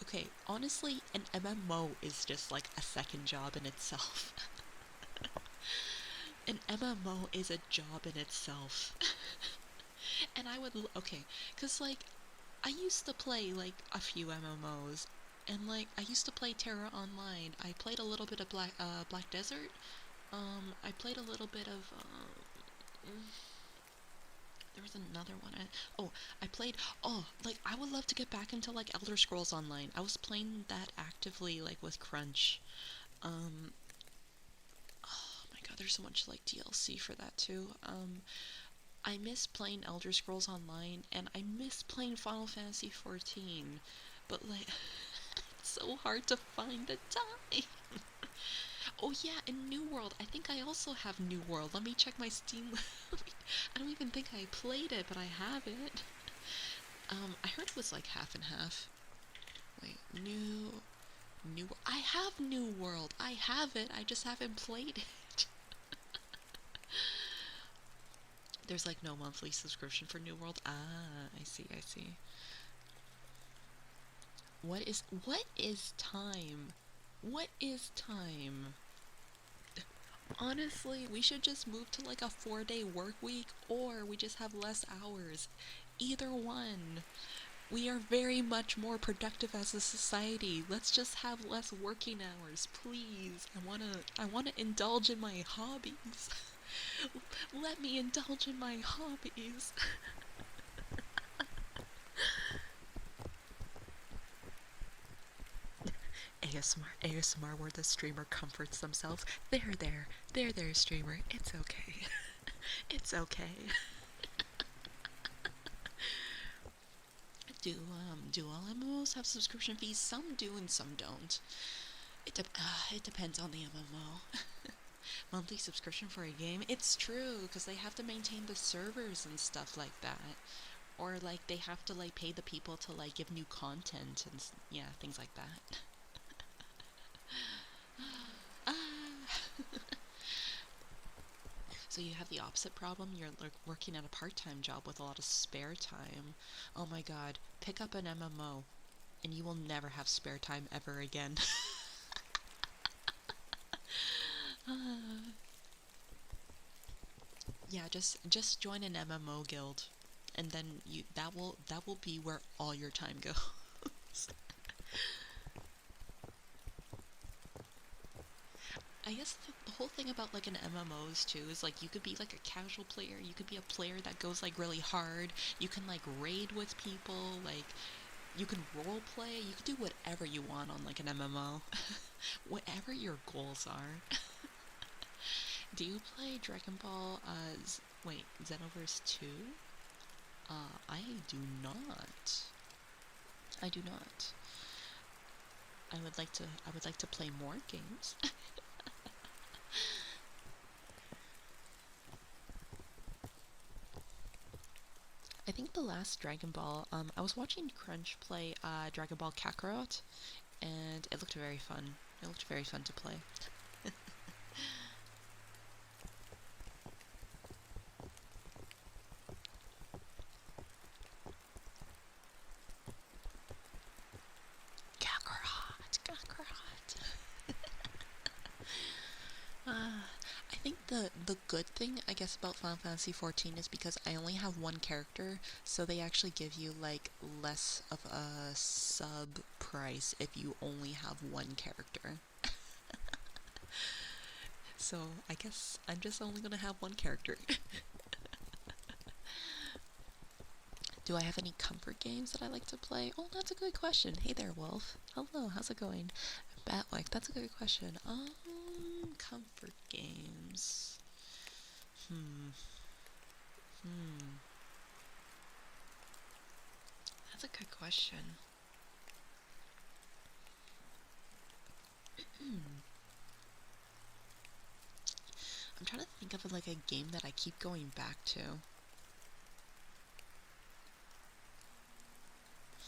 Okay, honestly, an MMO is just like a second job in itself. An MMO is a job in itself. And I would. Okay, because like, I used to play like a few MMOs. And like, I used to play Terra Online. I played a little bit of Black Desert. I played a little bit of. There was another one. I played. Oh, like I would love to get back into like Elder Scrolls Online. I was playing that actively, like with Crunch. Um, oh my God, there's so much like DLC for that too. I miss playing Elder Scrolls Online, and I miss playing Final Fantasy 14. But like, it's so hard to find the time. Oh yeah, and New World. I think I also have New World. Let me check my Steam. I don't even think I played it, but I have it. I heard it was like half and half. Wait, New. I have New World. I have it. I just haven't played it. There's like no monthly subscription for New World. Ah, I see. I see. What is time? What is time? Honestly, we should just move to like a 4-day work week, or we just have less hours. Either one. We are very much more productive as a society. Let's just have less working hours, please. I wanna indulge in my hobbies. Let me indulge in my hobbies. ASMR where the streamer comforts themselves. There, streamer. It's okay. It's okay. Do all MMOs have subscription fees? Some do and some don't. It depends on the MMO. Monthly subscription for a game? It's true, because they have to maintain the servers and stuff like that. Or like they have to like pay the people to like give new content and yeah, things like that. Ah. So you have the opposite problem. You're like working at a part-time job with a lot of spare time. Oh my god, pick up an MMO and you will never have spare time ever again. Yeah, just join an MMO guild and then you that will be where all your time goes. I guess the whole thing about like an MMOs too is like you could be like a casual player, you could be a player that goes like really hard, you can like raid with people, like you can role play, you can do whatever you want on like an MMO. Whatever your goals are. Do you play Dragon Ball wait, Xenoverse 2? I do not. I do not. I would like to play more games. I think the last Dragon Ball, I was watching Crunch play Dragon Ball Kakarot, and it looked very fun. It looked very fun to play. Kakarot, Kakarot. I think the good thing, I guess, about Final Fantasy 14 is because I only have one character, so they actually give you like less of a sub price if you only have one character. So I guess I'm just only gonna have one character. Do I have any comfort games that I like to play? Oh, that's a good question. Hey there, Wolf. Hello, how's it going? Batwick, that's a good question. Comfort games. Hmm. Hmm. That's a good question. I'm trying to think of like a game that I keep going back to.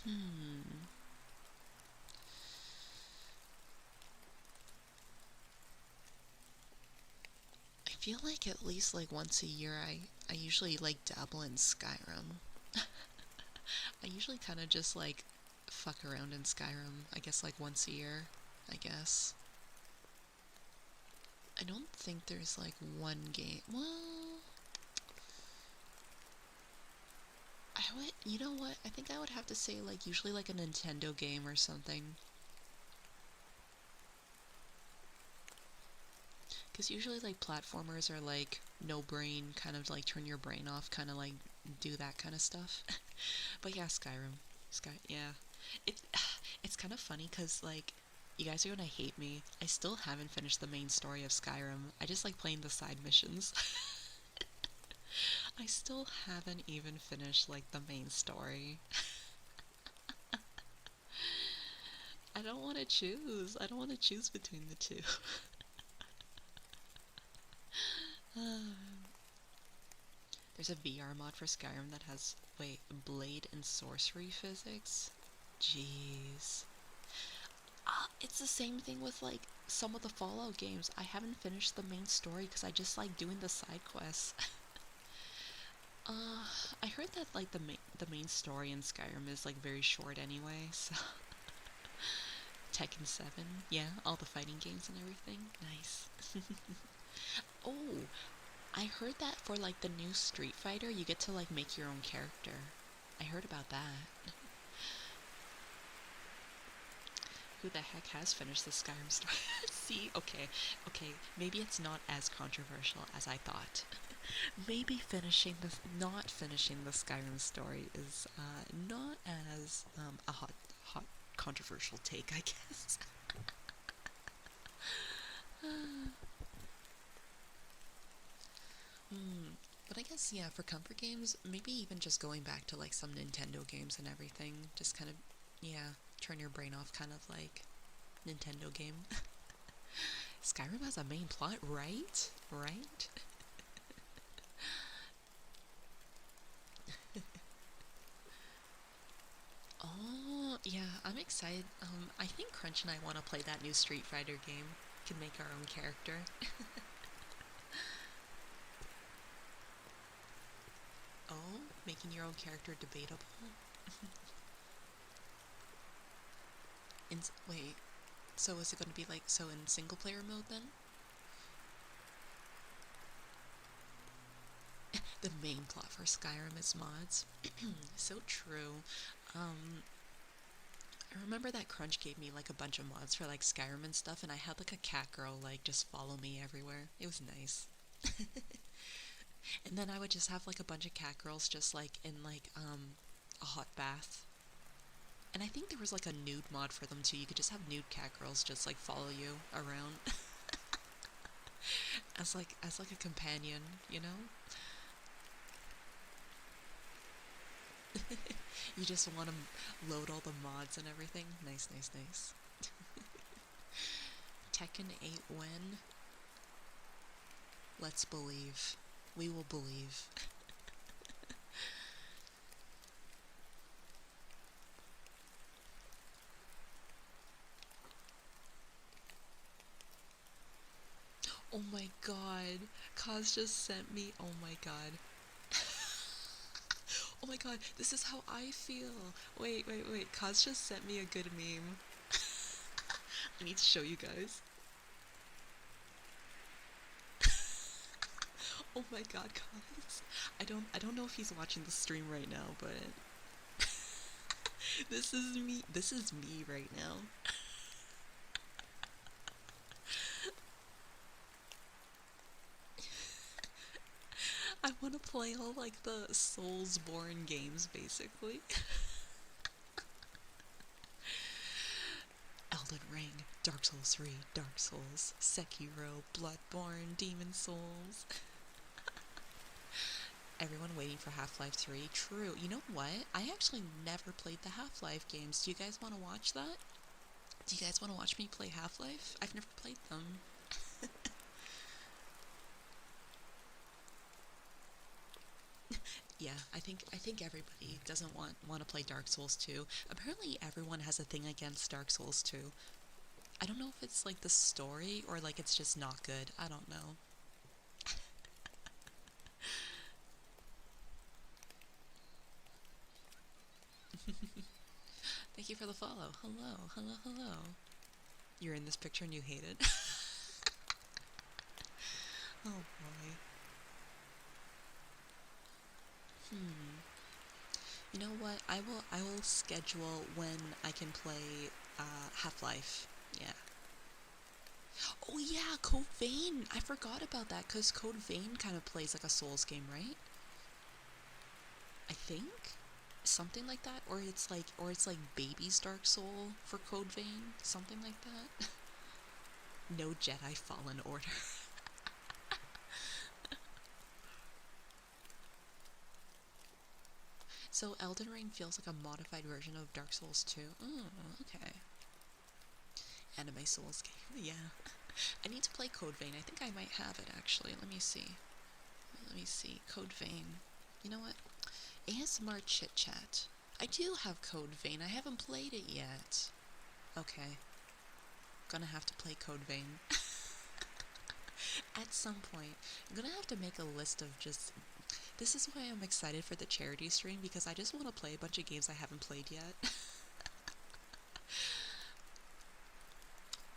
Hmm. I feel like at least like once a year I usually like dabble in Skyrim. I usually kind of just like fuck around in Skyrim, I guess like once a year, I guess. I don't think there's like one game. Well, you know what? I think I would have to say like usually like a Nintendo game or something. Because usually like platformers are like no brain, kind of like turn your brain off, kind of like do that kind of stuff. But yeah, Skyrim. Yeah. It, it's kind of funny because like you guys are gonna hate me. I still haven't finished the main story of Skyrim. I just like playing the side missions. I still haven't even finished like the main story. I don't want to choose. I don't want to choose between the two. There's a VR mod for Skyrim that has, wait, blade and sorcery physics? Jeez. It's the same thing with, like, some of the Fallout games. I haven't finished the main story because I just like doing the side quests. uh, I heard that, like, the main story in Skyrim is, like, very short anyway, so... Tekken 7, yeah, all the fighting games and everything. Nice. Oh, I heard that for like the new Street Fighter, you get to like make your own character. I heard about that. Who the heck has finished the Skyrim story? See, okay, maybe it's not as controversial as I thought. Maybe not finishing the Skyrim story is not as a hot, controversial take, I guess. But I guess, yeah, for comfort games, maybe even just going back to like some Nintendo games and everything. Just kind of, yeah, turn your brain off, kind of like Nintendo game. Skyrim has a main plot, right? Right? Yeah, I'm excited. I think Crunch and I want to play that new Street Fighter game. Can make our own character. Oh, making your own character debatable. Wait, so is it going to be like so in single player mode then? The main plot for Skyrim is mods. So true. Um, I remember that Crunch gave me like a bunch of mods for like Skyrim and stuff, and I had like a cat girl like just follow me everywhere. It was nice. And then I would just have like a bunch of cat girls just like in like a hot bath. And I think there was like a nude mod for them too. You could just have nude cat girls just like follow you around as like a companion, you know? You just want to load all the mods and everything. Nice, nice, nice. Tekken 8 when? Let's believe. We will believe. Oh my god. Kaz just sent me. Oh my god. Oh my god, this is how I feel. Wait, wait, wait. Kaz just sent me a good meme. I need to show you guys. Oh my god, Kaz. I don't know if he's watching the stream right now, but this is me. This is me right now. I want to play all like the Soulsborne games basically. Elden Ring, Dark Souls 3, Dark Souls, Sekiro, Bloodborne, Demon Souls. Everyone waiting for Half-Life 3. True. You know what? I actually never played the Half-Life games. Do you guys want to watch that? Do you guys want to watch me play Half-Life? I've never played them. Yeah, I think everybody doesn't want to play Dark Souls 2. Apparently everyone has a thing against Dark Souls 2. I don't know if it's like the story or like it's just not good. I don't know. Thank you for the follow. Hello, hello, hello. You're in this picture and you hate it. Oh boy. Hmm. You know what? I will schedule when I can play Half-Life. Yeah. Oh yeah, Code Vein. I forgot about that cuz Code Vein kind of plays like a Souls game, right? I think something like that, or it's like Baby's Dark Soul for Code Vein, something like that. No Jedi Fallen Order. So Elden Ring feels like a modified version of Dark Souls 2. Oh, okay. Anime Souls game. Yeah. I need to play Code Vein. I think I might have it actually. Let me see. Let me see. Code Vein. You know what? ASMR Chit Chat. I do have Code Vein. I haven't played it yet. Okay. Gonna have to play Code Vein. At some point. I'm gonna have to make a list of just. This is why I'm excited for the charity stream because I just want to play a bunch of games I haven't played yet.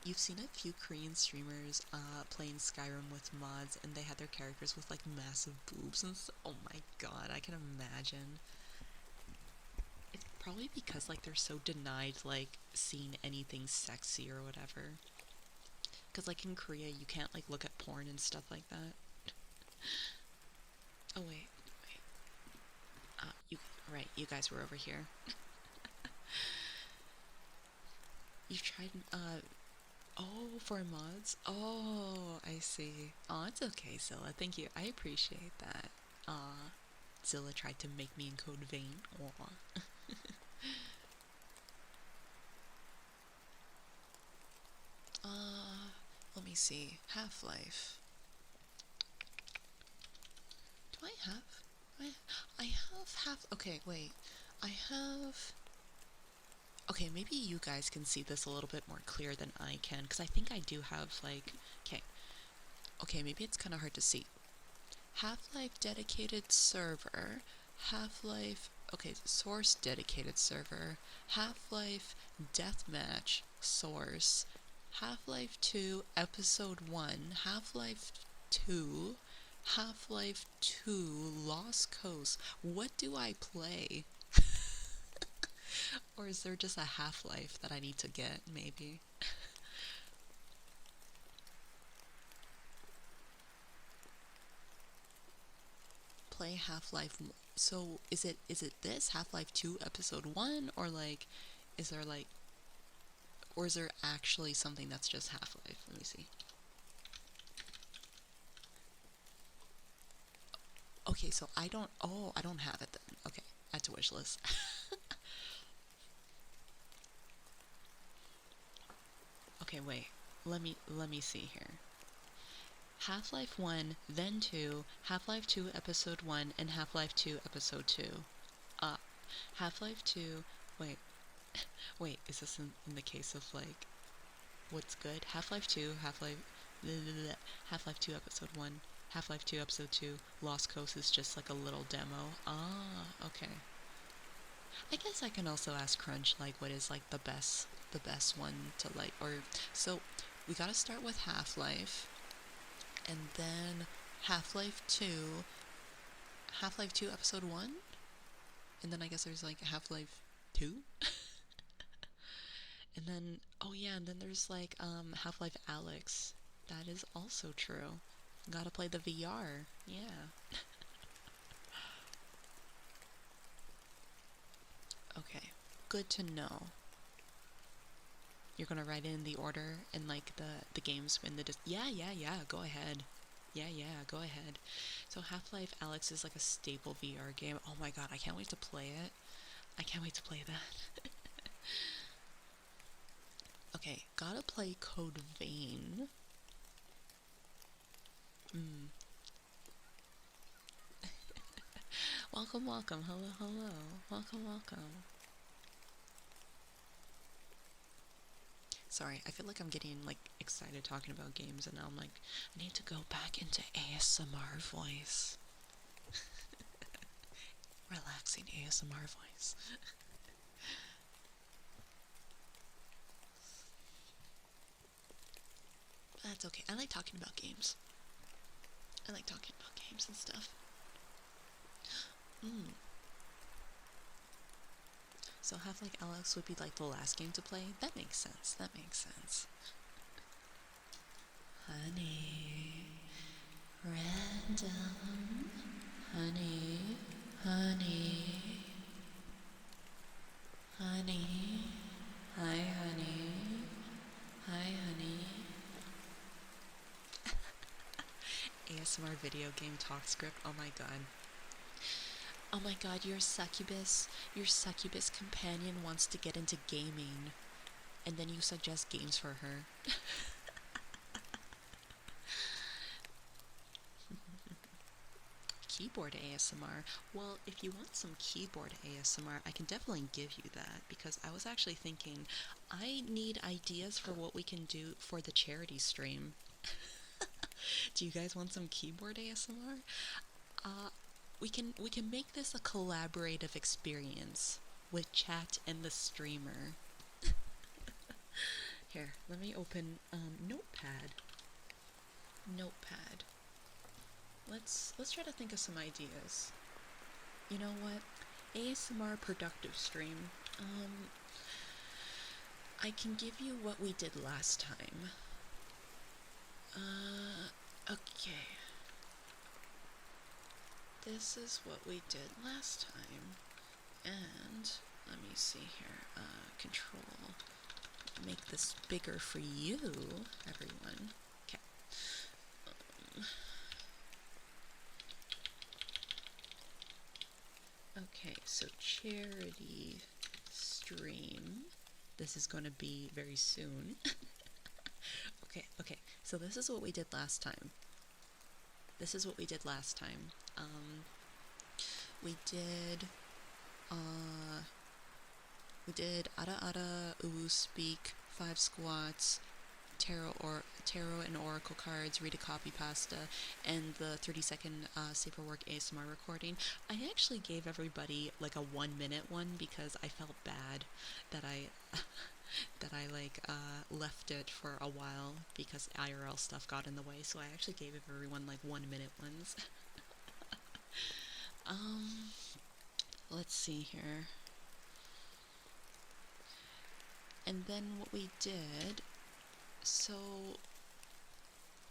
You've seen a few Korean streamers playing Skyrim with mods, and they had their characters with like massive boobs and stuff. Oh my god, I can imagine. It's probably because like they're so denied like seeing anything sexy or whatever. Because like in Korea, you can't like look at porn and stuff like that. Oh wait, wait. You right? You guys were over here. You've tried Oh, for mods? Oh, I see. Oh, it's okay, Zilla. Thank you. I appreciate that. Zilla tried to make me in Code Vein. Aw. Let me see. Half-Life. Do I have? I have half. Okay, wait. I have. Okay, maybe you guys can see this a little bit more clear than I can, because I think I do have, like, okay, maybe it's kind of hard to see. Half-Life dedicated server, Half-Life, okay, source dedicated server, Half-Life deathmatch source, Half-Life 2 episode 1, Half-Life 2, Half-Life 2 Lost Coast. What do I play? Or is there just a Half-Life that I need to get, maybe? Play Half-Life. So is it this Half-Life 2 episode 1, or like is there like, or is there actually something that's just Half-Life? Let me see. Okay, so I don't, oh, I don't have it then. Okay, add to wish list. Okay, wait. Let me see here. Half-Life 1, then 2, Half-Life 2 episode 1 and Half-Life 2 episode 2. Uh Half-Life 2. Wait. Wait, is this in the case of like what's good? Half-Life 2, Half-Life 2 episode 1, Half-Life 2 episode 2, Lost Coast is just like a little demo. Ah, okay. I guess I can also ask Crunch like what is like the best one to like, or so we gotta start with Half-Life, and then Half-Life 2, Half-Life 2 episode 1, and then I guess there's like Half-Life 2. And then, oh yeah, and then there's like Half-Life Alyx. That is also true. Gotta play the VR. Yeah. Okay. Good to know. You're gonna write in the order and like the games in the yeah, go ahead. Yeah, go ahead. So Half-Life Alyx is like a staple VR game. Oh my god, I can't wait to play it. I can't wait to play that. Okay, gotta play Code Vein. Welcome, welcome. Hello. Welcome. Sorry, I feel like I'm getting like excited talking about games, and now I'm like, I need to go back into ASMR voice. Relaxing ASMR voice. That's okay. I like talking about games. I like talking about games and stuff. So Half-Life Alyx would be like the last game to play? That makes sense. Honey, random, honey, honey, hi honey, hi honey. ASMR video game talk script, oh my god. Oh my god, your succubus companion wants to get into gaming, and then you suggest games for her. Keyboard ASMR. Well, if you want some keyboard ASMR, I can definitely give you that, because I was actually thinking I need ideas for what we can do for the charity stream. Do you guys want some keyboard ASMR? We can make this a collaborative experience with chat and the streamer. Here, let me open Notepad. Let's try to think of some ideas. You know what? ASMR productive stream. I can give you what we did last time. Okay. This is what we did last time. And let me see here. Control. Make this bigger for you, everyone. Okay. Okay, so charity stream. This is going to be very soon. Okay, so this is what we did last time. We We did Ada Ada, Uwu Speak, 5 squats, tarot and oracle cards, read a copy pasta, and the 30-second safer work ASMR recording. I actually gave everybody like a 1-minute one because I felt bad that I left it for a while because IRL stuff got in the way. So I actually gave everyone like 1-minute ones. Let's see here. And then what we did, so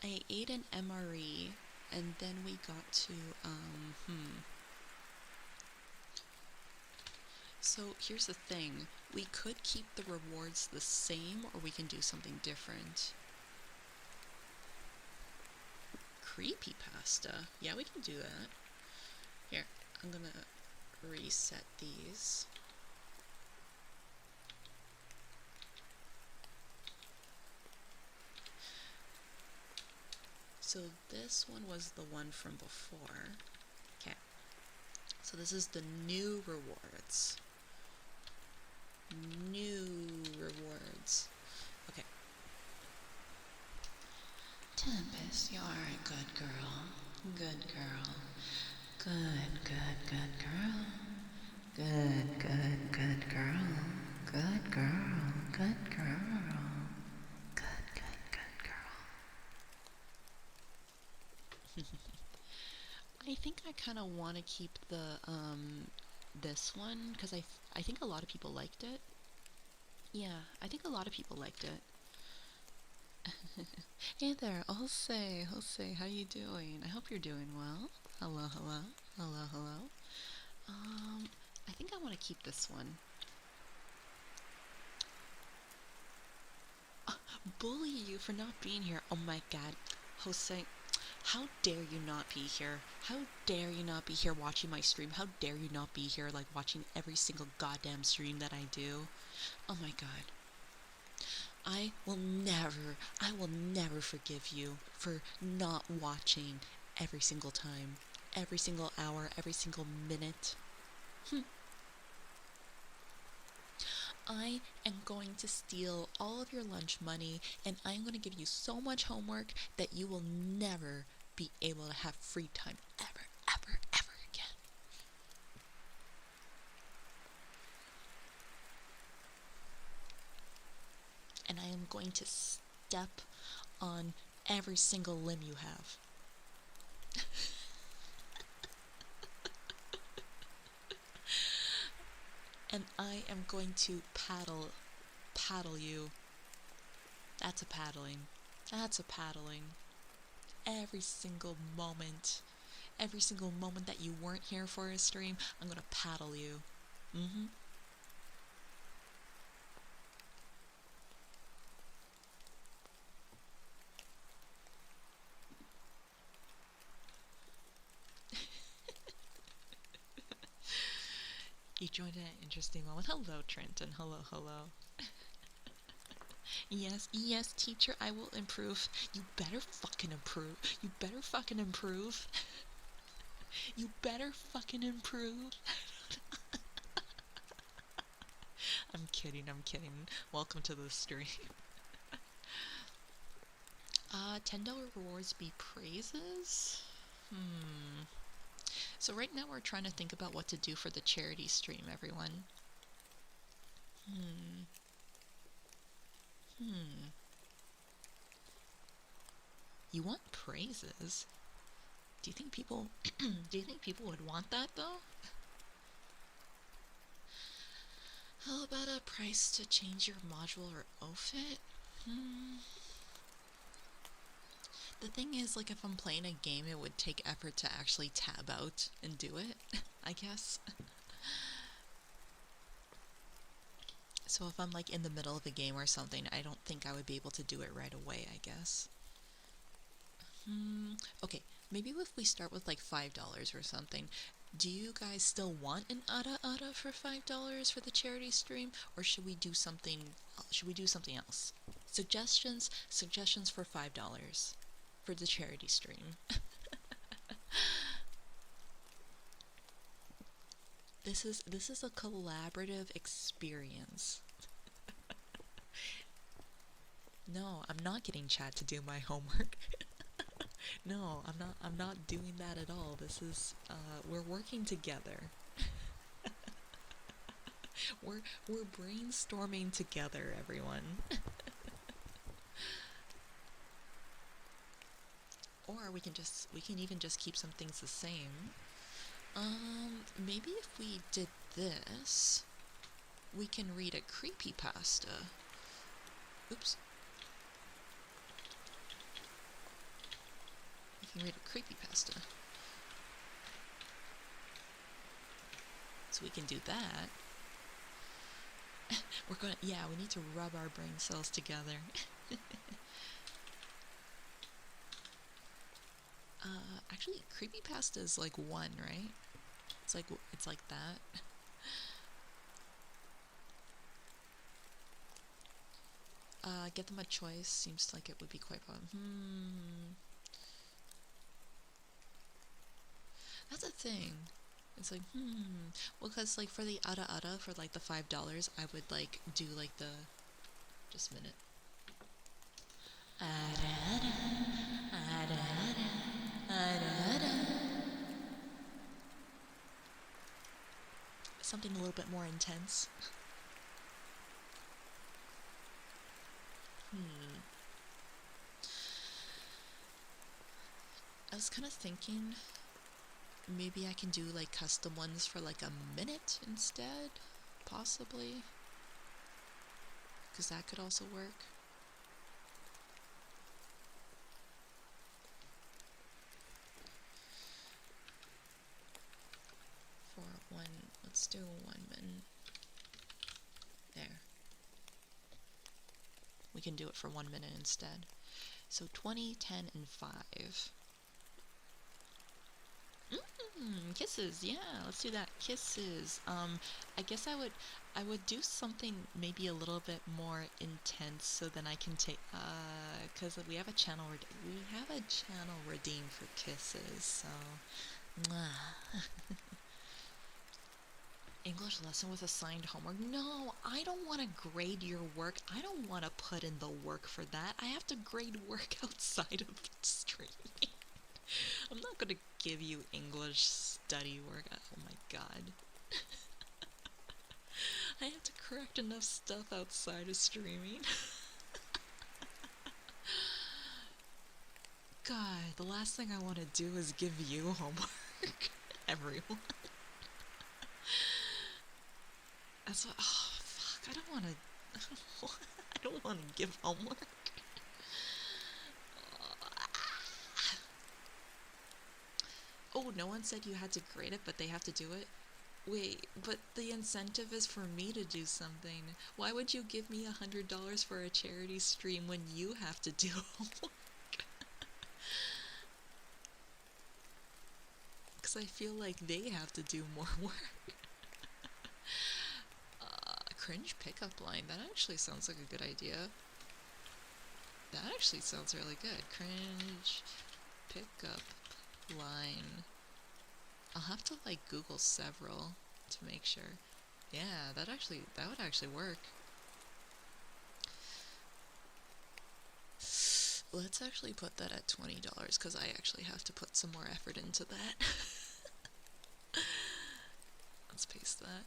I ate an MRE, and then we got to, So here's the thing, we could keep the rewards the same, or we can do something different. Creepypasta? Yeah, we can do that. Here, I'm gonna reset these. So this one was the one from before. Okay. So this is the new rewards. Okay. Tempest, you're a good girl. Good girl. Good girl. Good girl. Good girl. Good girl. I think I kind of want to keep the this one because I think a lot of people liked it. Yeah, I think a lot of people liked it. Hey there, Jose, how you doing? I hope you're doing well. Hello. I think I want to keep this one. Bully you for not being here. Oh my god. Jose, how dare you not be here? How dare you not be here watching my stream? How dare you not be here, like, watching every single goddamn stream that I do? Oh my god. I will never forgive you for not watching every single time, every single hour, every single minute. I am going to steal all of your lunch money, and I'm going to give you so much homework that you will never be able to have free time ever again. And I am going to step on every single limb you have. And I am going to paddle you. That's a paddling. Every single moment that you weren't here for a stream, I'm gonna paddle you. You joined at an interesting moment. Hello, Trenton. Hello. Yes, teacher, I will improve. You better fucking improve. You better fucking improve. I'm kidding. Welcome to the stream. $10 rewards be praises? So right now we're trying to think about what to do for the charity stream, everyone. You want praises? Do you think people would want that though? How about a price to change your module or outfit? The thing is, like, if I'm playing a game, it would take effort to actually tab out and do it, I guess. So if I'm, like, in the middle of a game or something, I don't think I would be able to do it right away, I guess. Okay, maybe if we start with, like, $5 or something. Do you guys still want an Ada for $5 for the charity stream, or should we do something else? Suggestions for $5 for the charity stream. This is a collaborative experience. No, I'm not getting chat to do my homework. No, I'm not doing that at all. This is we're working together. We're brainstorming together, everyone. Or we can even just keep some things the same. Maybe if we did this, we can read a creepypasta. Oops. We can read a creepypasta. So we can do that. Yeah, we need to rub our brain cells together. Actually, creepypasta is like one, right? It's like that. Get them a choice. Seems like it would be quite fun. That's a thing. It's like, well, because like for the ada for like the $5, I would like do like the, just a minute. Ada ada ada. Something a little bit more intense. I was kind of thinking maybe I can do like custom ones for like a minute instead, possibly, because that could also work. For one, let's do 1 minute. There. We can do it for 1 minute instead. So 20, 10, and 5. Kisses, yeah, let's do that. Kisses. I guess I would do something maybe a little bit more intense, so then I can take, cause we have a channel redeem for kisses, so, mwah. English lesson with assigned homework. No, I don't want to grade your work. I don't want to put in the work for that. I have to grade work outside of streaming. I'm not gonna give you English study work. Oh my god. I have to correct enough stuff outside of streaming. God, the last thing I want to do is give you homework. Everyone. That's what. Oh, fuck. I don't want to. I don't want to give homework. Oh, no one said you had to grade it, but they have to do it? Wait, but the incentive is for me to do something. Why would you give me $100 for a charity stream when you have to do homework? Because I feel like they have to do more work. Cringe pickup line. That actually sounds like a good idea. That actually sounds really good. Cringe pickup line. I'll have to like Google several to make sure. Yeah, that would actually work. Let's actually put that at $20 because I actually have to put some more effort into that. Let's paste that.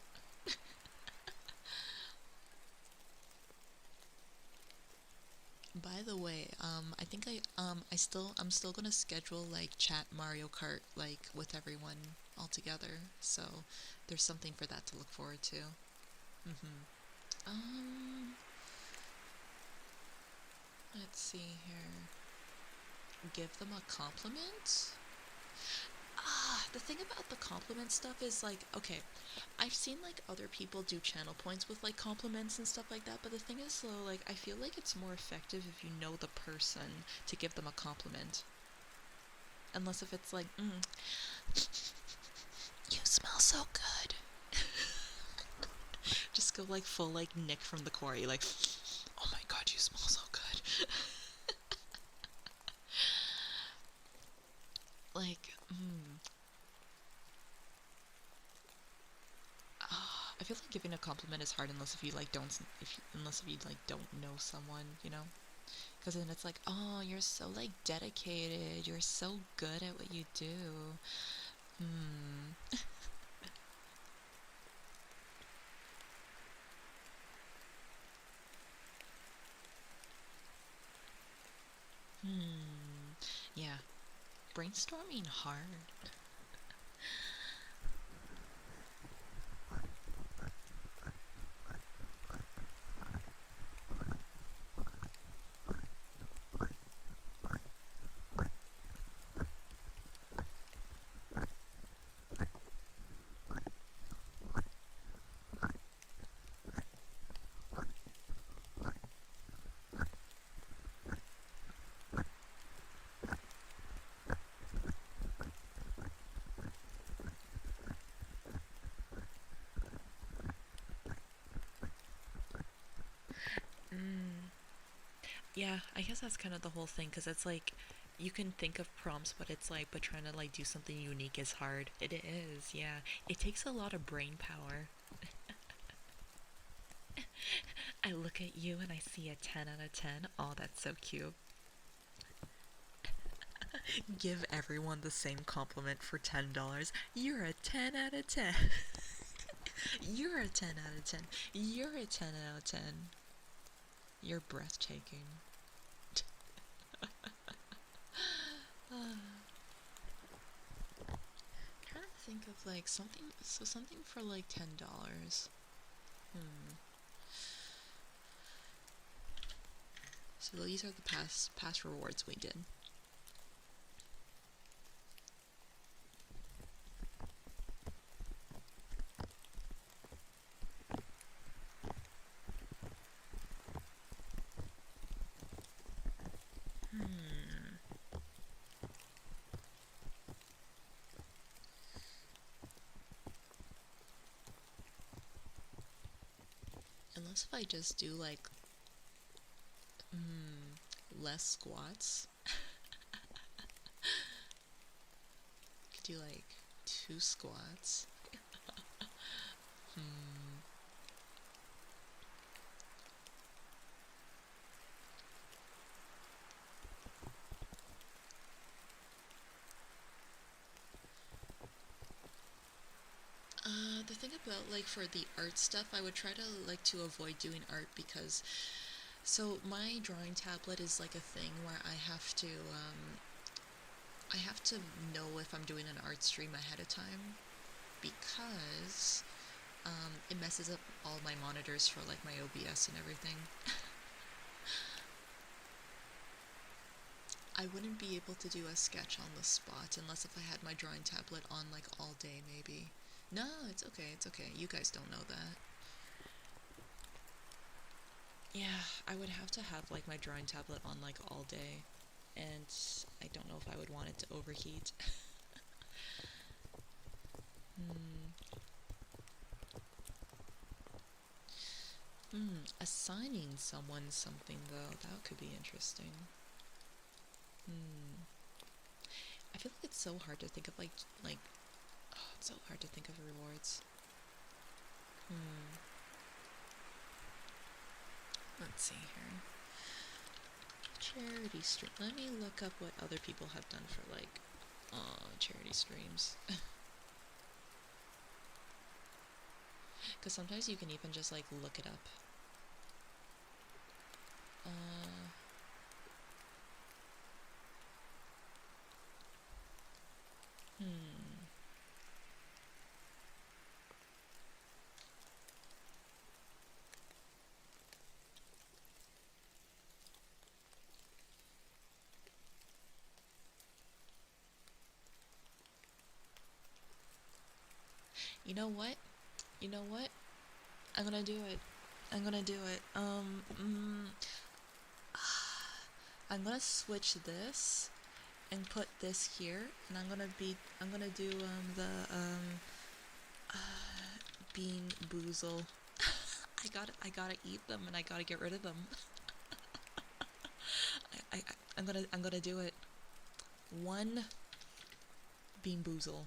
By the way, I think I'm still gonna schedule like chat Mario Kart like with everyone all together. So there's something for that to look forward to. Let's see here. Give them a compliment? The thing about the compliment stuff is like, okay, I've seen like other people do channel points with like compliments and stuff like that, but the thing is, so like, I feel like it's more effective if you know the person to give them a compliment. Unless if it's like, you smell so good. Just go like full like Nick from the quarry, like, oh my god, you smell so good. Like, I feel like giving a compliment is hard unless if you like don't if you, unless if you like don't know someone, you know? Because then it's like, oh, you're so like dedicated. You're so good at what you do. Hmm. Hmm. Yeah. Brainstorming hard. Mm. Yeah, I guess that's kind of the whole thing, because it's like you can think of prompts what it's like, but trying to like do something unique is hard. It is, yeah. It takes a lot of brain power. I look at you and I see a 10 out of 10. Oh, that's so cute. Give everyone the same compliment for $10. You're a 10 out of 10. You're a 10 out of 10. You're a 10 out of 10. You're breathtaking. Trying to think of like something, so something for like $10. Hmm. So these are the past rewards we did. Hmm. Unless if I just do like less squats. Could do like 2 squats. Hmm. The thing about like for the art stuff, I would try to like to avoid doing art because so my drawing tablet is like a thing where I have to know if I'm doing an art stream ahead of time because it messes up all my monitors for like my OBS and everything. I wouldn't be able to do a sketch on the spot unless if I had my drawing tablet on like all day maybe. No, it's okay, it's okay. You guys don't know that. Yeah, I would have to have like my drawing tablet on like all day, and I don't know if I would want it to overheat. Hmm. Assigning someone something though, that could be interesting. Hmm. I feel like it's so hard to think of like oh, it's so hard to think of rewards. Hmm. Let's see here. Charity stream. Let me look up what other people have done for like charity streams. Because sometimes you can even just like look it up. Uh, hmm. You know what? You know what? I'm gonna do it. I'm gonna do it. I'm gonna switch this and put this here, and I'm gonna do bean boozle. I gotta eat them, and I gotta get rid of them. I I'm gonna do it. One bean boozle.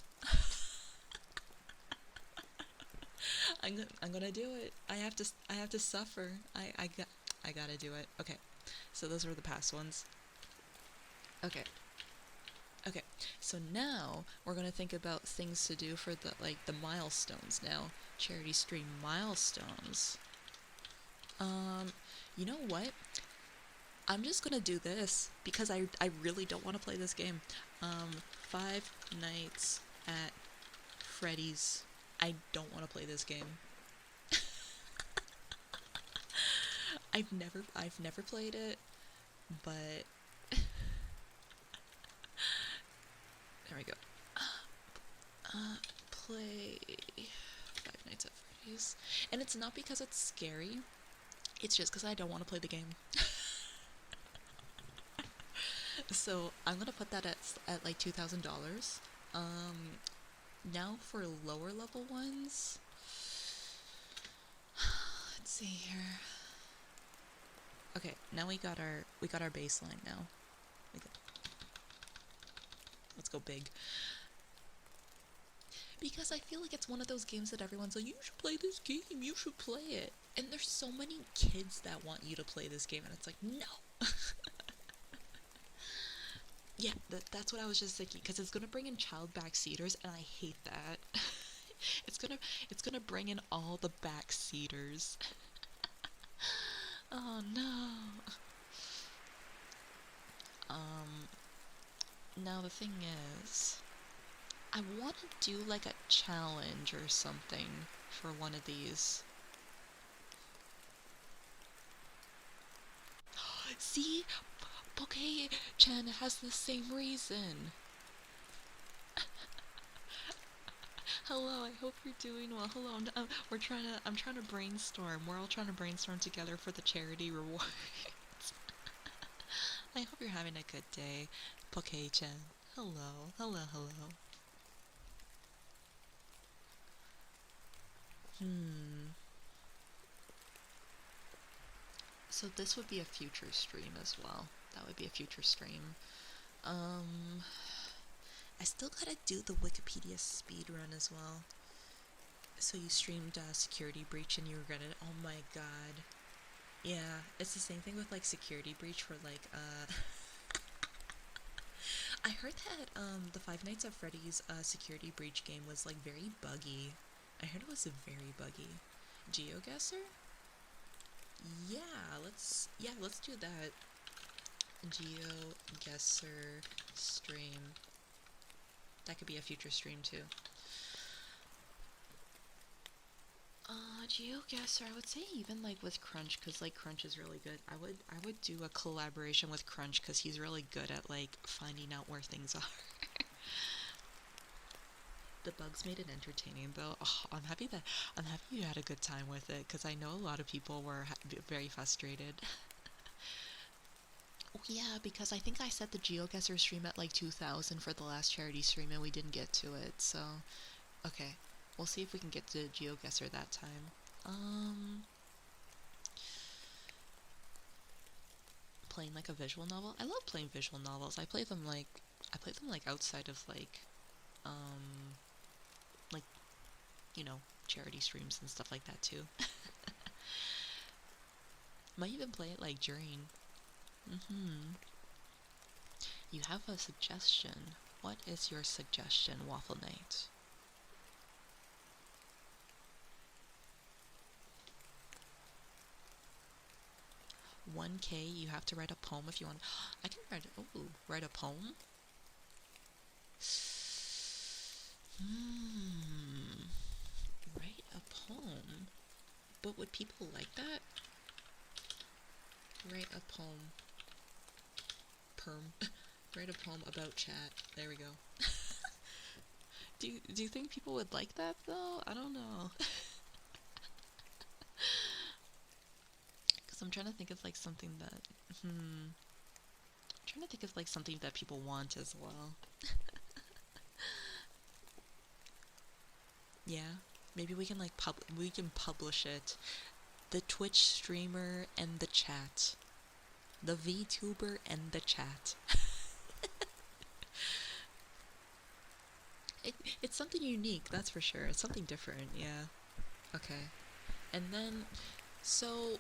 I'm gonna do it. I have to suffer. I gotta do it. Okay, so those were the past ones. Okay. Okay, so now we're gonna think about things to do for the milestones now. Charity stream milestones. You know what? I'm just gonna do this because I really don't want to play this game. 5 Nights at Freddy's. I don't want to play this game. I've never played it, but there we go. Play Five Nights at Freddy's, and it's not because it's scary. It's just because I don't want to play the game. So I'm gonna put that at like $2,000. Now for lower level ones. Let's see here. Okay, now we got our baseline now. Let's go big. Because I feel like it's one of those games that everyone's like, you should play this game, you should play it. And there's so many kids that want you to play this game, and it's like, no. Yeah, that's what I was just thinking, because it's gonna bring in child backseaters, and I hate that. it's gonna bring in all the backseaters. Oh no. Now the thing is, I want to do like a challenge or something for one of these. See? Poke-chan has the same reason. Hello, I hope you're doing well. Hello, I'm trying to brainstorm. We're all trying to brainstorm together for the charity rewards. I hope you're having a good day, Poke-chan. Hello, hello, hello. So this would be a future stream as well. That would be a future stream. I still gotta do the Wikipedia speedrun as well. So you streamed Security Breach and you regretted it? Oh my god. Yeah, it's the same thing with like Security Breach for like I heard that the Five Nights at Freddy's Security Breach game was like very buggy. I heard it was very buggy. GeoGuessr? Yeah, let's do that. GeoGuessr stream. That could be a future stream too. GeoGuessr, I would say even like with Crunch, cause like Crunch is really good. I would do a collaboration with Crunch, cause he's really good at like finding out where things are. The bugs made it entertaining though. Oh, I'm happy you had a good time with it, cause I know a lot of people were very frustrated. Oh yeah, because I think I set the GeoGuessr stream at like 2,000 for the last charity stream and we didn't get to it, so okay. We'll see if we can get to GeoGuessr that time. Playing like a visual novel? I love playing visual novels. I play them like outside of like charity streams and stuff like that too. Might even play it like during. You have a suggestion. What is your suggestion, Waffle Knight? $1K, you have to write a poem if you want. I can write a poem? Write a poem? But would people like that? Write a poem. Write a poem about chat. There we go. Do you think people would like that though? I don't know. Cause I'm trying to think of like something that I'm trying to think of like something that people want as well. Yeah, maybe we can like publish it. The Twitch streamer and the chat. The VTuber and the chat. It's something unique, that's for sure. It's something different, yeah. Okay. And then, so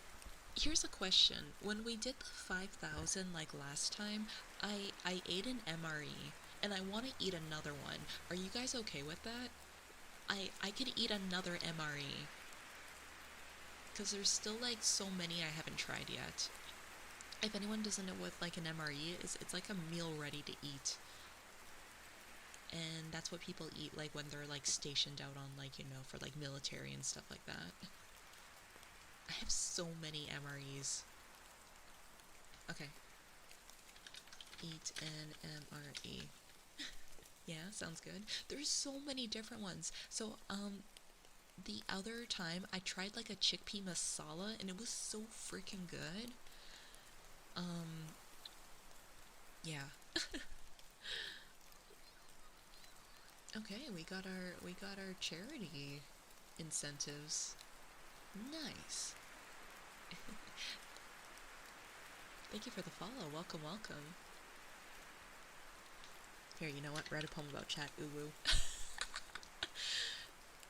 here's a question. When we did the 5,000 like last time, I ate an MRE and I want to eat another one. Are you guys okay with that? I could eat another MRE because there's still like so many I haven't tried yet. If anyone doesn't know what like an MRE is, it's like a meal ready to eat. And that's what people eat like when they're like stationed out on like, you know, for like military and stuff like that. I have so many MREs. Okay. Eat an MRE. Yeah, sounds good. There's so many different ones. So, the other time I tried like a chickpea masala and it was so freaking good. Yeah. Okay, we got our charity incentives. Nice. Thank you for the follow. Welcome, welcome. Here, you know what? Write a poem about chat. Ooh woo.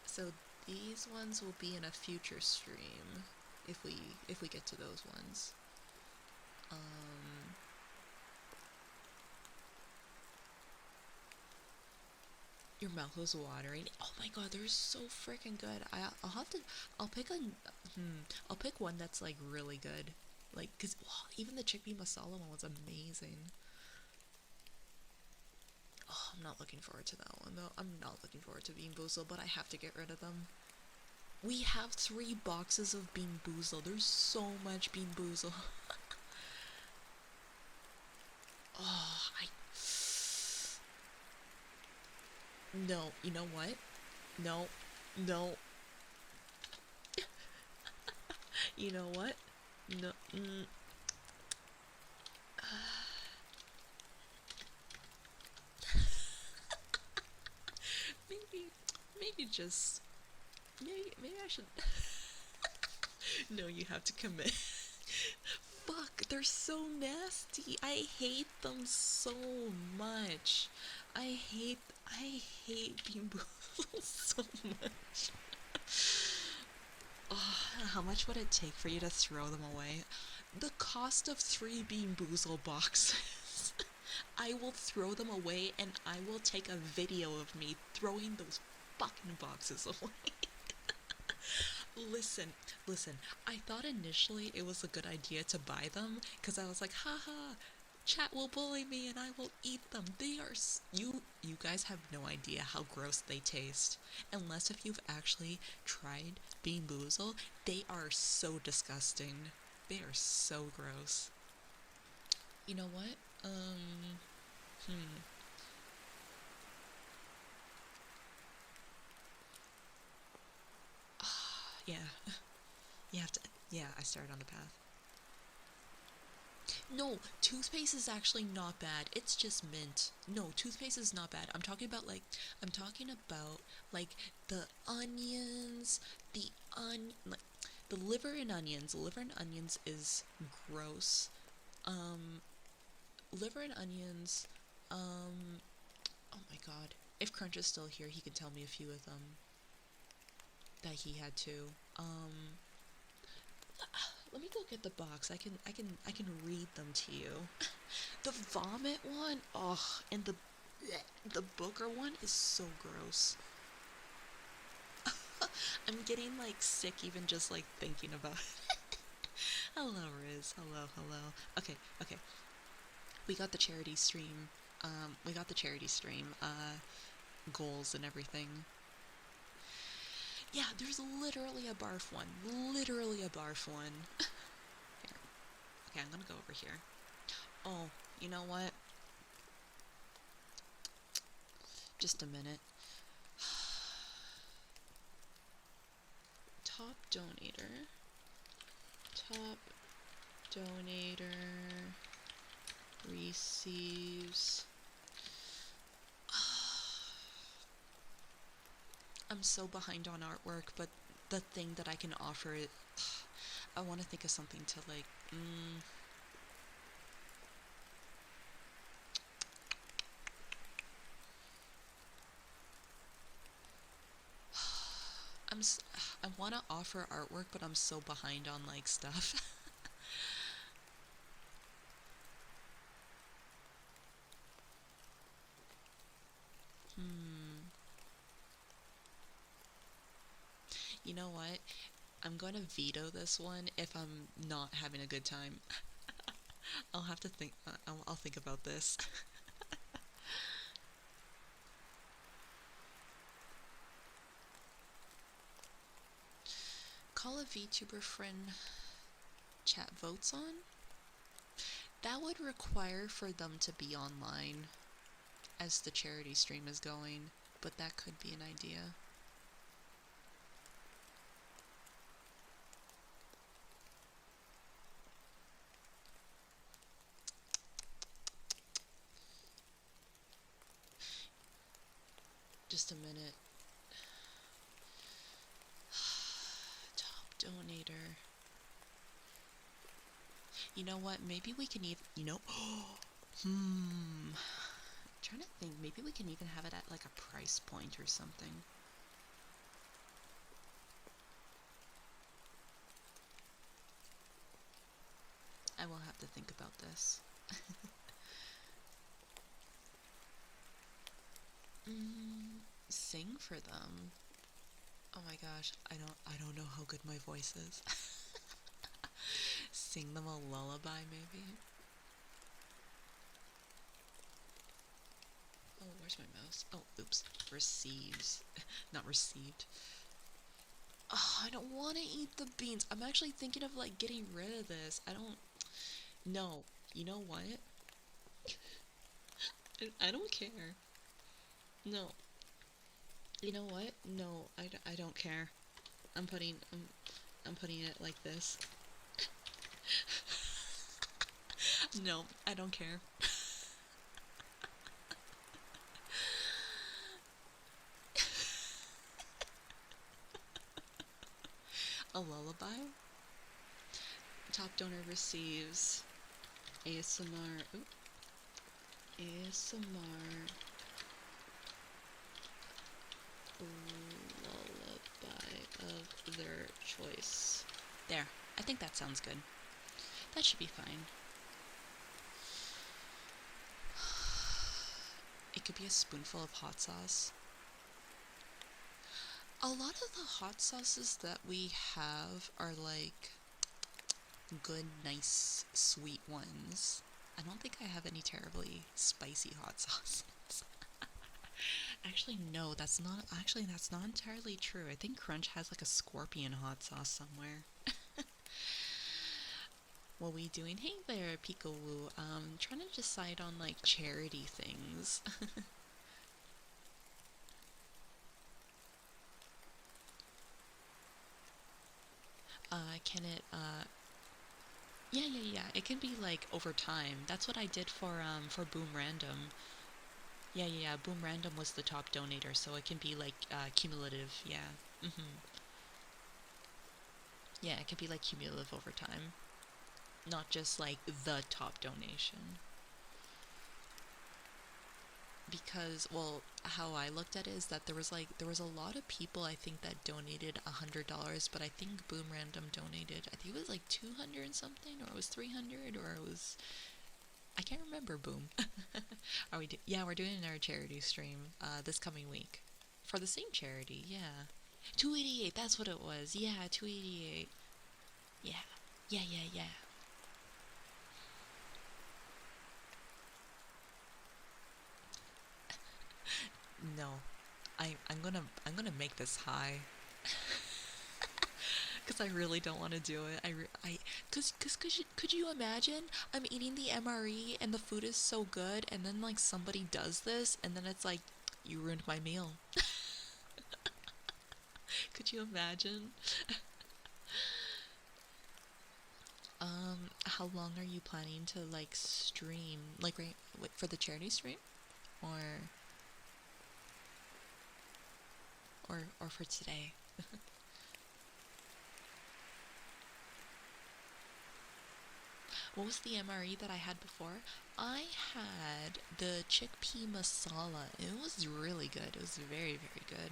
So these ones will be in a future stream if we get to those ones. Your mouth was watering. Oh my god, they're so freaking good. I'll have to. I'll pick a. I'll pick one that's like really good. Like, cause even the chickpea masala one was amazing. Oh, I'm not looking forward to that one though. I'm not looking forward to Bean Boozled, but I have to get rid of them. We have 3 boxes of Bean Boozled. There's so much Bean Boozled. Oh, No, you know what? No, no. You know what? No. Maybe, maybe just, maybe I should. No, you have to commit. Fuck, they're so nasty. I hate them so much. I hate Bean Boozled so much. Oh, how much would it take for you to throw them away? The cost of 3 Bean Boozled boxes. I will throw them away and I will take a video of me throwing those fucking boxes away. Listen, I thought initially it was a good idea to buy them because I was like, haha, chat will bully me and I will eat them. They are, you guys have no idea how gross they taste. Unless if you've actually tried Bean Boozled, they are so disgusting. They are so gross. You know what? Yeah. You have to, yeah, I started on the path. No, toothpaste is actually not bad. It's just mint. No, toothpaste is not bad. I'm talking about like the onions, like the liver and onions. Liver and onions is gross. Liver and onions. Oh my god. If Crunch is still here, he can tell me a few of them that he had too. Let me go get the box. I can read them to you. The vomit one, ugh, and the booger one is so gross. I'm getting like sick even just like thinking about it. Hello, Riz. Hello, hello. Okay, okay. We got the charity stream. Goals and everything. Yeah, there's literally a barf one. Literally a barf one. Here. Okay, I'm gonna go over here. Oh, you know what? Just a minute. Top donator. Top donator receives. I'm so behind on artwork, but the thing that I can offer it, I want to think of something to like. I want to offer artwork, but I'm so behind on like stuff. Hmm. You know what? I'm going to veto this one if I'm not having a good time. I'll have to think. I'll think about this. Call a VTuber friend chat votes on? That would require for them to be online as the charity stream is going, but that could be an idea. Just a minute. Top donator. You know what? Maybe we can even, I'm trying to think. Maybe we can even have it at like a price point or something. I will have to think about this. Sing for them. Oh my gosh, I don't know how good my voice is. Sing them a lullaby, maybe. Oh, where's my mouse? Oh, oops. Receives. Not received. Oh, I don't want to eat the beans. I'm actually thinking of like getting rid of this. I don't. No. You know what? I don't care. No. You know what? No, I don't care. I'm putting it like this. No, I don't care. A lullaby? Top donor receives ASMR. Ooh, ASMR lullaby of their choice. There. I think that sounds good. That should be fine. It could be a spoonful of hot sauce. A lot of the hot sauces that we have are like good, nice, sweet ones. I don't think I have any terribly spicy hot sauces. Actually, no, that's not entirely true. I think Crunch has like a scorpion hot sauce somewhere. What we doing? Hey there, Peekawoo. Trying to decide on like charity things. Can it, yeah. It can be like over time. That's what I did for Boom Random. Yeah. Boom Random was the top donator, so it can be like, cumulative, yeah. Yeah, it can be like cumulative over time. Not just like the top donation. Because, well, how I looked at it is that there was a lot of people I think that donated $100, but I think Boom Random donated, I think it was like 200 and something, or it was 300, or it was, I can't remember. Boom. Yeah, we're doing our charity stream this coming week for the same charity. Yeah, 288. That's what it was. Yeah, 288. Yeah. No, I'm gonna make this high. Because I really don't want to do it. Could you imagine? I'm eating the MRE and the food is so good, and then like somebody does this, and then it's like, you ruined my meal. Could you imagine? How long are you planning to like stream? Like, right, wait, for the charity stream, or or for today? What was the MRE that I had before? I had the chickpea masala. It was really good. It was very, very good.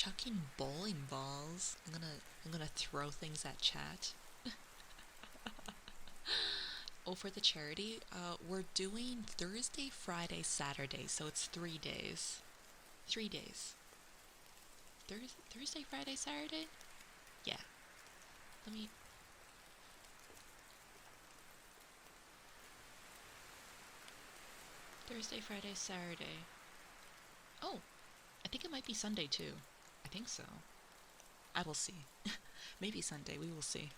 chucking bowling balls. I'm gonna throw things at chat. Oh, for the charity, we're doing Thursday, Friday, Saturday, so it's 3 days. 3 days. Thursday, Friday, Saturday? Yeah. Let me... Thursday, Friday, Saturday. Oh, I think it might be Sunday too. I think so. I will see. Maybe Sunday, we will see.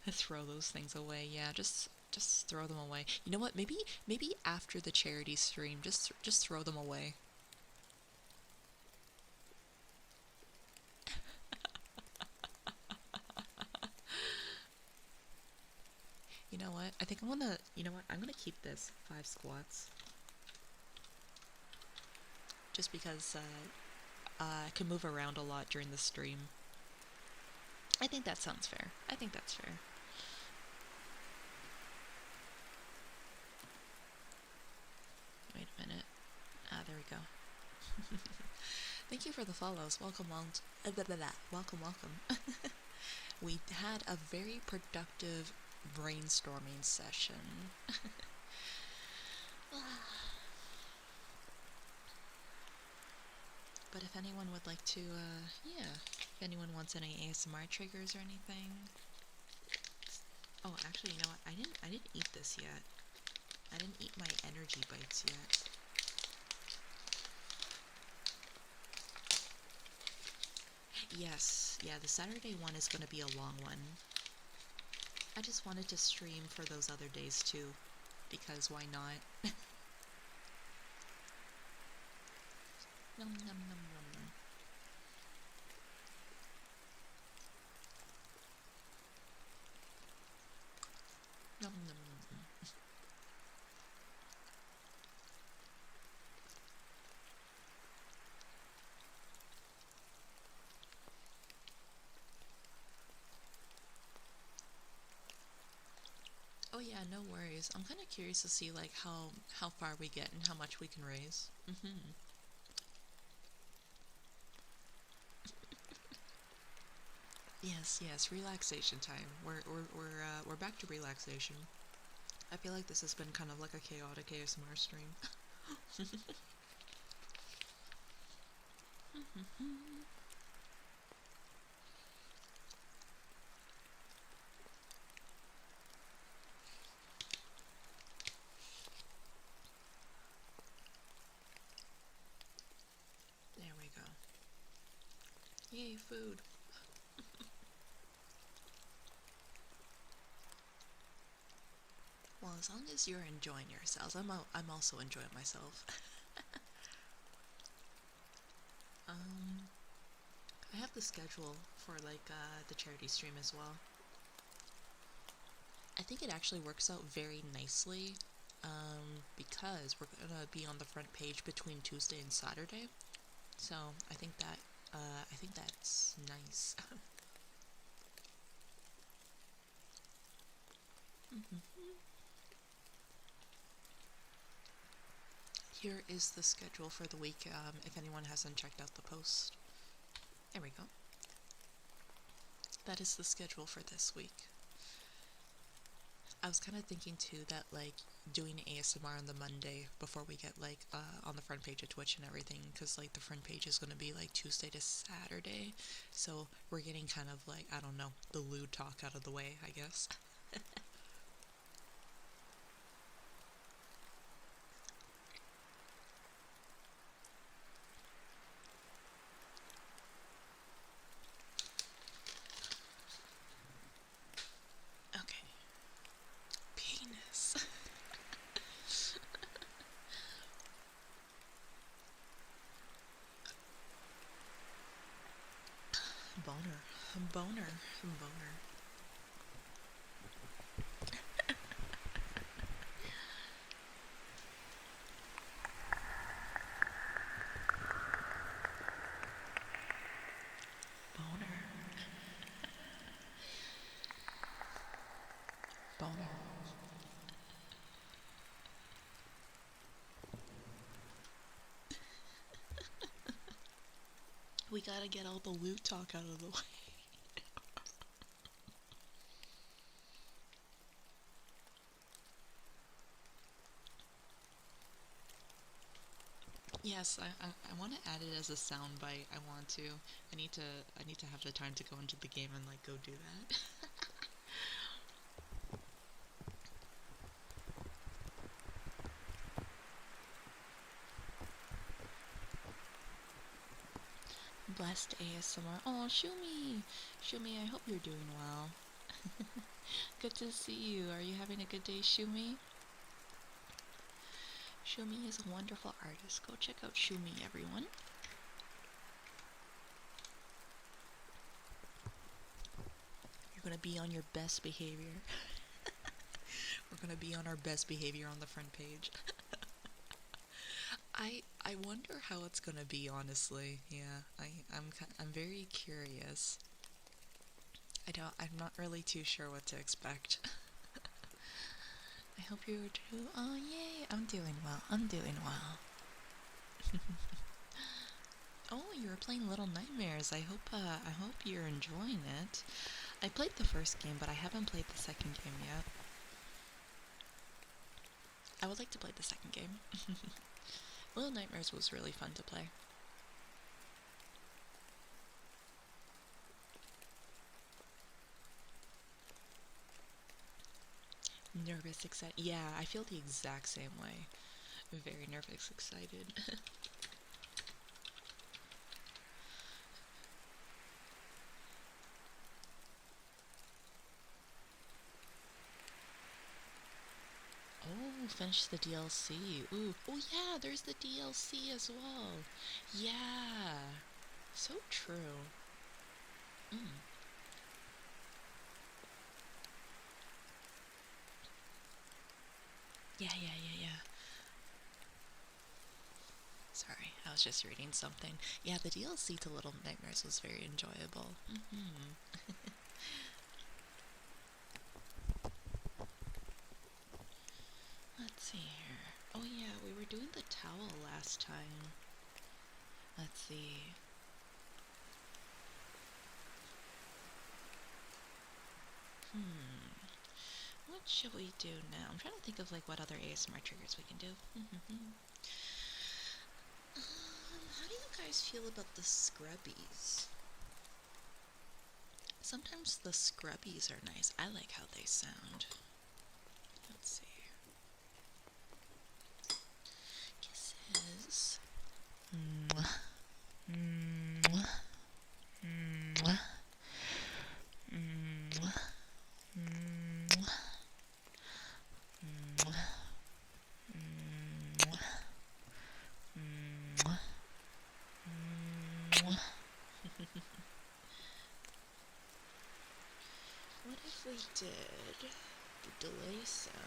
Throw those things away. Yeah, just throw them away. You know what? Maybe after the charity stream, just throw them away. You know what? I think I'm gonna. You know what? I'm gonna keep this 5 squats. Just because I can move around a lot during the stream. I think that sounds fair. I think that's fair. Wait a minute. Ah, there we go. Thank you for the follows. Welcome, welcome, welcome. We had a very productive brainstorming session. But if anyone would like to, yeah, if anyone wants any ASMR triggers or anything. Oh, actually, you know what? I didn't eat this yet. I didn't eat my energy bites yet. Yes, yeah, the Saturday one is going to be a long one. I just wanted to stream for those other days too, because why not? Nom nom nom nom nom. Nom nom nom nom. Oh yeah, no worries. I'm kind of curious to see like how far we get and how much we can raise. Yes, yes, relaxation time. We're back to relaxation. I feel like this has been kind of like a chaotic ASMR stream. There we go. Yay, food. Well, as long as you're enjoying yourselves, I'm also enjoying myself. I have the schedule for like the charity stream as well. I think it actually works out very nicely because we're gonna be on the front page between Tuesday and Saturday. So I think that's nice. Here is the schedule for the week, if anyone hasn't checked out the post. There we go. That is the schedule for this week. I was kind of thinking too that like doing ASMR on the Monday before we get like on the front page of Twitch and everything, because like the front page is going to be like Tuesday to Saturday, so we're getting kind of like, I don't know, the lewd talk out of the way, I guess. Okay. Penis. Boner. Boner. Boner. Boner. Boner. We gotta get all the loot talk out of the way. Yes, I want to add it as a sound bite. I want to. I need to have the time to go into the game and like go do that. Blessed ASMR. Oh, Shumi! Shumi, I hope you're doing well. Good to see you. Are you having a good day, Shumi? Shumi is a wonderful artist. Go check out Shumi, everyone. You're gonna be on your best behavior. We're gonna be on our best behavior on the front page. I wonder how it's gonna be, honestly. Yeah, I'm very curious. I'm not really too sure what to expect. I hope you do. Oh yay! I'm doing well. I'm doing well. Oh, you were playing Little Nightmares. I hope you're enjoying it. I played the first game, but I haven't played the second game yet. I would like to play the second game. Little Nightmares was really fun to play. Nervous, excited. Yeah, I feel the exact same way. Very nervous, excited. Oh, finish the DLC. Ooh. Oh yeah, there's the DLC as well. Yeah. So true. Mm. Yeah. Sorry, I was just reading something. Yeah, the DLC to Little Nightmares was very enjoyable. Let's see here. Oh yeah, we were doing the towel last time. Let's see. What should we do now? I'm trying to think of like what other ASMR triggers we can do. How do you guys feel about the scrubbies? Sometimes the scrubbies are nice. I like how they sound. Let's see. Kisses. Mwah. Mwah. Mwah. Mwah. Mwah. Mwah. Mwah. Mwah. What if we did the delay sound?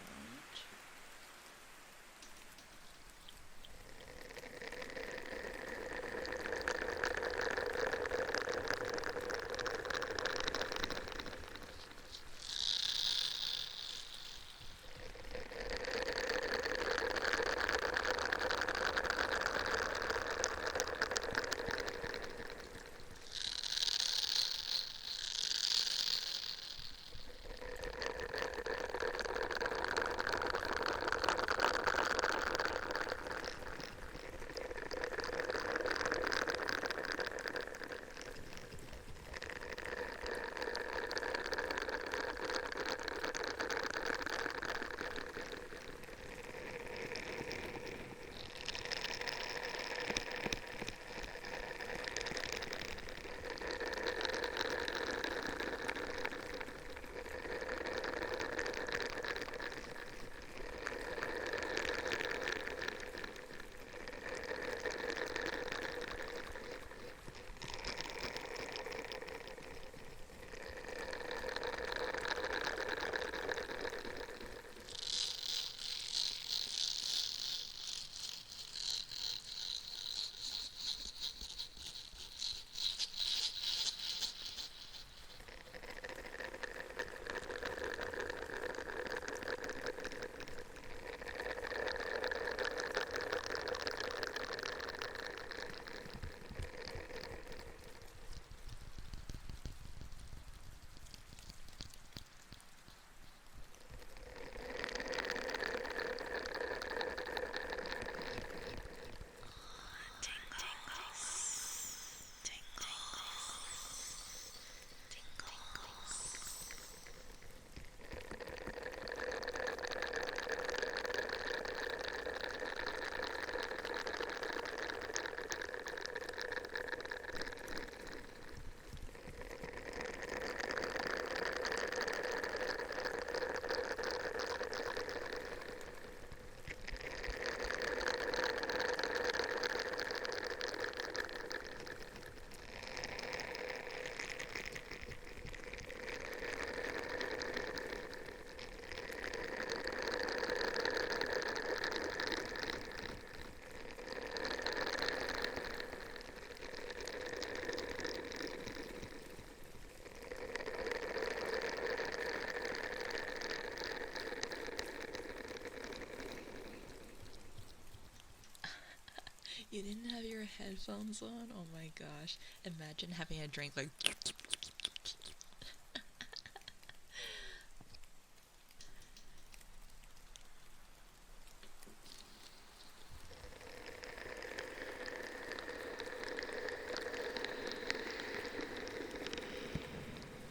You didn't have your headphones on? Oh my gosh. Imagine having a drink like.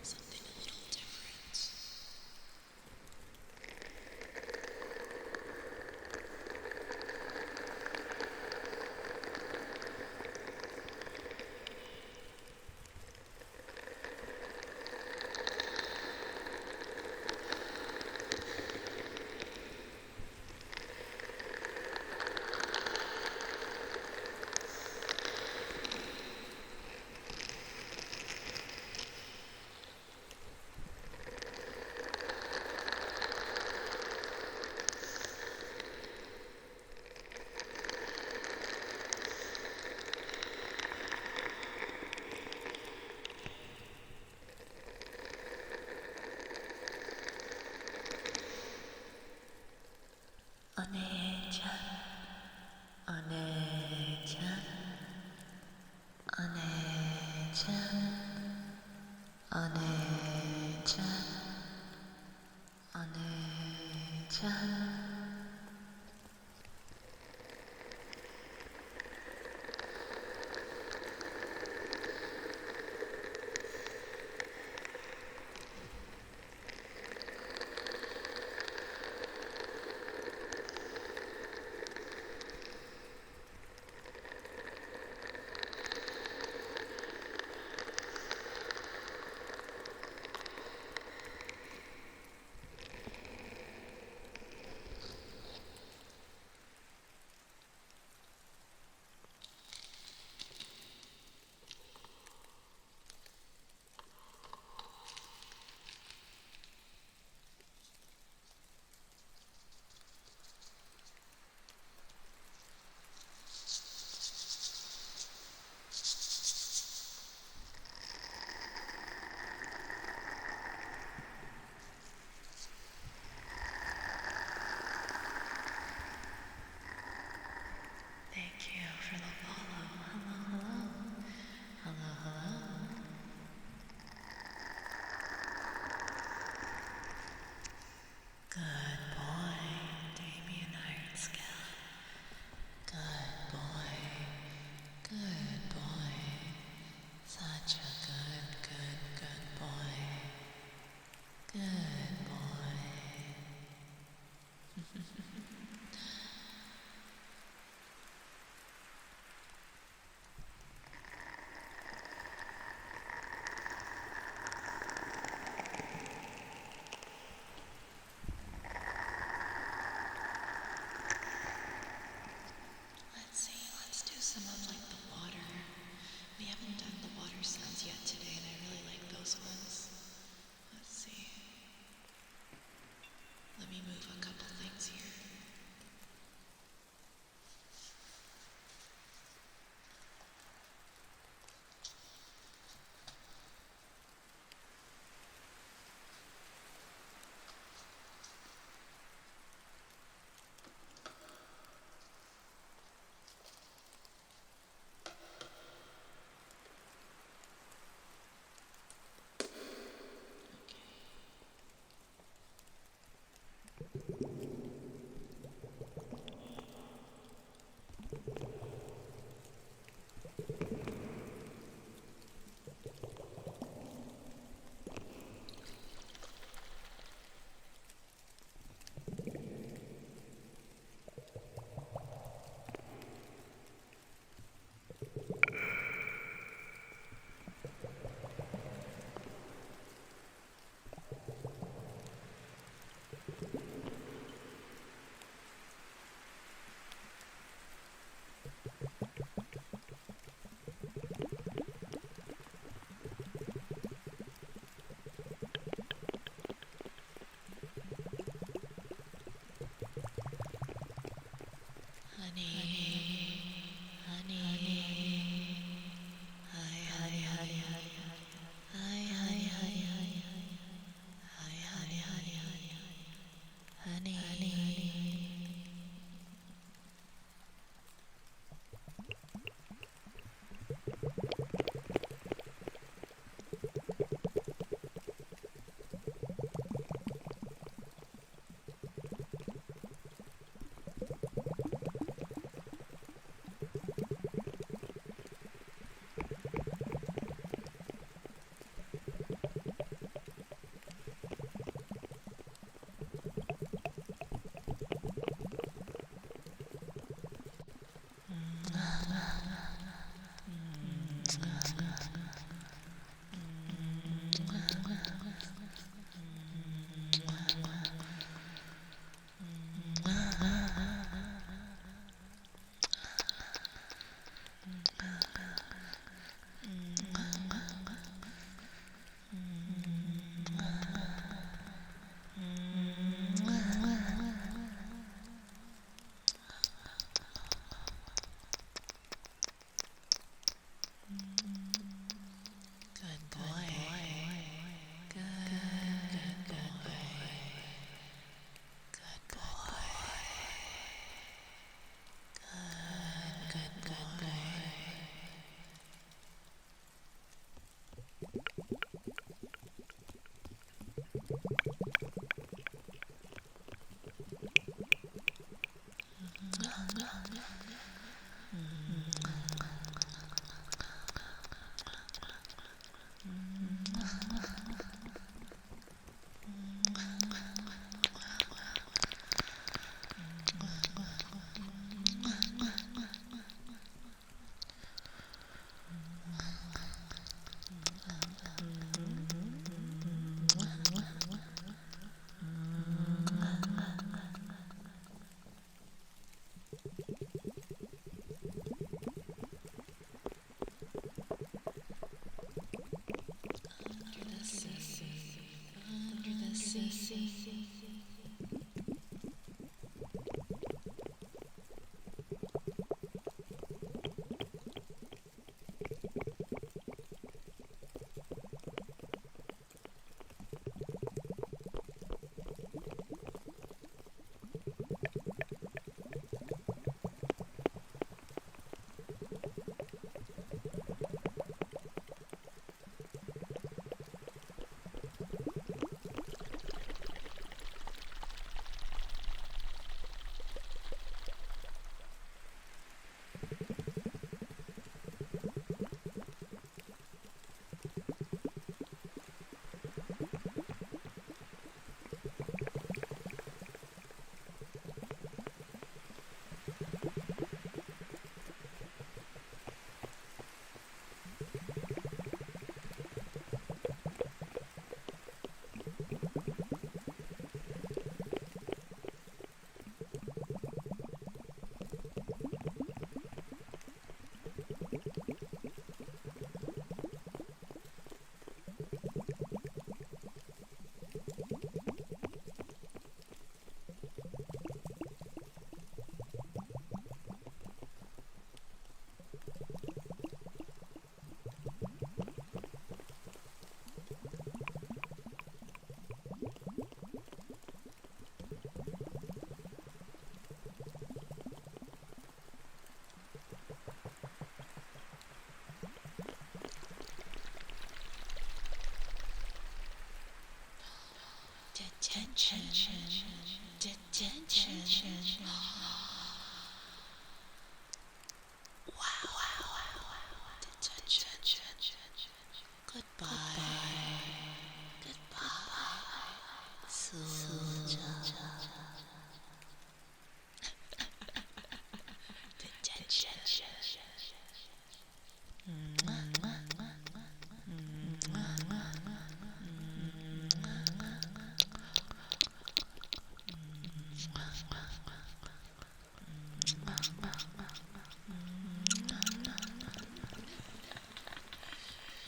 Something a little different. Onecha, onecha, onecha, onecha, onecha. Thank you for the follow. Hello, hello. Hello, hello. Good boy, Damien Ironskill. Good boy. Good boy. Such a good boy. Good boy. Let's see, let's do some of like the water. We haven't done the water sounds yet today, and I really like those ones. Let's see. Let me move a couple things here. It's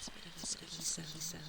a bit of a squeaky sound.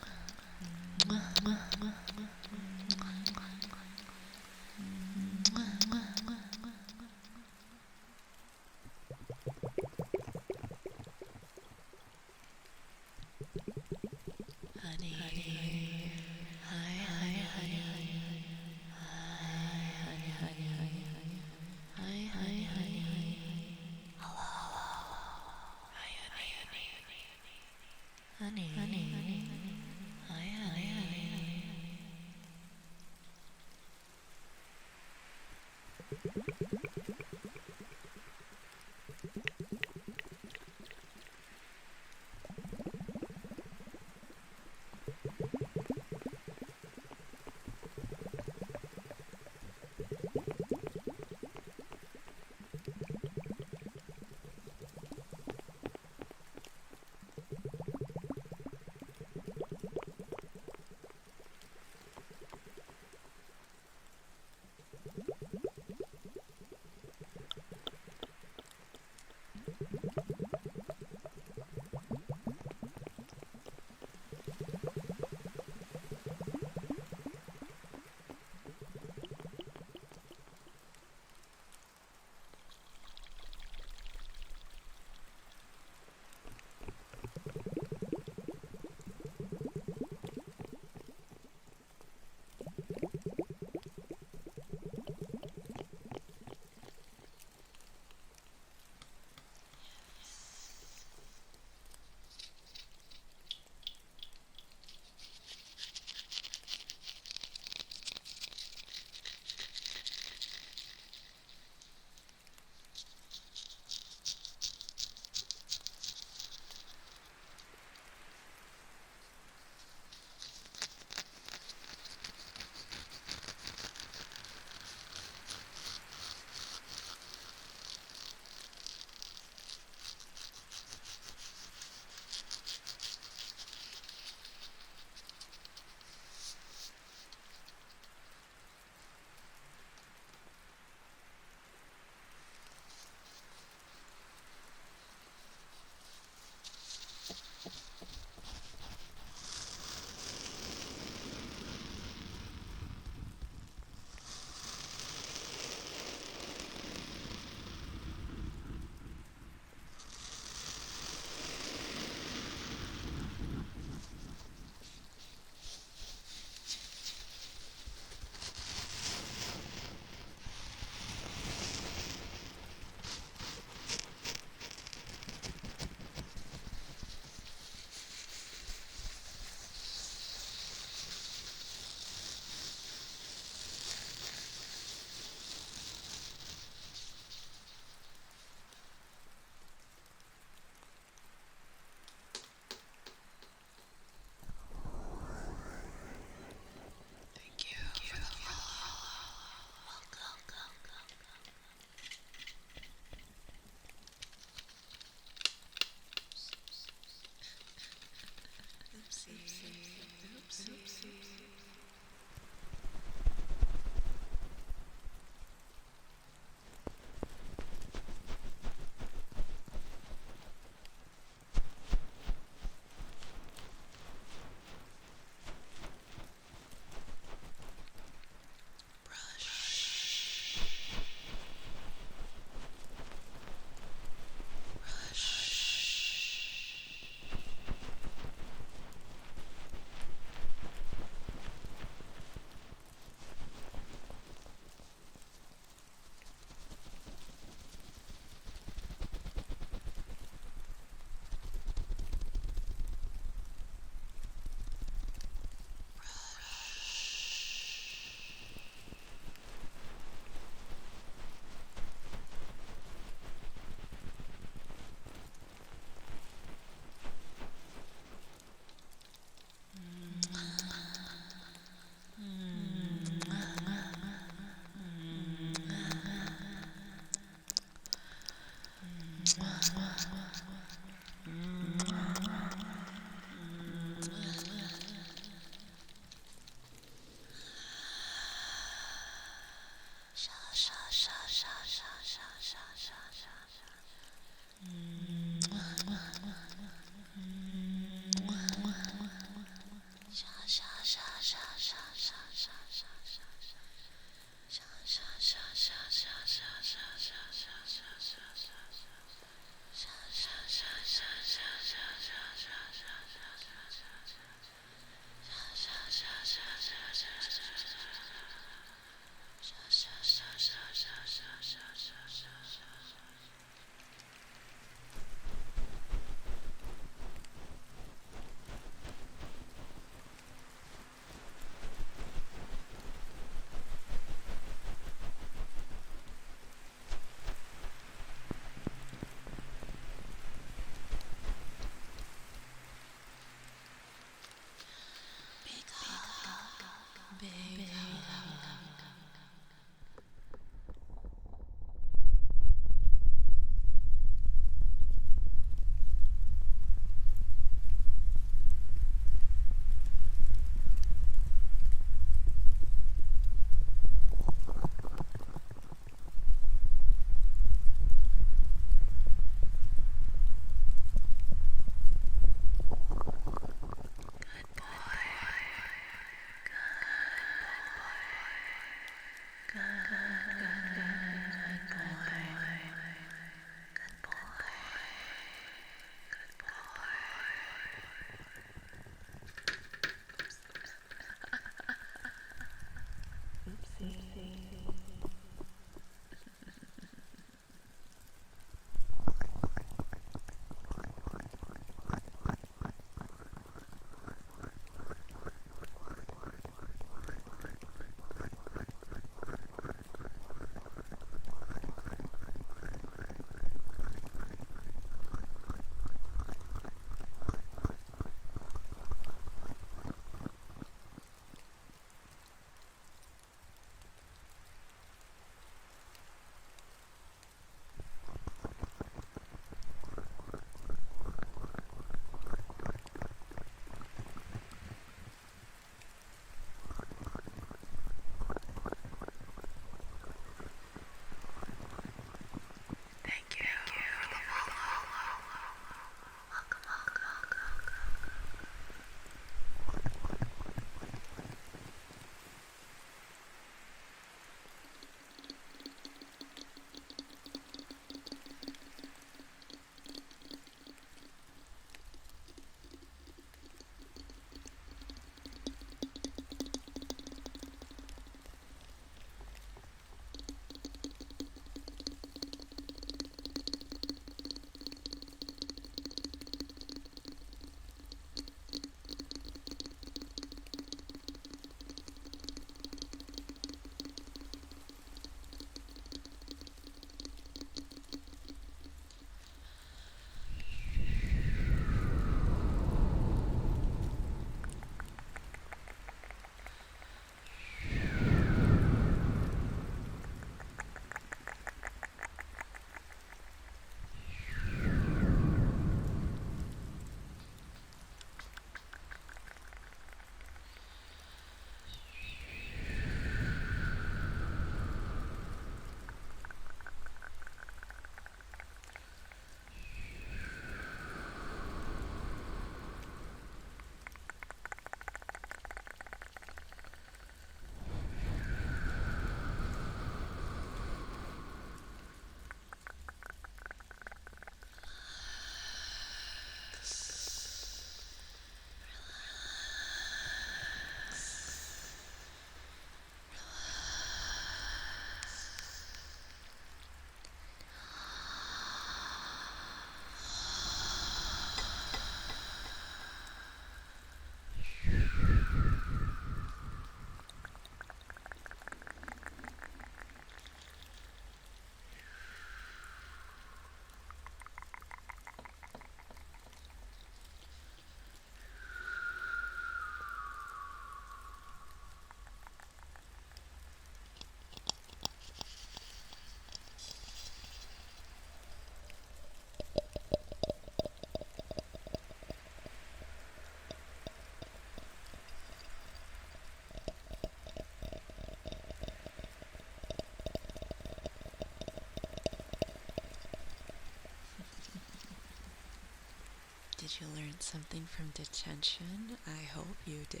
Did you learn something from detention? I hope you did.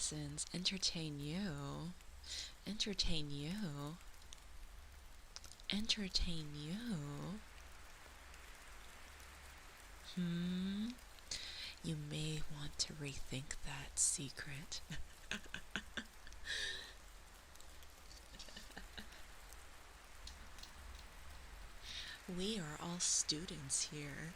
citizens entertain you, entertain you, entertain you, you may want to rethink that secret. We are all students here.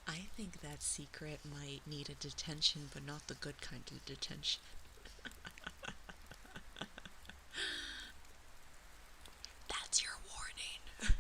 I think that secret might need a detention, but not the good kind of detention. That's your warning.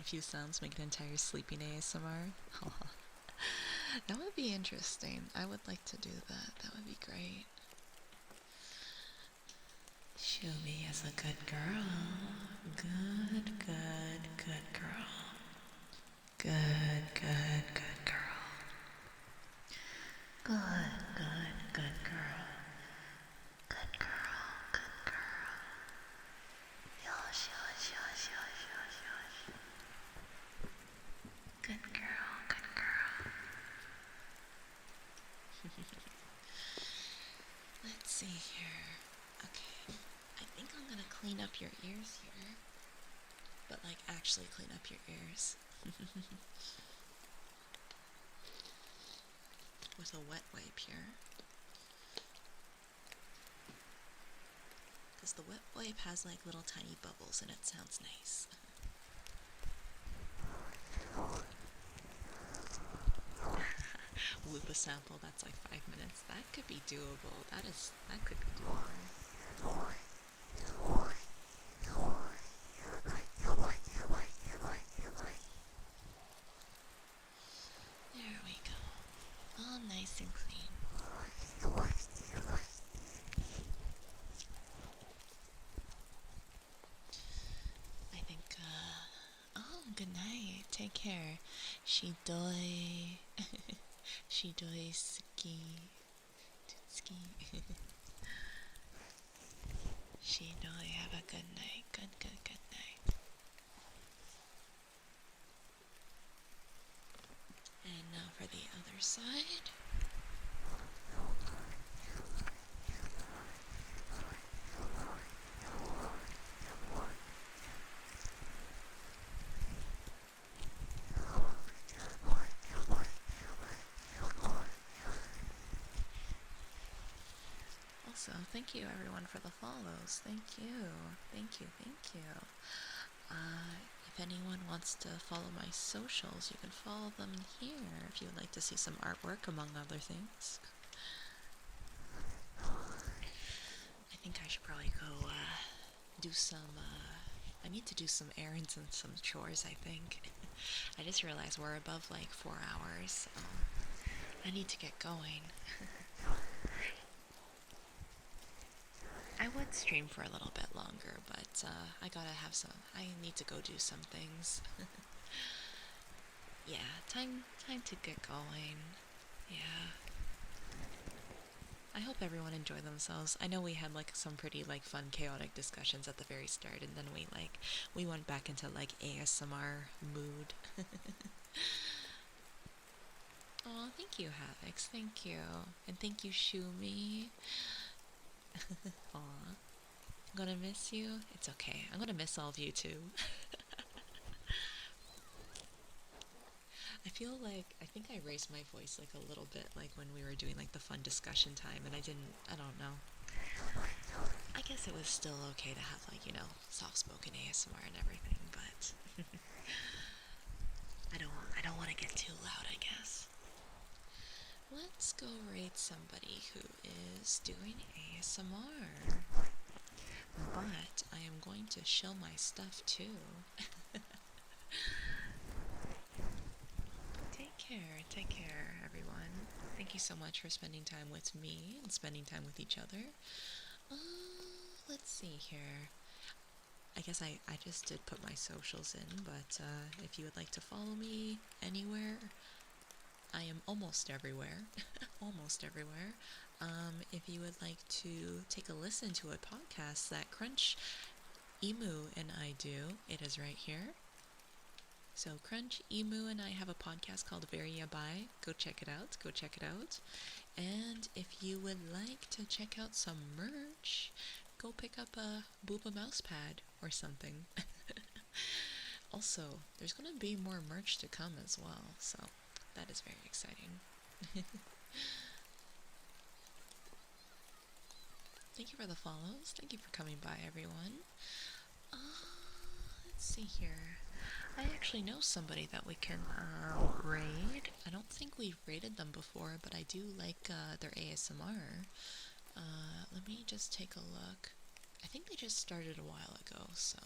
Few sounds make an entire sleeping ASMR. That would be interesting. I would like to do that. That would be great. Shubi is a good girl. Good, good, good girl. Good, good, good girl. Good, good, good girl. Good girl, good girl. Yosh, yosh, yosh, yosh, yosh, yosh. Good girl, good girl. Let's see here. Okay, I think I'm gonna clean up your ears here. But like actually clean up your ears. With a wet wipe here. Because the wet wipe has like little tiny bubbles and it sounds nice. Loop a sample that's like 5 minutes. That could be doable. That could be doable. There we go. All nice and clean. I think, oh, good night. Take care. Shidoi. Shidoi ski. Ski. Shidoi, have a good night. Good, good, good night. And now for the other side. Also, thank you everyone for the follows. Thank you. Thank you, thank you. If anyone wants to follow my socials, you can follow them here if you would like to see some artwork, among other things. I think I should probably go do some, I need to do some errands and some chores, I think. I just realized we're above like 4 hours. I need to get going. I would stream for a little bit longer, but I need to go do some things. Yeah, time to get going. Yeah. I hope everyone enjoyed themselves. I know we had like some pretty like fun chaotic discussions at the very start, and then we went back into like ASMR mood. Oh, thank you, Havix. Thank you. And thank you, Shumi. Aw. I'm gonna miss you. It's okay. I'm gonna miss all of you too. I think I raised my voice like a little bit like when we were doing like the fun discussion time, and I don't know. I guess it was still okay to have like, soft-spoken ASMR and everything, but I don't want to get too loud, I guess. Let's go rate somebody who is doing ASMR. But I am going to show my stuff too. Take care, everyone. Thank you so much for spending time with me and spending time with each other. Let's see here. I guess I just did put my socials in, but if you would like to follow me anywhere, I am almost everywhere. Almost everywhere. If you would like to take a listen to a podcast that Crunch, Emu, and I do, it is right here. So Crunch, Emu, and I have a podcast called Very Yabai. Go check it out. Go check it out. And if you would like to check out some merch, go pick up a Booba mouse pad or something. Also, there's going to be more merch to come as well, so that is very exciting. Thank you for the follows. Thank you for coming by, everyone. Let's see here. I actually know somebody that we can raid. I don't think we've raided them before, but I do like their ASMR. Let me just take a look. I think they just started a while ago, so...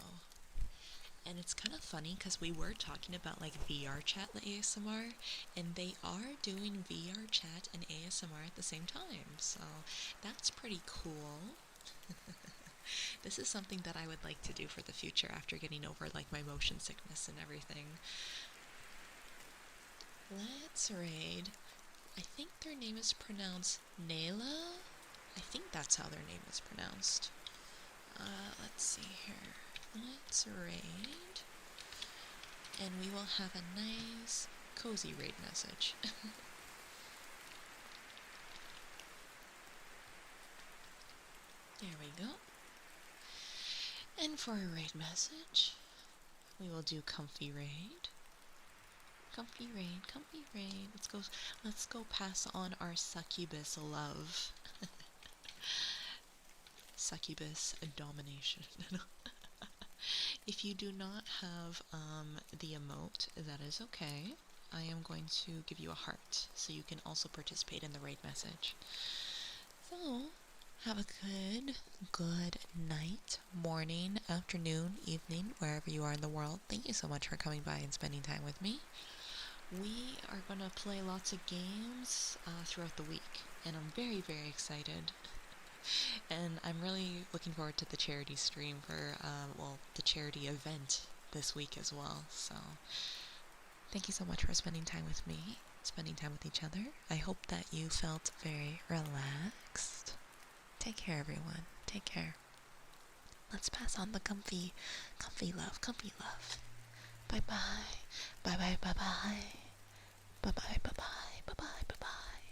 And it's kind of funny because we were talking about like VR chat and ASMR, and they are doing VR chat and ASMR at the same time, so that's pretty cool. This is something that I would like to do for the future after getting over like my motion sickness and everything. Let's raid. I think their name is pronounced Nayla. I think that's how their name is pronounced. Let's see here. Let's raid. And we will have a nice, cozy raid message. There we go. And for a raid message, we will do comfy raid. Comfy raid, comfy raid. Let's go pass on our succubus love. Succubus domination. If you do not have the emote, that is okay. I am going to give you a heart, so you can also participate in the raid message. So, have a good night, morning, afternoon, evening, wherever you are in the world. Thank you so much for coming by and spending time with me. We are going to play lots of games throughout the week, and I'm very, very excited. And I'm really looking forward to the charity stream for, the charity event this week as well. So, thank you so much for spending time with me, spending time with each other. I hope that you felt very relaxed. Take care, everyone. Take care. Let's pass on the comfy love, comfy love. Bye-bye. Bye-bye, bye-bye. Bye-bye, bye-bye, bye-bye, bye-bye.